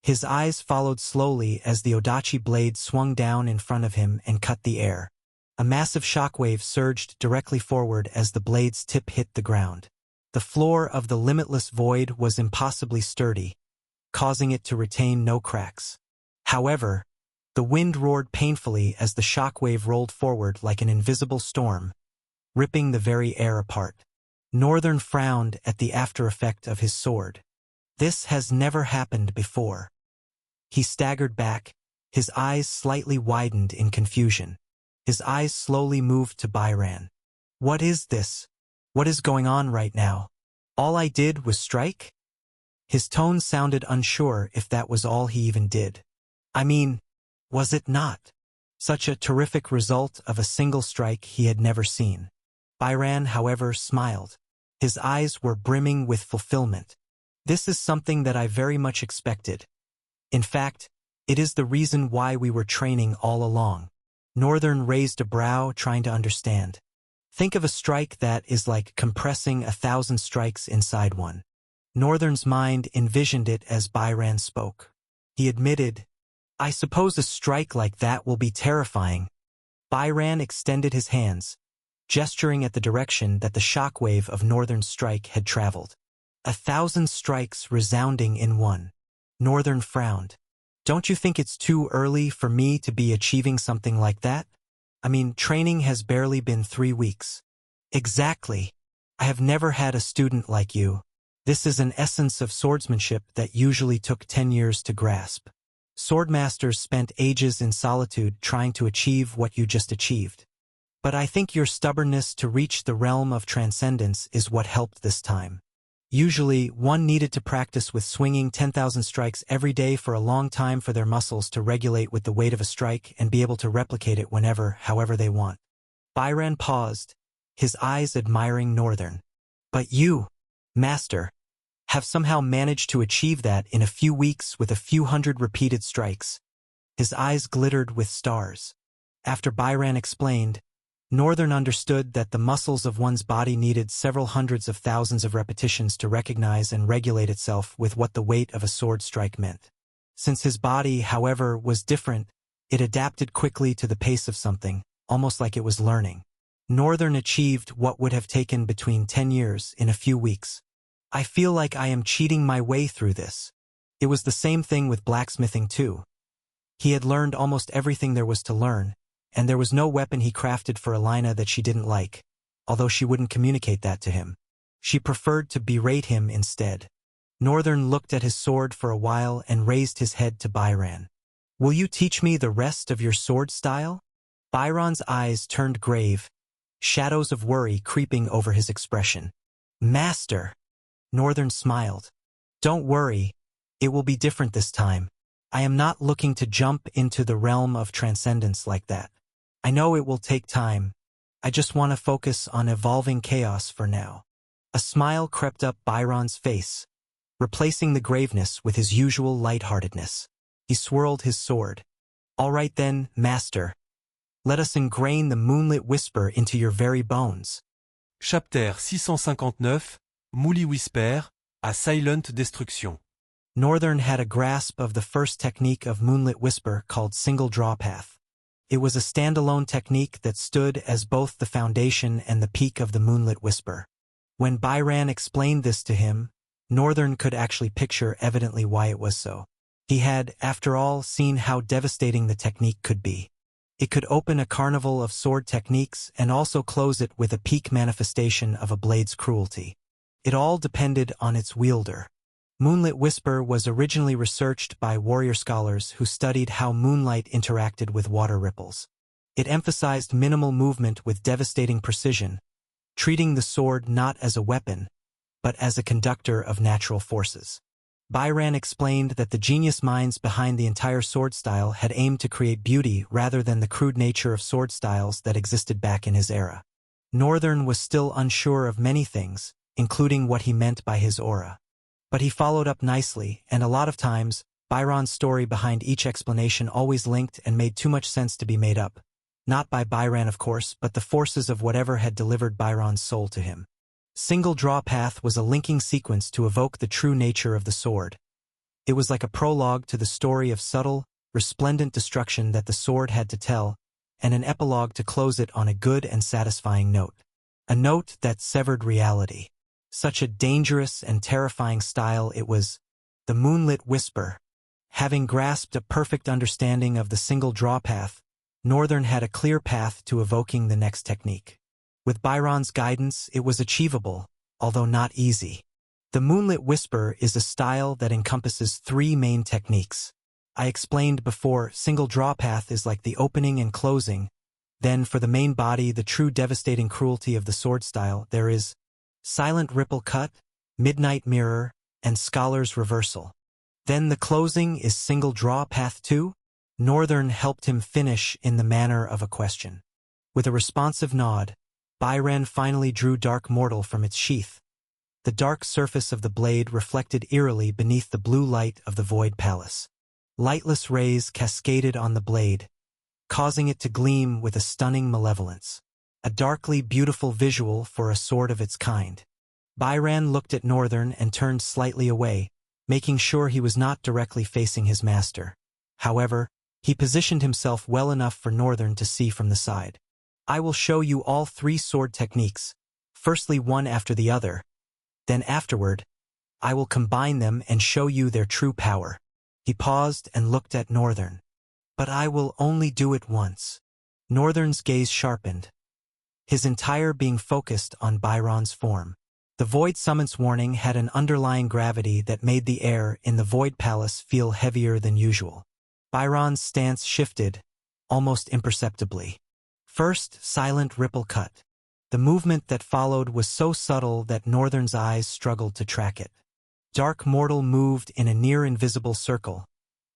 His eyes followed slowly as the Odachi blade swung down in front of him and cut the air. A massive shockwave surged directly forward as the blade's tip hit the ground. The floor of the Limitless Void was impossibly sturdy, causing it to retain no cracks. However, the wind roared painfully as the shockwave rolled forward like an invisible storm, ripping the very air apart. Northern frowned at the after-effect of his sword. This has never happened before. He staggered back, his eyes slightly widened in confusion. His eyes slowly moved to Byron. What is this? What is going on right now? All I did was strike? His tone sounded unsure if that was all he even did. I mean, was it not? Such a terrific result of a single strike he had never seen. Byron, however, smiled. His eyes were brimming with fulfillment. This is something that I very much expected. In fact, it is the reason why we were training all along. Northern raised a brow, trying to understand. Think of a strike that is like compressing 1,000 strikes inside one. Northern's mind envisioned it as Byron spoke. He admitted, "I suppose a strike like that will be terrifying." Byron extended his hands, gesturing at the direction that the shockwave of Northern's strike had traveled. 1,000 strikes resounding in one. Northern frowned. "Don't you think it's too early for me to be achieving something like that? I mean, training has barely been 3 weeks." "Exactly. I have never had a student like you. This is an essence of swordsmanship that usually took 10 years to grasp. Swordmasters spent ages in solitude trying to achieve what you just achieved. But I think your stubbornness to reach the realm of transcendence is what helped this time. Usually, one needed to practice with swinging 10,000 strikes every day for a long time for their muscles to regulate with the weight of a strike and be able to replicate it whenever, however they want." Byron paused, his eyes admiring Northern. "But you, Master, have somehow managed to achieve that in a few weeks with a few hundred repeated strikes." His eyes glittered with stars. After Byron explained, Northern understood that the muscles of one's body needed several hundreds of thousands of repetitions to recognize and regulate itself with what the weight of a sword strike meant. Since his body, however, was different, it adapted quickly to the pace of something, almost like it was learning. Northern achieved what would have taken between 10 years in a few weeks. "I feel like I am cheating my way through this." It was the same thing with blacksmithing too. He had learned almost everything there was to learn, and there was no weapon he crafted for Alina that she didn't like, although she wouldn't communicate that to him. She preferred to berate him instead. Northern looked at his sword for a while and raised his head to Byron. "Will you teach me the rest of your sword style?" Byron's eyes turned grave, shadows of worry creeping over his expression. "Master!" Northern smiled. "Don't worry, it will be different this time. I am not looking to jump into the realm of transcendence like that. I know it will take time. I just want to focus on evolving chaos for now." A smile crept up Byron's face, replacing the graveness with his usual lightheartedness. He swirled his sword. "All right then, Master. Let us ingrain the moonlit whisper into your very bones." Chapter 659, Moonlit Whisper, à Silent Destruction. Northern had a grasp of the first technique of moonlit whisper called single draw path. It was a standalone technique that stood as both the foundation and the peak of the moonlit whisper. When Byron explained this to him, Northern could actually picture evidently why it was so. He had, after all, seen how devastating the technique could be. It could open a carnival of sword techniques and also close it with a peak manifestation of a blade's cruelty. It all depended on its wielder. Moonlit Whisper was originally researched by warrior scholars who studied how moonlight interacted with water ripples. It emphasized minimal movement with devastating precision, treating the sword not as a weapon, but as a conductor of natural forces. Byron explained that the genius minds behind the entire sword style had aimed to create beauty rather than the crude nature of sword styles that existed back in his era. Northern was still unsure of many things, including what he meant by his aura. But he followed up nicely, and a lot of times, Byron's story behind each explanation always linked and made too much sense to be made up. Not by Byron, of course, but the forces of whatever had delivered Byron's soul to him. Single Draw Path was a linking sequence to evoke the true nature of the sword. It was like a prologue to the story of subtle, resplendent destruction that the sword had to tell, and an epilogue to close it on a good and satisfying note. A note that severed reality. Such a dangerous and terrifying style it was. The Moonlit Whisper. Having grasped a perfect understanding of the single draw path, Northern had a clear path to evoking the next technique. With Byron's guidance, it was achievable, although not easy. The Moonlit Whisper is a style that encompasses 3 main techniques. I explained before, single draw path is like the opening and closing. Then for the main body, the true devastating cruelty of the sword style, there is Silent Ripple Cut, Midnight Mirror, and Scholar's Reversal. Then the closing is Single Draw Path 2. Northern helped him finish in the manner of a question. With a responsive nod, Byron finally drew Dark Mortal from its sheath. The dark surface of the blade reflected eerily beneath the blue light of the Void Palace. Lightless rays cascaded on the blade, causing it to gleam with a stunning malevolence. A darkly beautiful visual for a sword of its kind. Byran looked at Northern and turned slightly away, making sure he was not directly facing his master. However, he positioned himself well enough for Northern to see from the side. I will show you all 3 sword techniques, firstly one after the other. Then afterward, I will combine them and show you their true power. He paused and looked at Northern. But I will only do it once. Northern's gaze sharpened, his entire being focused on Byron's form. The Void Summons warning had an underlying gravity that made the air in the Void Palace feel heavier than usual. Byron's stance shifted, almost imperceptibly. First, silent ripple cut. The movement that followed was so subtle that Northern's eyes struggled to track it. Dark Mortal moved in a near-invisible circle,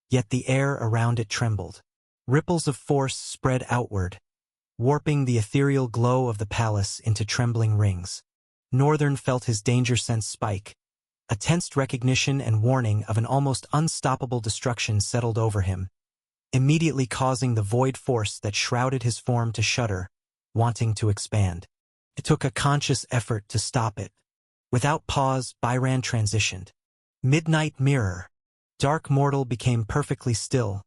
yet the air around it trembled. Ripples of force spread outward, warping the ethereal glow of the palace into trembling rings. Northern felt his danger sense spike. A tensed recognition and warning of an almost unstoppable destruction settled over him, immediately causing the void force that shrouded his form to shudder, wanting to expand. It took a conscious effort to stop it. Without pause, Byran transitioned. Midnight Mirror. Dark Mortal became perfectly still,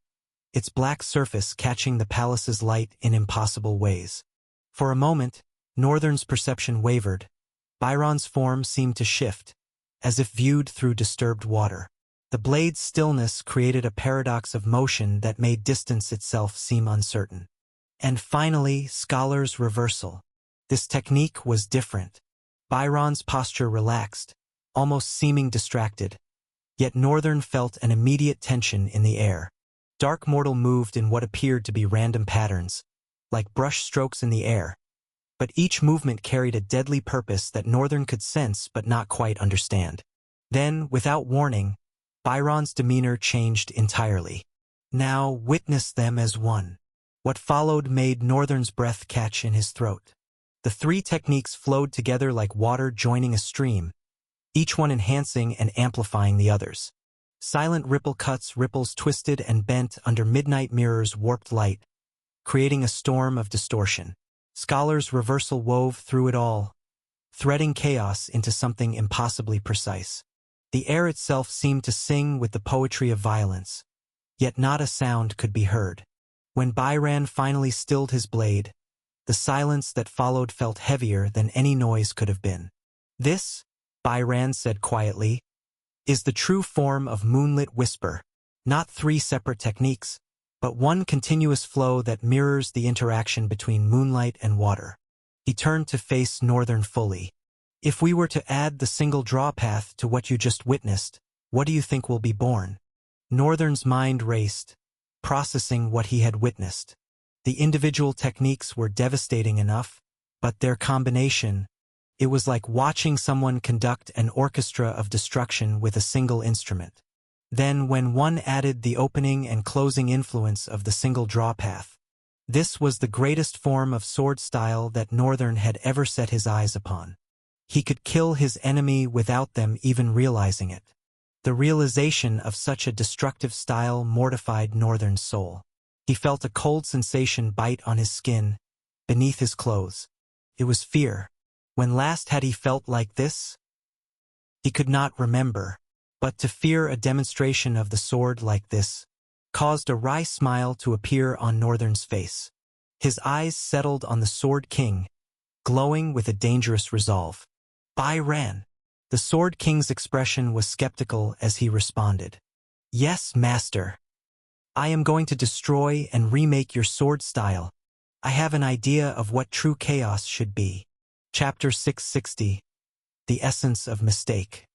its black surface catching the palace's light in impossible ways. For a moment, Northern's perception wavered. Byron's form seemed to shift, as if viewed through disturbed water. The blade's stillness created a paradox of motion that made distance itself seem uncertain. And finally, Scholar's Reversal. This technique was different. Byron's posture relaxed, almost seeming distracted. Yet Northern felt an immediate tension in the air. Dark Mortal moved in what appeared to be random patterns, like brush strokes in the air. But each movement carried a deadly purpose that Northern could sense but not quite understand. Then, without warning, Byron's demeanor changed entirely. Now witness them as one. What followed made Northern's breath catch in his throat. The 3 techniques flowed together like water joining a stream, each one enhancing and amplifying the others. Silent ripple cuts, ripples twisted and bent under Midnight Mirror's warped light, creating a storm of distortion. Scholar's Reversal wove through it all, threading chaos into something impossibly precise. The air itself seemed to sing with the poetry of violence, yet not a sound could be heard. When Byran finally stilled his blade, the silence that followed felt heavier than any noise could have been. This, Byran said quietly, is the true form of Moonlit Whisper, not 3 separate techniques, but one continuous flow that mirrors the interaction between moonlight and water. He turned to face Northern fully. If we were to add the single draw path to what you just witnessed, what do you think will be born? Northern's mind raced, processing what he had witnessed. The individual techniques were devastating enough, but their combination, it was like watching someone conduct an orchestra of destruction with a single instrument. Then when one added the opening and closing influence of the single draw path, this was the greatest form of sword style that Northern had ever set his eyes upon. He could kill his enemy without them even realizing it. The realization of such a destructive style mortified Northern's soul. He felt a cold sensation bite on his skin, beneath his clothes. It was fear. When last had he felt like this? He could not remember. But to fear a demonstration of the sword like this caused a wry smile to appear on Northern's face. His eyes settled on the Sword King, glowing with a dangerous resolve. Byran. The Sword King's expression was skeptical as he responded. Yes, master. I am going to destroy and remake your sword style. I have an idea of what true chaos should be. Chapter 660. The Essence of Mistake.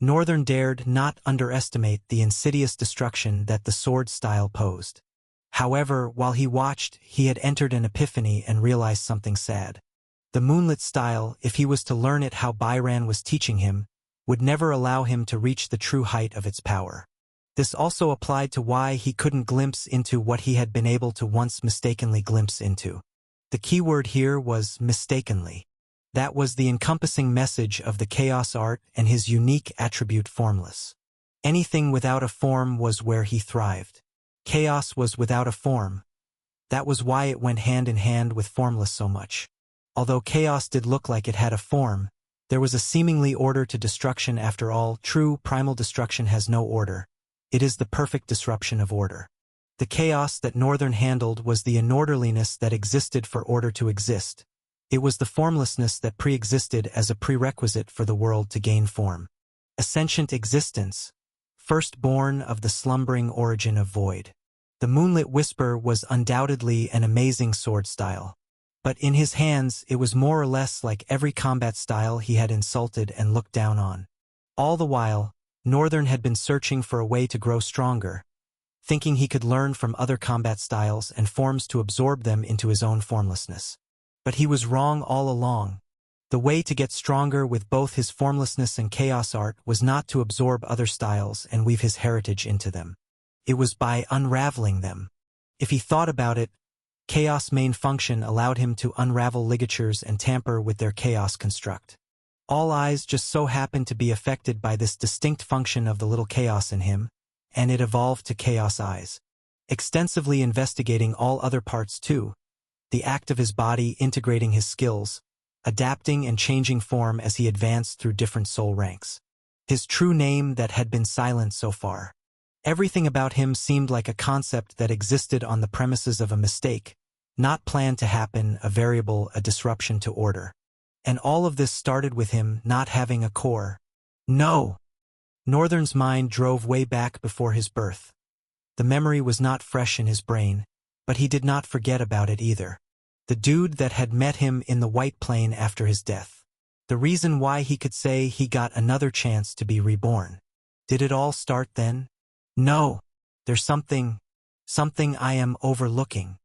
Northern dared not underestimate the insidious destruction that the sword style posed. However, while he watched, he had entered an epiphany and realized something sad. The Moonlit style, if he was to learn it how Byran was teaching him, would never allow him to reach the true height of its power. This also applied to why he couldn't glimpse into what he had been able to once mistakenly glimpse into. The key word here was mistakenly. That was the encompassing message of the chaos art and his unique attribute formless. Anything without a form was where he thrived. Chaos was without a form. That was why it went hand in hand with formless so much. Although chaos did look like it had a form, There was a seemingly order to destruction after all. True, primal destruction has no order. It is the perfect disruption of order. The chaos that Northern handled was the unorderliness that existed for order to exist. It was the formlessness that pre-existed as a prerequisite for the world to gain form. A sentient existence, firstborn of the slumbering origin of void. The Moonlit Whisper was undoubtedly an amazing sword style. But in his hands it was more or less like every combat style he had insulted and looked down on. All the while, Northern had been searching for a way to grow stronger, thinking he could learn from other combat styles and forms to absorb them into his own formlessness. But he was wrong all along. The way to get stronger with both his formlessness and chaos art was not to absorb other styles and weave his heritage into them. It was by unraveling them. If he thought about it, Chaos' main function allowed him to unravel ligatures and tamper with their chaos construct. All eyes just so happened to be affected by this distinct function of the little chaos in him, and it evolved to Chaos Eyes. Extensively investigating all other parts too, the act of his body integrating his skills, adapting and changing form as he advanced through different soul ranks. His true name that had been silent so far. Everything about him seemed like a concept that existed on the premises of a mistake, not planned to happen, a variable, a disruption to order. And all of this started with him not having a core. No! Northern's mind drove way back before his birth. The memory was not fresh in his brain, but he did not forget about it either. The dude that had met him in the White Plane after his death. The reason why he could say he got another chance to be reborn. Did it all start then? No, there's something I am overlooking.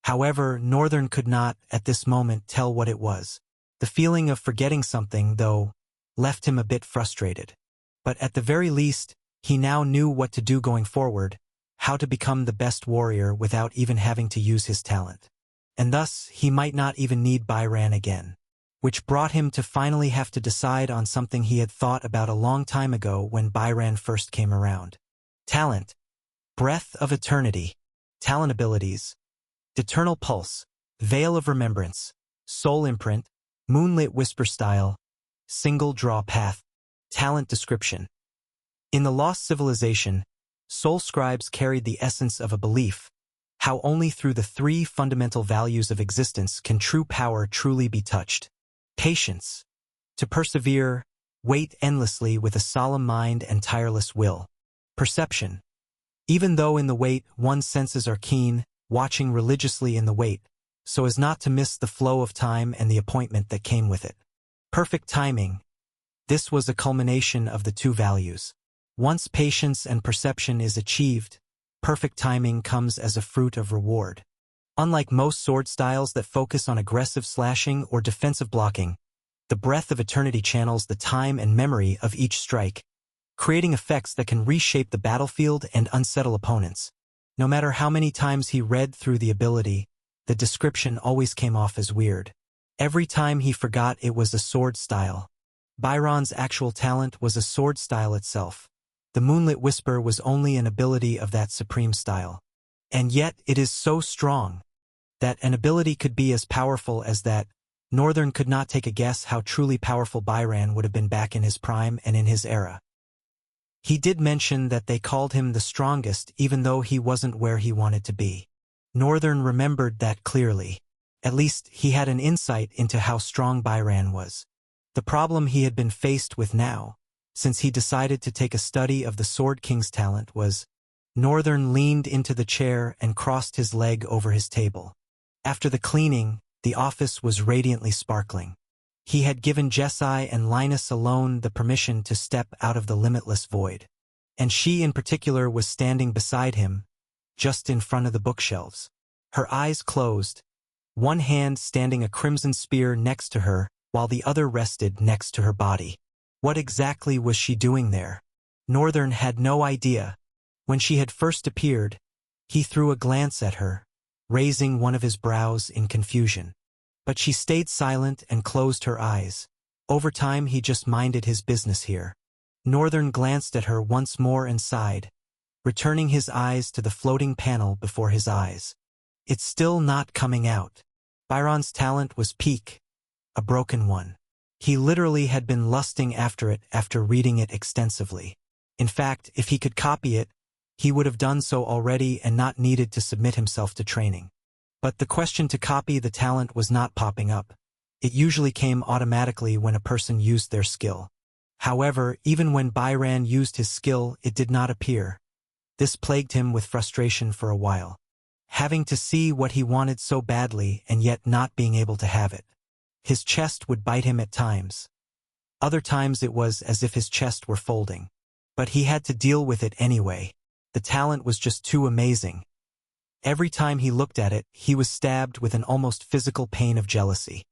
However, Northern could not, at this moment, tell what it was. The feeling of forgetting something, though, left him a bit frustrated. But at the very least, he now knew what to do going forward, how to become the best warrior without even having to use his talent. And thus, he might not even need Byran again. Which brought him to finally have to decide on something he had thought about a long time ago when Byran first came around. Talent. Breath of Eternity. Talent abilities. Eternal Pulse. Veil of Remembrance. Soul Imprint. Moonlit Whisper Style. Single Draw Path. Talent description. In the Lost Civilization, soul scribes carried the essence of a belief, how only through the three fundamental values of existence can true power truly be touched. Patience. To persevere, wait endlessly with a solemn mind and tireless will. Perception. Even though in the wait one's senses are keen, watching religiously in the wait, so as not to miss the flow of time and the appointment that came with it. Perfect timing. This was a culmination of the two values. Once patience and perception is achieved, perfect timing comes as a fruit of reward. Unlike most sword styles that focus on aggressive slashing or defensive blocking, the Breath of Eternity channels the time and memory of each strike, creating effects that can reshape the battlefield and unsettle opponents. No matter how many times he read through the ability, the description always came off as weird. Every time he forgot it was a sword style. Byron's actual talent was a sword style itself. The Moonlit Whisper was only an ability of that supreme style. And yet it is so strong that an ability could be as powerful as that. Northern could not take a guess how truly powerful Byran would have been back in his prime and in his era. He did mention that they called him the strongest even though he wasn't where he wanted to be. Northern remembered that clearly. At least he had an insight into how strong Byran was. The problem he had been faced with now, since he decided to take a study of the Sword King's talent, was Northern leaned into the chair and crossed his leg over his table. After the cleaning, the office was radiantly sparkling. He had given Jessie and Linus alone the permission to step out of the limitless void. And she in particular was standing beside him, just in front of the bookshelves. Her eyes closed, one hand standing a crimson spear next to her, while the other rested next to her body. What exactly was she doing there? Northern had no idea. When she had first appeared, he threw a glance at her, raising one of his brows in confusion. But she stayed silent and closed her eyes. Over time he just minded his business here. Northern glanced at her once more and sighed, returning his eyes to the floating panel before his eyes. It's still not coming out. Byron's talent was peak, a broken one. He literally had been lusting after it after reading it extensively. In fact, if he could copy it, he would have done so already and not needed to submit himself to training. But the question to copy the talent was not popping up. It usually came automatically when a person used their skill. However, even when Byran used his skill, it did not appear. This plagued him with frustration for a while. Having to see what he wanted so badly and yet not being able to have it. His chest would bite him at times. Other times it was as if his chest were folding. But he had to deal with it anyway. The talent was just too amazing. Every time he looked at it, he was stabbed with an almost physical pain of jealousy.